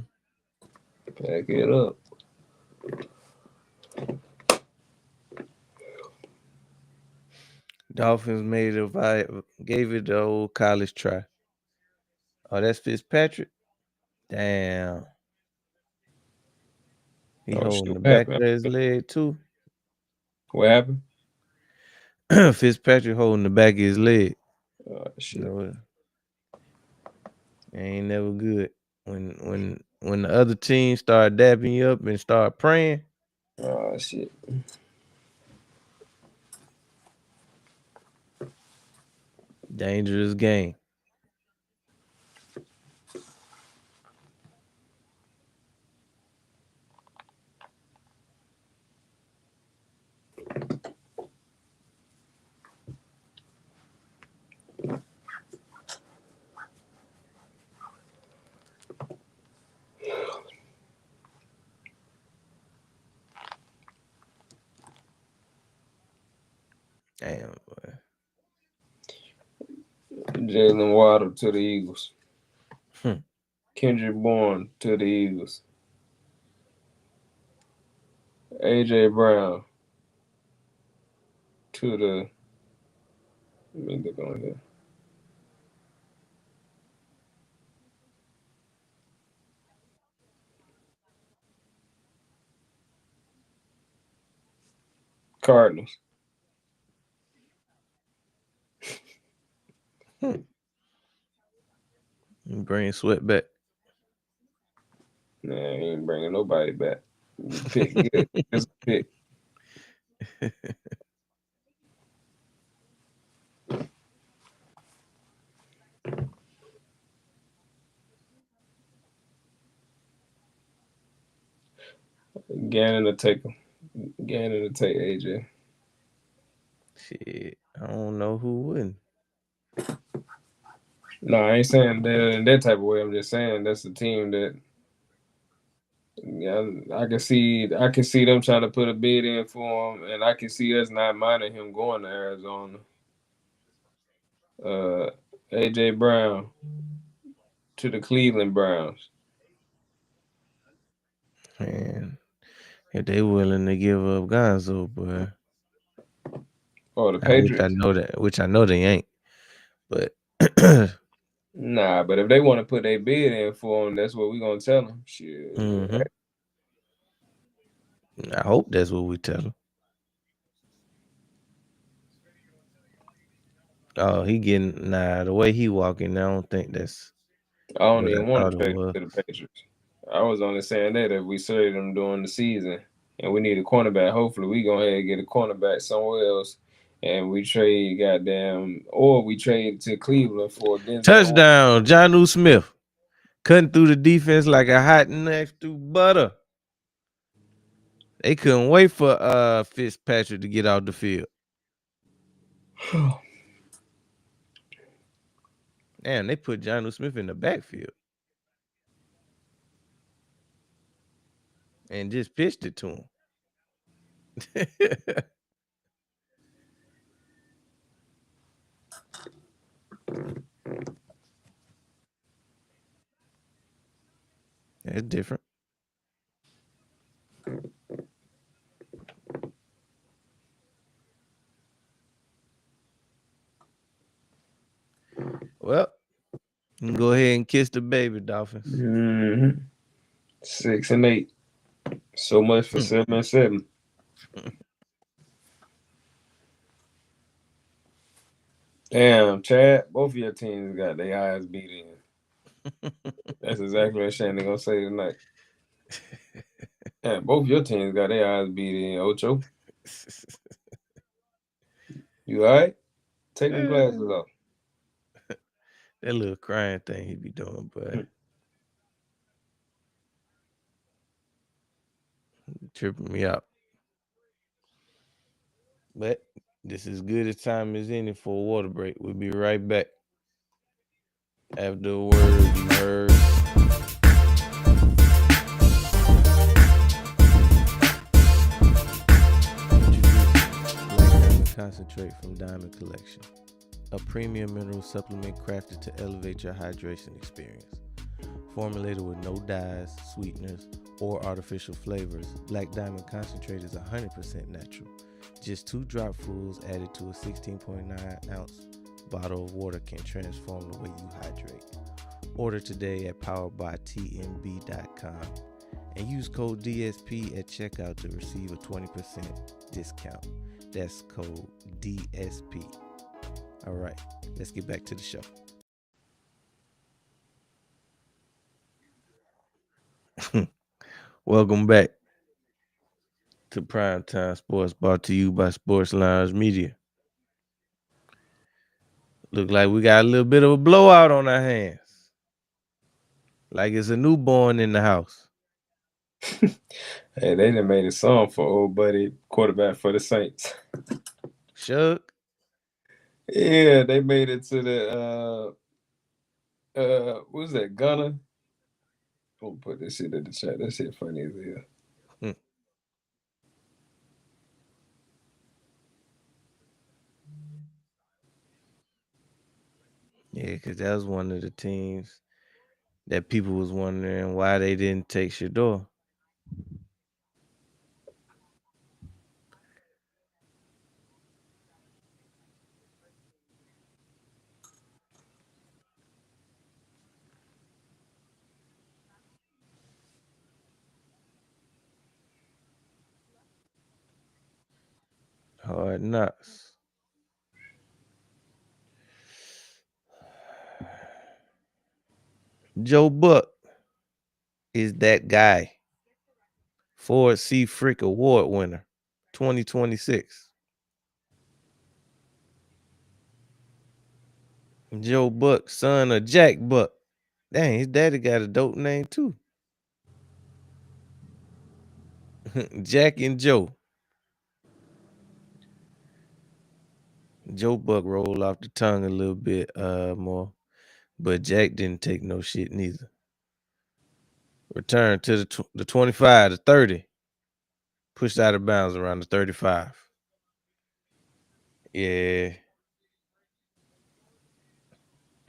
Pack it up. Dolphins made gave it the old college try. Oh, that's Fitzpatrick? Damn. He Oh holding shit, the what back happened? of his leg too. What happened? Fitzpatrick holding the back of his leg. Oh shit. No, it ain't never good. When the other team start dapping you up and start praying, Oh shit. dangerous game. Damn, boy. Jalen Waddle to the Eagles. Hmm. Kendrick Bourne to the Eagles. AJ Brown to the. Let me look on here. Cardinals. Bring Sweat back. Nah, he ain't bringing nobody back. Pick good. Just pick. Gannon to take him. Gannon to take AJ. Shit, I don't know who wouldn't. No, I ain't saying that in that type of way. I'm just saying that's the team that, yeah, I can see them trying to put a bid in for him, and I can see us not minding him going to Arizona. Uh, AJ Brown to the Cleveland Browns Man, if they willing to give up Gonzo, boy, or the which I Patriots. know that, which I know they ain't. But Nah, but if they want to put a bid in for him, that's what we gonna tell them. Shit. hmm I hope that's what we tell him. Oh, he getting the way he walking. I don't think that's I don't what I even want thought to it trade was. to the Patriots. I was only saying that if we traded them during the season and we need a cornerback, hopefully we go ahead and get a cornerback somewhere else, and we trade goddamn, or we trade to Cleveland for Denzel. Touchdown, Jonnu Smith cutting through the defense like a hot knife through butter. They couldn't wait for Fitzpatrick to get out the field. Damn, they put Jonnu Smith in the backfield and just pitched it to him. It's different. Well, you can go ahead and kiss the baby, Dolphins. 6-8. So much for 7-7. Damn, Chad, both of your teams got their eyes beat in. That's exactly what Shannon gonna say tonight. Yeah, both your teams got their eyes beat in. Ocho, you all right? Take them glasses That off. little crying thing he be doing, but tripping me out. But this is good a time as any for a water break. We'll be right back. After a word you heard. Introducing Black Diamond Concentrate from Diamond Collection, a premium mineral supplement crafted to elevate your hydration experience. Formulated with no dyes, sweeteners, or artificial flavors, Black Diamond Concentrate is 100% natural. Just 2 dropfuls added to a 16.9 ounce bottle of water can transform the way you hydrate. Order today at poweredbytnb.com and use code DSP at checkout to receive a 20% discount. That's code DSP. All right, let's get back to the show. Welcome back to Primetime Sports, brought to you by Sports Lounge Media. Look like we got a little bit of a blowout on our hands. Like it's a newborn in the house. Hey, they done made a song for old buddy quarterback for the Saints. Shug. Yeah, they made it to the what was that, Gunner? I'm gonna put this shit in the chat. That shit funny as hell. Hmm. Yeah, because that was one of the teams that people was wondering why they didn't take Shador. Hard knocks. Joe Buck is that guy. Ford C. Frick Award winner, 2026. Joe Buck, son of Jack Buck. Dang, his daddy got a dope name too. Jack and Joe. Joe Buck rolled off the tongue a little bit more, but Jack didn't take no shit neither. Return to the 25, the 30. Pushed out of bounds around the 35. Yeah.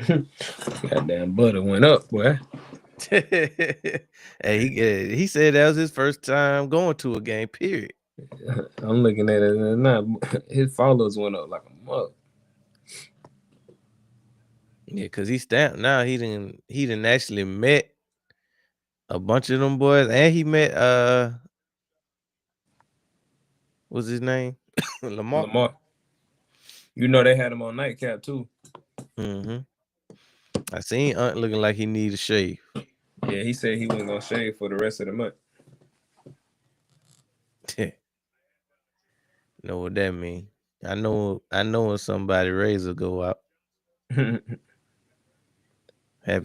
Goddamn butter went up, boy. Hey, he said that was his first time going to a game, period. I'm looking at it now. His followers went up like a mug. Yeah, cause he stamped now. He didn't actually met a bunch of them boys, and he met what's his name? Lamar. Lamar. You know they had him on nightcap too. Mm-hmm. I seen Aunt looking like he need a shave. Yeah, he said he wasn't gonna shave for the rest of the month. Know what that mean? I know when somebody razor go out. Happen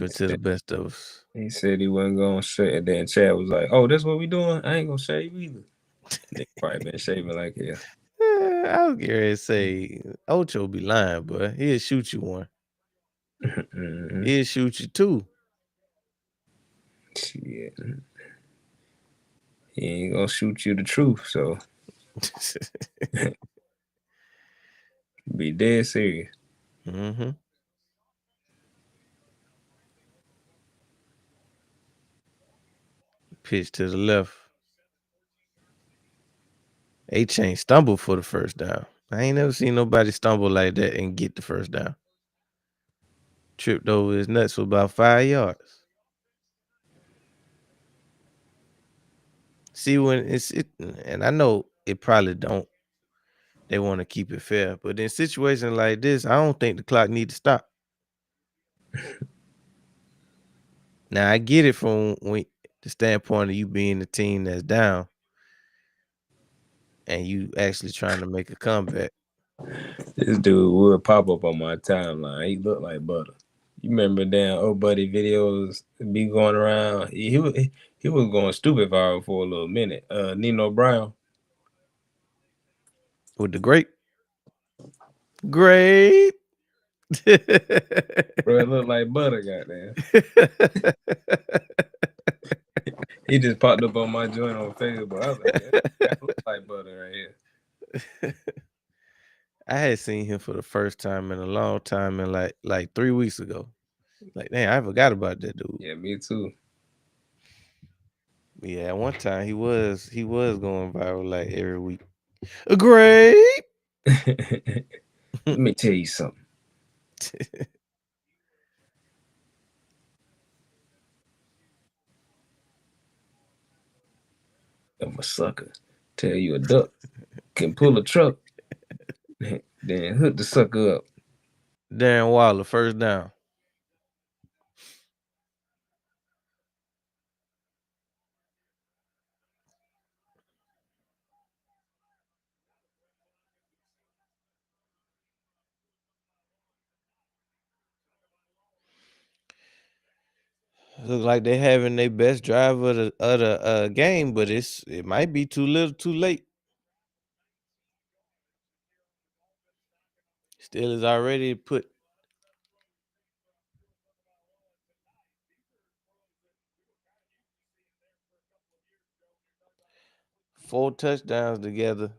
to the best of us. He said he wasn't gonna shave, and then Chad was like, "Oh, that's what we doing? I ain't gonna shave either." They probably been shaving like hell. I was gonna say Ocho be lying, but he'll shoot you one. Mm-hmm. He'll shoot you two. Shit. He ain't gonna shoot you the truth, so be dead serious. Mm-hmm. Pitch to the left. A-Chain stumbled for the first down. I ain't never seen nobody stumble like that and get the first down. Tripped over his nuts for about 5 yards. See, when and I know it probably don't. They want to keep it fair, but in situations like this, I don't think the clock need to stop. Now I get it from the standpoint of you being the team that's down and you actually trying to make a comeback. This dude would pop up on my timeline. He looked like butter. You remember damn old buddy videos be going around? He was going stupid viral for a little minute. Nino Brown. With the grape. Bro, it looked like butter, goddamn. He just popped up on my joint on Facebook. I was like, yeah, that look like butter right here. I had seen him for the first time in a long time, and like 3 weeks ago. Like, damn, I forgot about that dude. Yeah, me too. Yeah, at one time he was going viral like every week. A grape. Let me tell you something. I'm a sucker. Tell you a duck can pull a truck, then hook the sucker up. Darren Waller, first down. Look like they having their best drive of the game, but it might be too little, too late. Steelers already put 4 touchdowns together.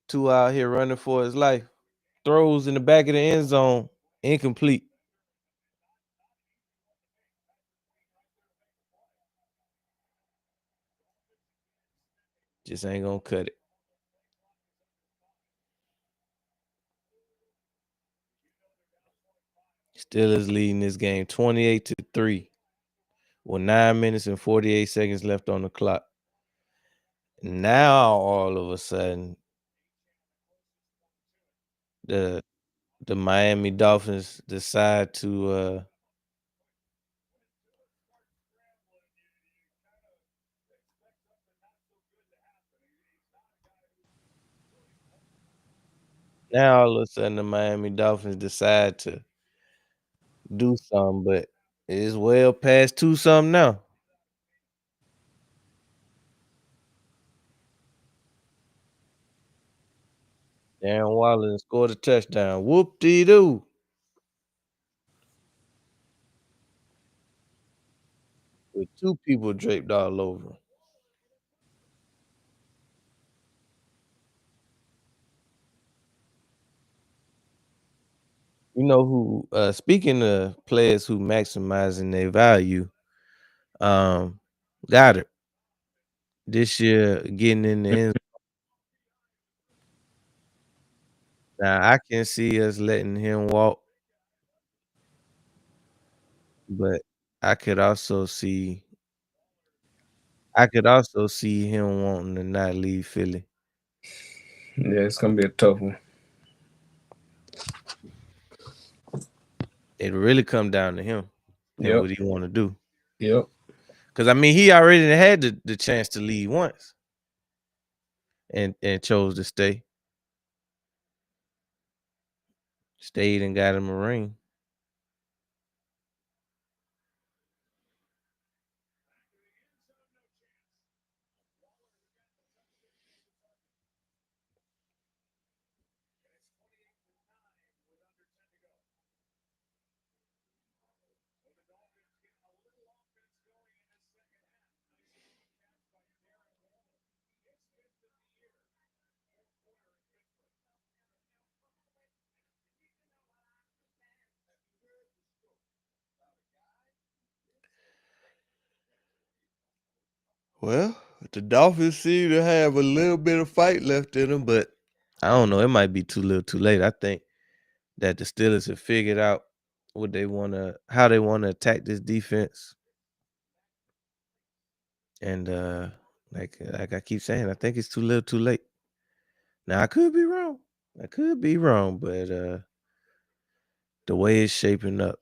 2 out here running for his life. Throws in the back of the end zone, incomplete. Just ain't gonna cut it. Steelers leading this game 28-3 with 9 minutes and 48 seconds left on the clock. Now all of a sudden, the Miami Dolphins decide to now all of a sudden the Miami Dolphins decide to do something, but it's well past 2 something now. Darren Waller scored a touchdown. Whoop dee doo. With two people draped all over him. You know who? Speaking of players who maximizing their value, um, Goddard this year getting in the end. Now I can see us letting him walk, but I could also see I could also see him wanting to not leave Philly. Yeah, it's gonna be a tough one. It really come down to him and Yep. what he want to do. Yep. Because I mean, he already had the chance to leave once and chose to stay. Stayed and got him a ring. Well, the Dolphins seem to have a little bit of fight left in them, but I don't know. It might be too little, too late. I think that the Steelers have figured out how they want to attack this defense, and like I keep saying, I think it's too little, too late. Now I could be wrong. I could be wrong, but the way it's shaping up,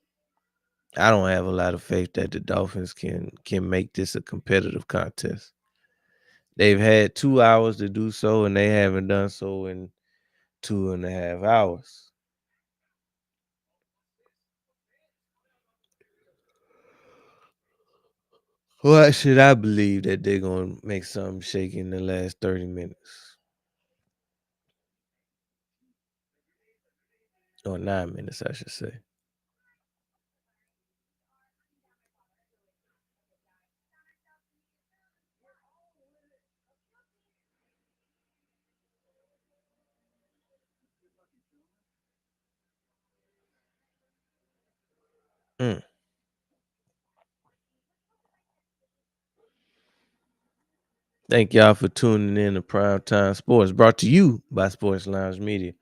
I don't have a lot of faith that the Dolphins can make this a competitive contest. They've had 2 hours to do so, and they haven't done so in 2.5 hours. Why should I believe that they're gonna make something shake in the last 30 minutes? Or 9 minutes, I should say. Mm. Thank y'all for tuning in to Primetime Sports, brought to you by Sports Lounge Media.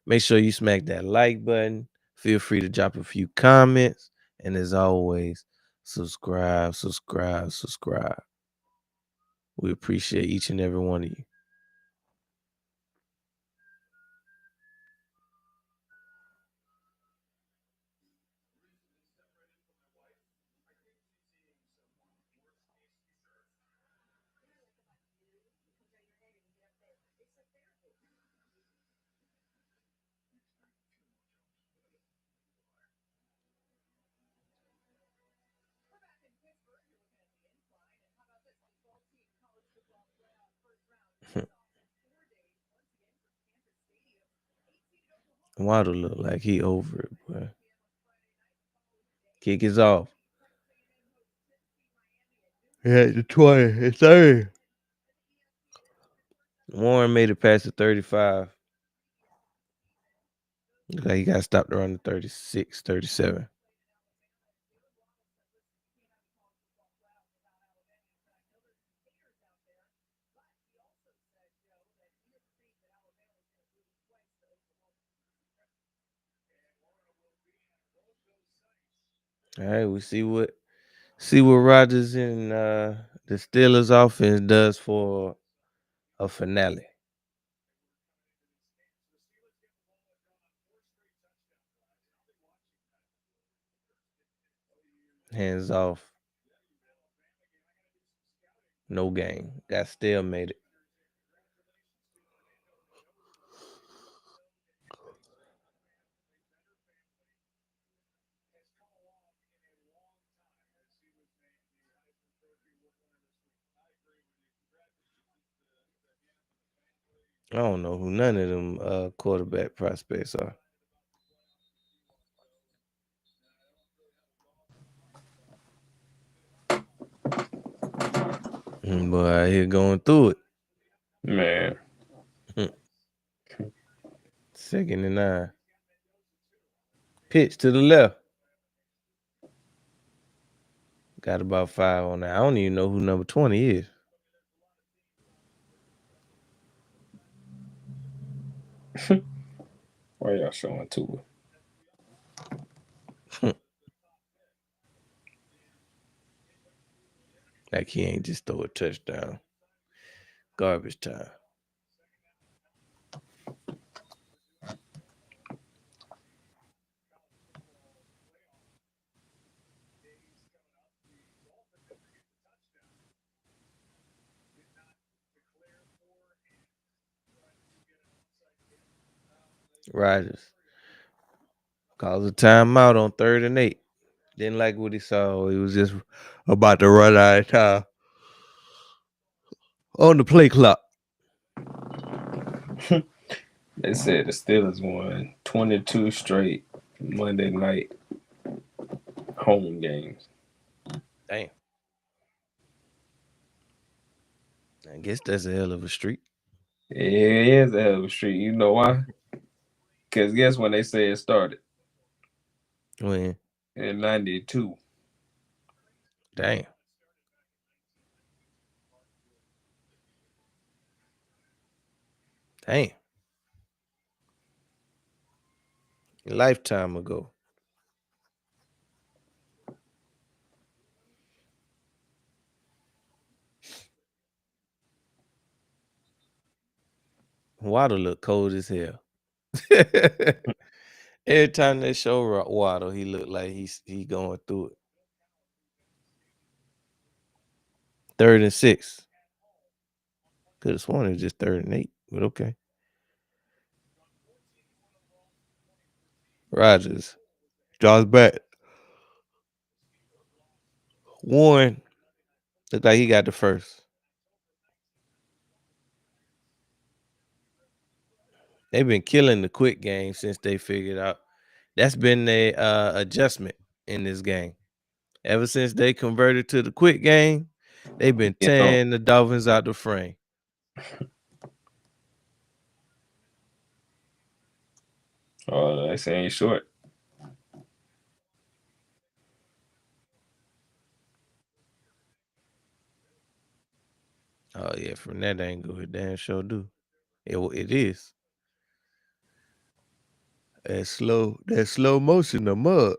Make sure you smack that like button. Feel free to drop a few comments. And as always, subscribe, subscribe, subscribe. We appreciate each and every one of you. Waddle look like he over it, boy. Kick is off. Yeah, the 20. It's 30. Warren made it past the 35. Look like he got stopped around the 36, 37. All right, we see what Rodgers and the Steelers offense does for a finale. Hands off. No game. Got stalemated. I don't know who none of them quarterback prospects are. Boy, out here going through it. Man, Second and 9. Pitch to the left. Got about 5 on that. I don't even know who number 20 is. why y'all showing to Like he ain't just throw a touchdown. Garbage time. Riders calls a timeout on 3rd and 8. Didn't like what he saw. He was just about to run out of time on the play clock. They said the Steelers won 22 straight Monday night home games. Damn. I guess that's a hell of a streak. Yeah, it is a hell of a streak. You know why? Because guess when they say it started? When? In 92. Damn. Damn. A lifetime ago. Waddle look cold as hell. Every time they show Waddle, he look like he going through it. 3rd and 6. Could have sworn it was just 3rd and 8, but okay. Rodgers draws back. Warren looked like he got the first. They've been killing the quick game since they figured out. That's been their adjustment in this game. Ever since they converted to the quick game, they've been You know, tearing the Dolphins out the frame. they say ain't short. Oh yeah, from that angle, it damn sure do. It is. That slow motion, the mud.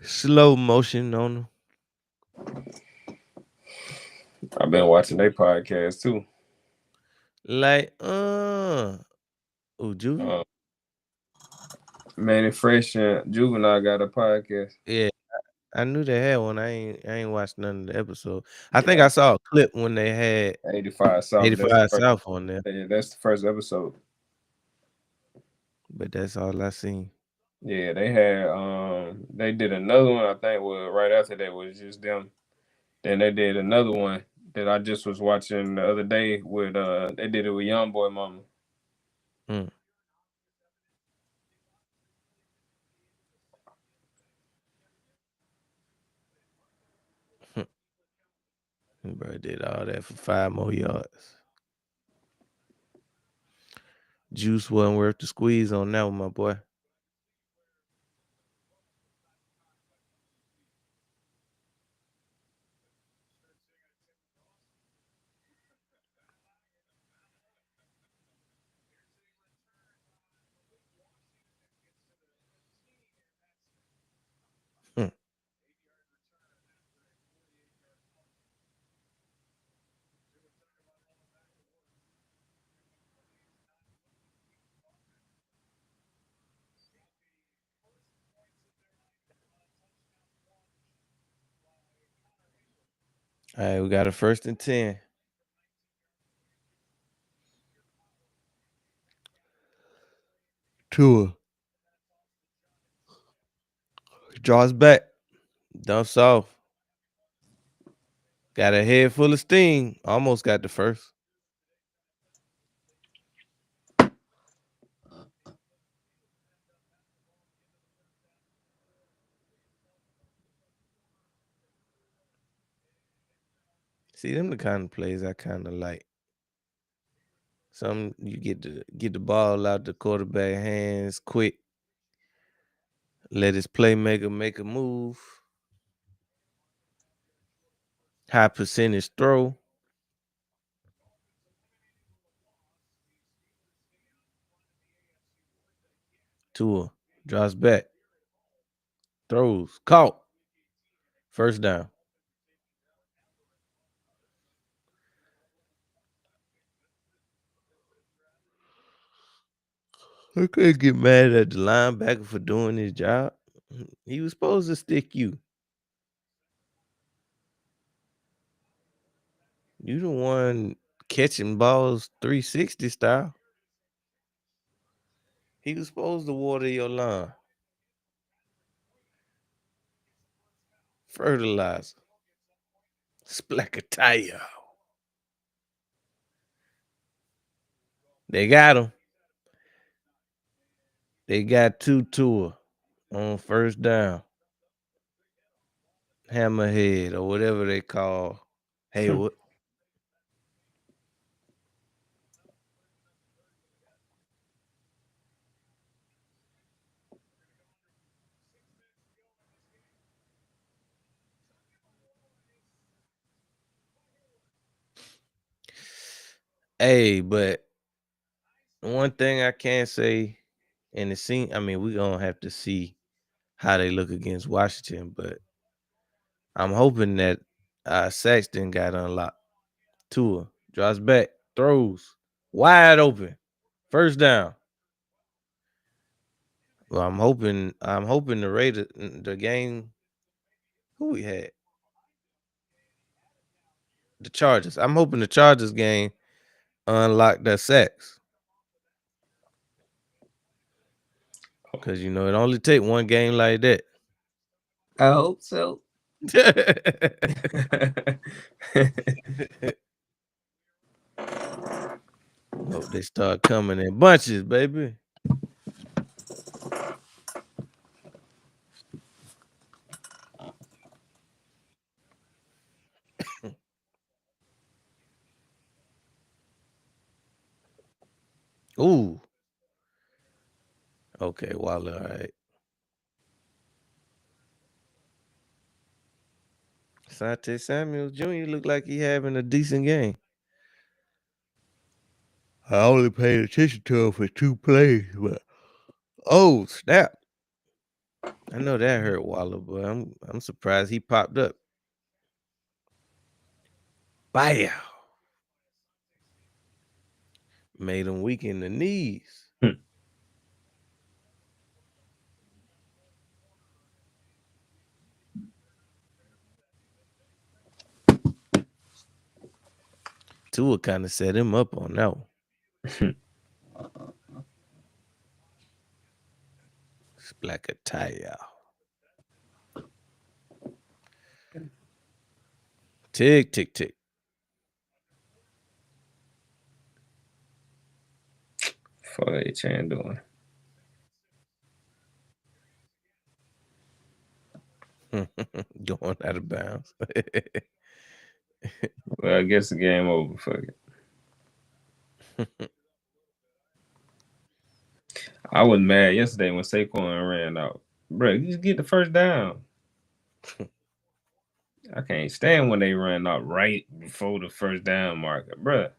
Slow motion on them. I've been watching their podcast too. Like, Juju? Uh, Manny Fresh and Juvenile got a podcast. Yeah, I knew they had one. I ain't watched none of the episode. I think Yeah, I saw a clip when they had 85 South. That's the 85 first. South on there, Yeah, that's the first episode. but that's all I seen. Yeah, they did another one. I think was right after that was just them. Then they did another one that I just was watching the other day with they did it with Young Boy Mama. Mm. Bro did all that for 5 more yards. Juice wasn't worth the squeeze on that one, my boy. Hmm. All right, we got a 1st and 10. Tua draws back, dumps off. Got a head full of steam. Almost got the first. See, them the kind of plays I kind of like. Some you get the ball out the quarterback hands quick. Let his playmaker make a move. High percentage throw. Tua drops back. Throws. Caught. First down. I couldn't get mad at the linebacker for doing his job. He was supposed to stick you. You the one catching balls 360 style. He was supposed to water your lawn. Fertilizer. Splackataya. They got him. They got two Tua on first down. Hammerhead or whatever they call Haywood. Hey, but one thing I can say, and it seems, I mean, we're going to have to see how they look against Washington, but I'm hoping that Saxton got unlocked. Tua drops back, throws wide open, first down. Well, I'm hoping the game. Who we had? The Chargers. I'm hoping the Chargers game unlocked that sacks. Because it only take one game like that. I hope so. Hope they start coming in bunches, baby. Ooh. Okay, Waller, all right. Sante Samuel Jr. looked like he having a decent game. I only paid attention to him for 2 plays, but oh snap! I know that hurt Waller, but I'm surprised he popped up. Bam! Made him weak in the knees. Tua kind of set him up on that one. Splackataya. Tick, tick, tick. Fuck A-Chain doing? Going out of bounds. Well, I guess the game over. Fuck it. I was mad yesterday when Saquon ran out. Bro, you just get the first down. I can't stand when they run out right before the first down marker, bro.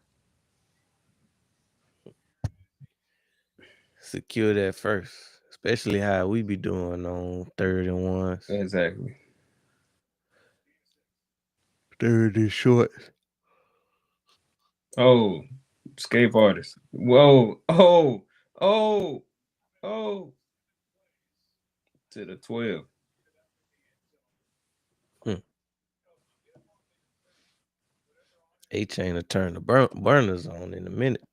Secure that first, especially how we be doing on 3rd and 1s. Exactly. 3rd and short. Oh, escape artist. Whoa. Oh. To the 12. A-Chain to turn the burners on in a minute.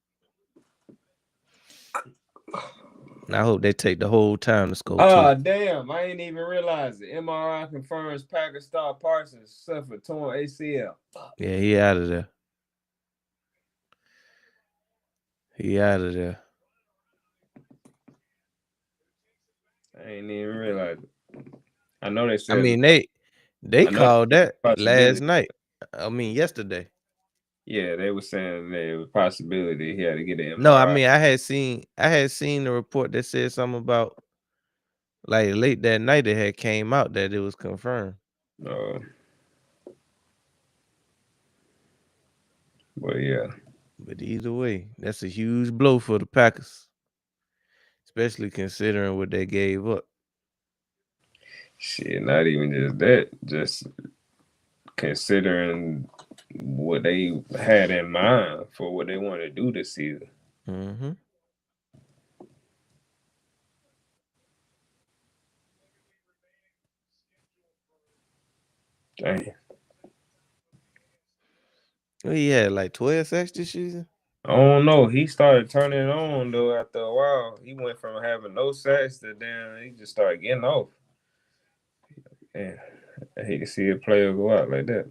And I hope they take the whole time to score too. Ah, damn. I ain't even realize it. MRI confirms Packers star Parsons suffered torn ACL. Yeah, he out of there. He out of there. I ain't even realize it. I know they I said, mean, they I know called they that last possibility. night. I mean, yesterday. Yeah, they were saying there was a possibility he had to get an No, I MRI. mean, I had seen the report that said something about like late that night it had came out that it was confirmed. Uh, but yeah, But either way, that's a huge blow for the Packers, especially considering what they gave up. shit, not even just that, just considering what they had in mind for what they want to do this season. Hmm. Dang. Well, he had like 12 sacks this season. I don't know. He started turning it on though after a while. He went from having no sacks to then he just started getting off. And I hate to see a player go out like that.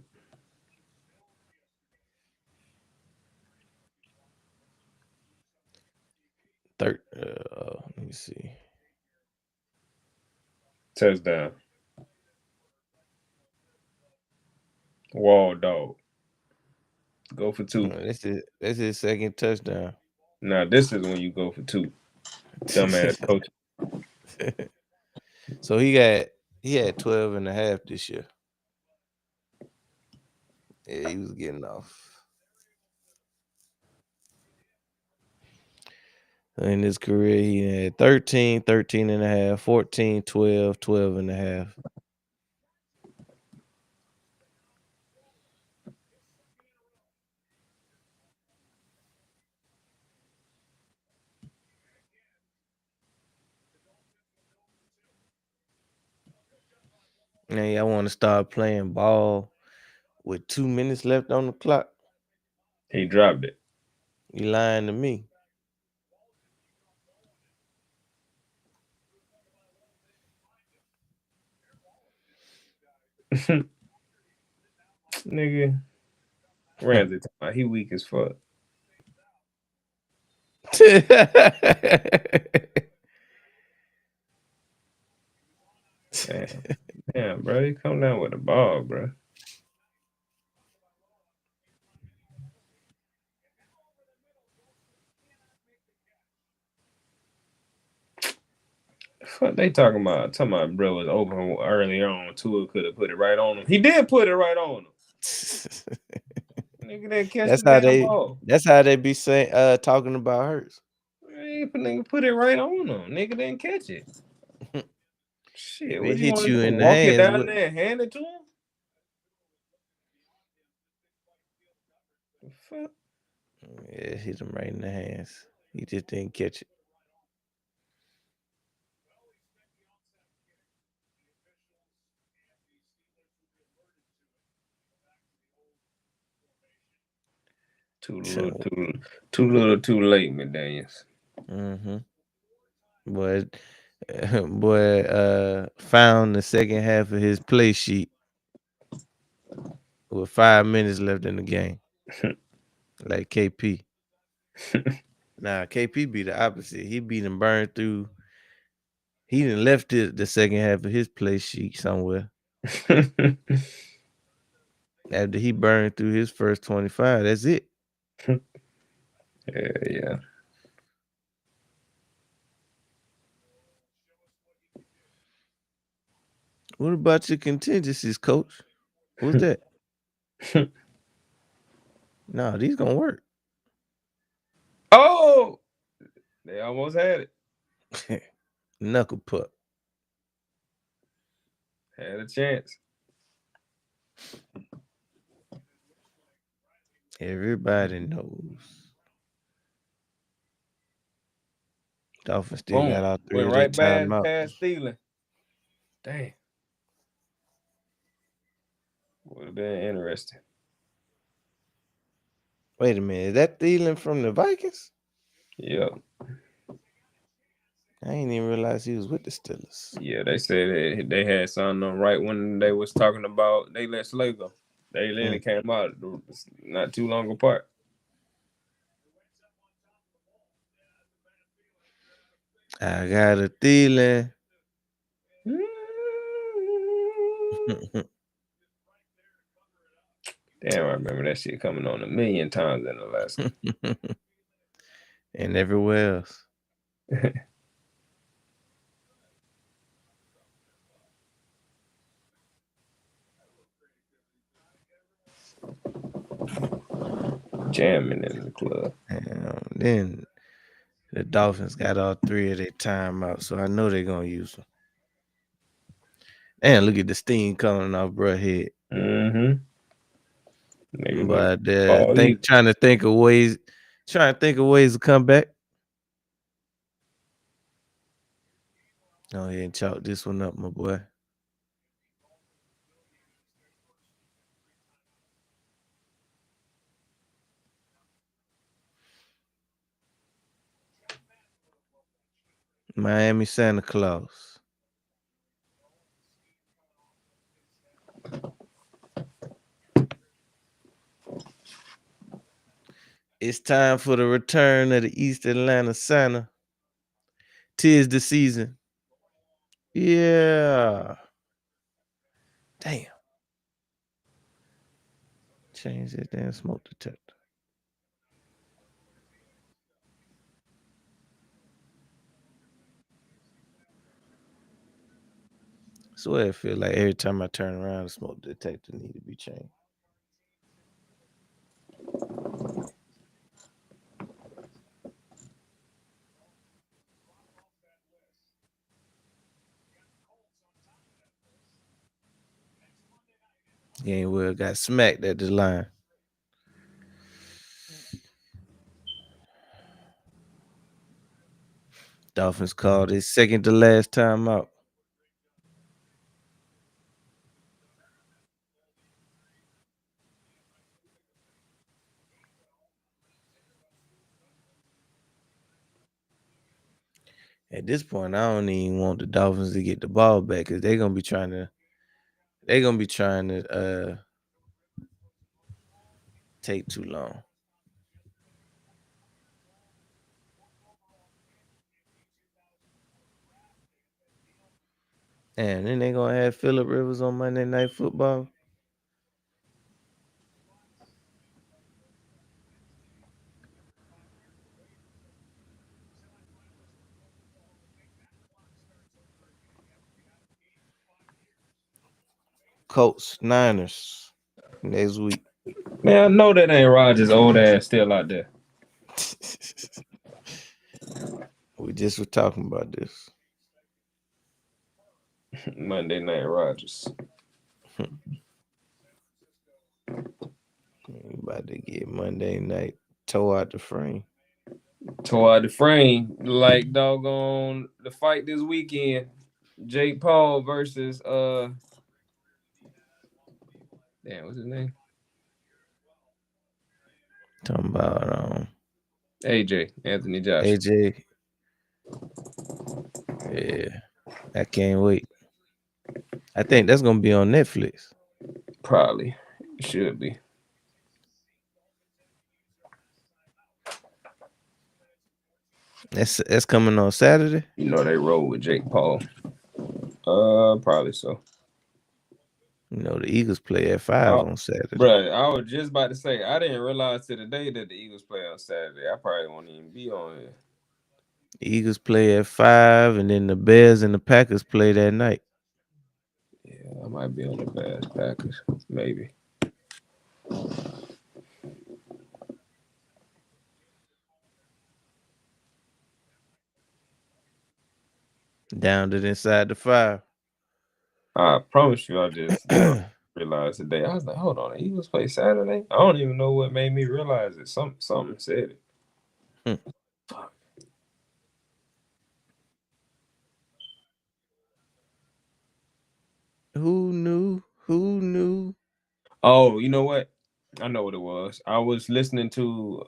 Let me see. Touchdown. Wall dog. Go for two. That's his second touchdown. Now this is when you go for two. Dumbass coach. So he had 12 and a half this year. Yeah, he was getting off. In his career, he had 13, 13 and a half, 14, 12, 12 and a half. Hey, I want to start playing ball with 2 minutes left on the clock. He dropped it. You lying to me. Nigga. Ramsey talking about he weak as fuck. Damn. Damn, bro. You come down with the ball, bro. Fuck they talking about? Talking about bro was open earlier on. Tua could have put it right on him. He did put it right on him. Nigga didn't catch that's the how damn they ball. that's how they be saying talking about Hurts. Nigga put it right on him. Nigga didn't catch it. If Shit, it what you hit want you to do? in the Walk it hands, down what there and hand it to him? The fuck? yeah, it hit him right in the hands. He just didn't catch it. Too little, too late, McDaniels. Mm-hmm. But boy, found the second half of his play sheet with 5 minutes left in the game. Like KP. Nah, KP be the opposite. He beat him burned through. He done left the second half of his play sheet somewhere. After he burned through his first 25, that's it. Yeah. What about your contingencies, coach? What's that? No, these gonna work. Oh, they almost had it. Knuckle puck. Had a chance. Everybody knows. Dolphins still got Boom. all three Went of their right back timeouts. past stealing. Damn. Would have been interesting. Wait a minute, is that Thielen from the Vikings? Yep. I ain't even realize he was with the Steelers. Yeah, they said they had something on right when they was talking about they let Slay go. They literally Mm. came out not too long apart. I got a feeling. Damn, I remember that shit coming on a million times in Alaska. And everywhere else. Jamming in the club. And then the Dolphins got all three of their timeouts, so I know they're gonna use them. And look at the steam coming off bruh head. Mm-hmm. Nigga went But all either. trying to think of ways to come back. Oh, yeah, and chalk this one up, my boy. Miami Santa Claus. It's time for the return of the East Atlanta Santa. 'Tis the season. Yeah. Damn. Change that damn smoke detector. Swear it feel like every time I turn around, the smoke detector need to be changed. Gainwell got smacked at the line. Dolphins called his second to last time out. At this point, I don't even want the Dolphins to get the ball back because they're gonna be trying to take too long. And then they're gonna have Phillip Rivers on Monday Night Football. Colts, Niners next week. Man, I know that ain't Rogers' old ass still out there. We just were talking about this. Monday Night Rogers. About to get Monday night toe out the frame. Tore out the frame like doggone the fight this weekend. Jake Paul versus damn, what's his name? Talking about AJ, Anthony Joshua. AJ. Yeah, I can't wait. I think that's gonna be on Netflix. Probably. Should be. That's coming on Saturday. You know they roll with Jake Paul. Probably so. You know the Eagles play at 5 Oh, on Saturday. bro, I was just about to say I didn't realize to the day that the Eagles play on Saturday. I probably won't even be on it. The Eagles play at 5, and then the Bears and the Packers play that night. Yeah, I might be on the Bears Packers. Maybe. Down to inside the 5. I promise you, I just realized today. I was like, hold on, the Eagles play Saturday. I don't even know what made me realize it. Something said it. Fuck. Who knew? Who knew? Oh, you know what? I know what it was. I was listening to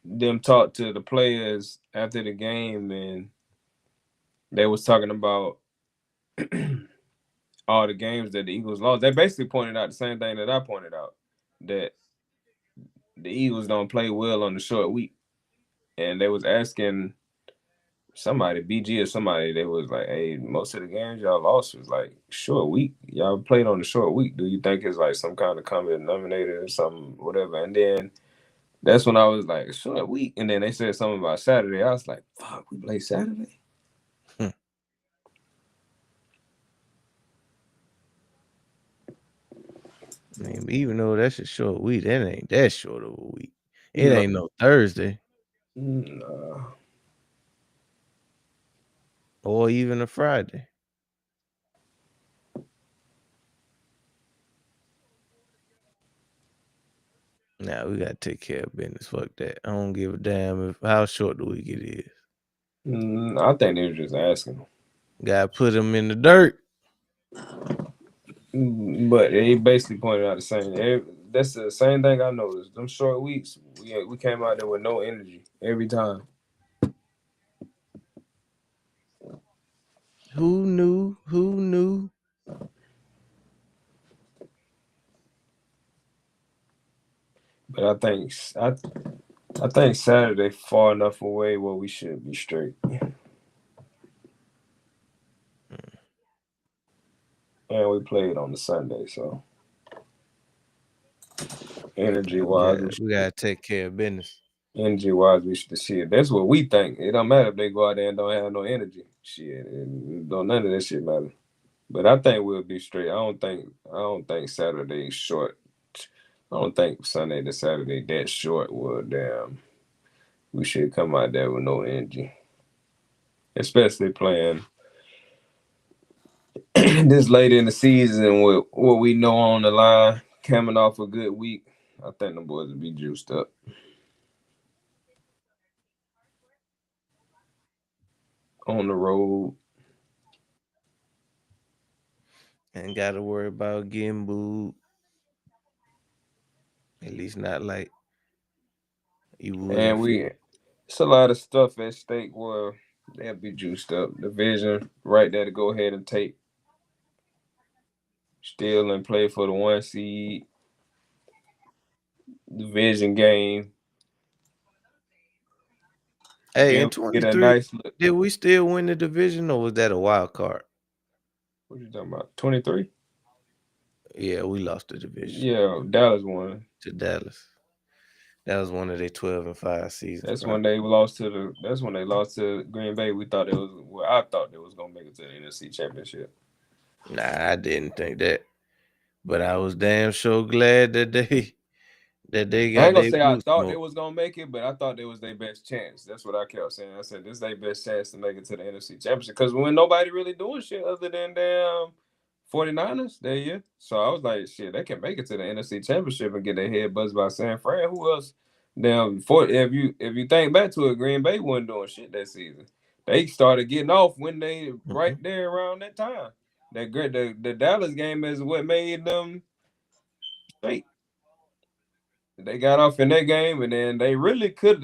them talked to the players after the game, and they was talking about all the games that the Eagles lost. They basically pointed out the same thing that I pointed out, that the Eagles don't play well on the short week. And they was asking somebody, BG or somebody, they was like, hey, most of the games y'all lost was like short week. Y'all played on the short week. Do you think it's like some kind of common denominator or something, whatever? And then that's when I was like, short week. And then they said something about Saturday. I was like, fuck, we play Saturday? I mean, even though that's a short week, that ain't that short of a week. It No. ain't no Thursday No. or even a Friday. Nah, we gotta take care of business. Fuck that. I don't give a damn if how short the week it is. I think they were just asking. Gotta put them in the dirt. But he basically pointed out the same. That's the same thing I noticed. Them short weeks, we came out there with no energy every time. Who knew? Who knew? But I think Saturday far enough away where we should be straight. And we played on the Sunday, so energy Yeah, wise, we gotta take care of business. we should see it. That's what we think. It don't matter if they go out there and don't have no energy. Shit, don't none of that shit matter. But I think we'll be straight. I don't think Saturday's short. I don't think Sunday to Saturday that short. Well, damn, we should come out there with no energy, especially playing this late in the season with what we know on the line, coming off a good week. I think the boys will be juiced up on the road. Ain't gotta worry about getting booed. At least not like you would in And Philly. it's a lot of stuff at stake where they'll be juiced up. Division right there to go ahead and take still and play for the 1 seed. Division game. Hey, Then in we get a 23, nice look. did we still win the division or was that a wild card? What you talking about? 23? Yeah, we lost the division Yeah, Dallas won. to Dallas. That was one of their 12-5 seasons, That's when probably. they lost to the. That's when they lost to Green Bay. We thought it was. Well, I thought they was gonna make it to the NFC Championship. Nah, I didn't think that. But I was damn sure glad that they I got ain't gonna their say I boot thought they smoke. was gonna make it, but I thought it was their best chance. That's what I kept saying. I said this is their best chance to make it to the NFC Championship because when nobody really doing shit other than damn 49ers that year. So I was like, shit, they can make it to the NFC Championship and get their head buzzed by San Fran. Who else? Damn, if you think back to it, Green Bay wasn't doing shit that season. They started getting off when they right Mhm. there around that time. That great the Dallas game is what made them straight. They got off in that game, and then they really could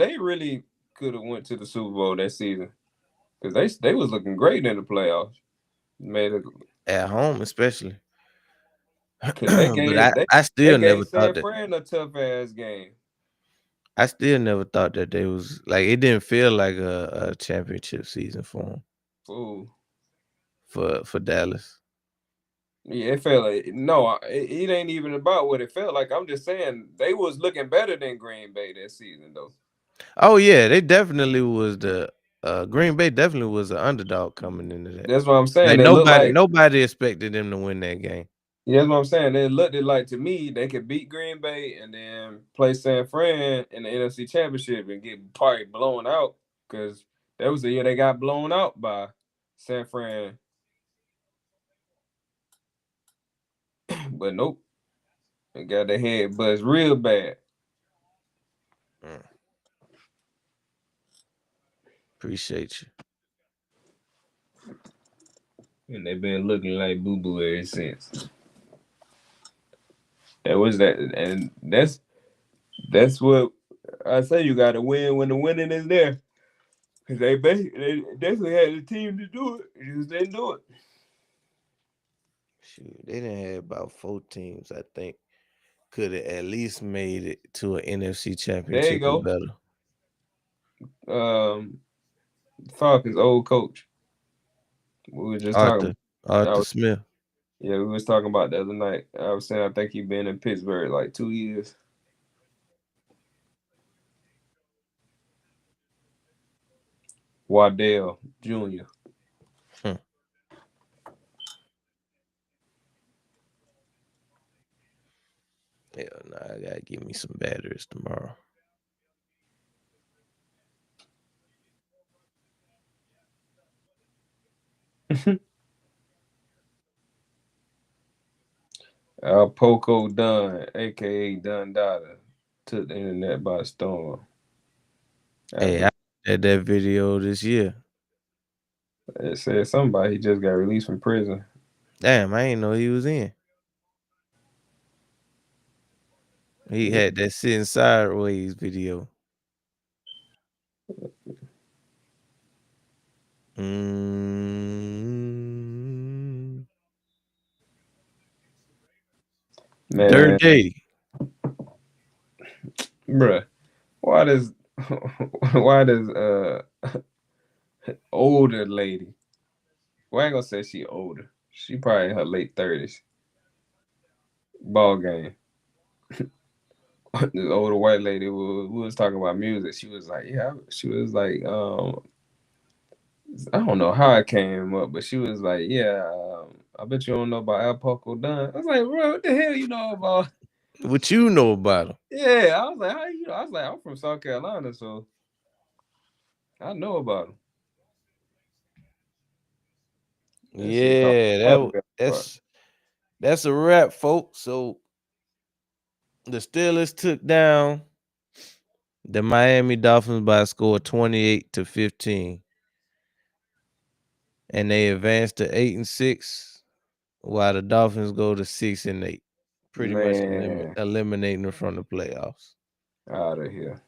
have went to the Super Bowl that season because they was looking great in the playoffs. Made it At home, especially. because they But gave I they still never gave thought San that. Fran a tough ass game. I still never thought that they was like it didn't feel like a championship season for them Ooh, for Dallas. yeah, it felt like no, it ain't even about what it felt like. I'm just saying they was looking better than Green Bay that season though. Oh yeah, they definitely was the Green Bay definitely was an underdog coming into that. That's what I'm saying. Like It looked like nobody expected them to win that game. Yeah, that's what I'm saying. It looked it like to me they could beat Green Bay and then play San Fran in the NFC Championship and get probably blown out because that was the year they got blown out by San Fran. But nope, they got their head buzzed real bad. Mm, appreciate you. And they've been looking like boo boo ever since. That was that, and that's what. I say you got to win when the winning is there. Because they definitely had the team to do it. They just didn't do it. Shoot, they didn't have about 4 teams, I think, could have at least made it to an NFC There you championship or go. better. Um, Falcons old coach. We were just talking. Arthur, I Arthur was, Smith. yeah, we was talking about the other night. I was saying I think he been in Pittsburgh like 2 years. Waddell Jr. Hmm. Hell no, I gotta give me some batteries tomorrow. Poco Dunn, aka Dunn Dada, took the internet by storm. Hey, After I had that video this year. it said somebody he just got released from prison. Damn, I ain't know he was in. He Yeah, had that sitting sideways video. Mm. man, Dirty. bruh, why does why does older lady? Well, I ain't gonna say she older. She probably in her late 30s. Ball game. This older white lady we was talking about music. She was like, yeah. She was like, I don't know how it came up, but she was like, yeah. I bet you don't know about Al Poco Dunn. I was like, bro, what the hell you know about? What you know about him? Yeah, I was like, how you know? I was like, I'm from South Carolina, so I know about him. That shit called Yeah, Buttermilk Park. that's a wrap, folks. So the Steelers took down the Miami Dolphins by a score of 28-15. And they advanced to 8-6, while the Dolphins go to 6-8. Pretty much Man, eliminating them from the playoffs. out of here.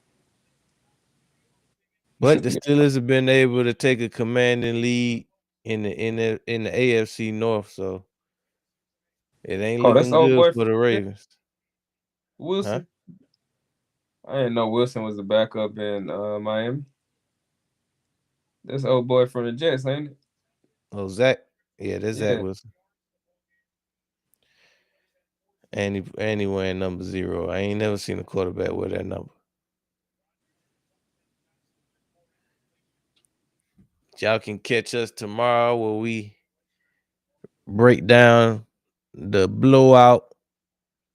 But the Steelers have been able to take a commanding lead in the AFC North, so it ain't Oh, that's looking the old good boy for from the the Jets, Ravens. Huh? Wilson. I didn't know Wilson was the backup in Miami. That's the old boy from the Jets, ain't it? Oh, Zach. Yeah, that's Zach Yeah. Wilson. And he wearing number 0. I ain't never seen a quarterback with that number. Y'all can catch us tomorrow where we break down the blowout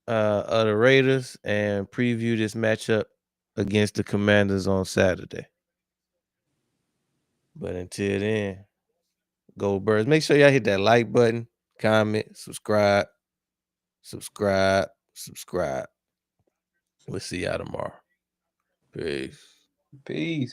of the Raiders and preview this matchup against the Commanders on Saturday. But until then, go Birds. Make sure y'all hit that like button, comment, subscribe. We'll see y'all tomorrow. Peace. Peace.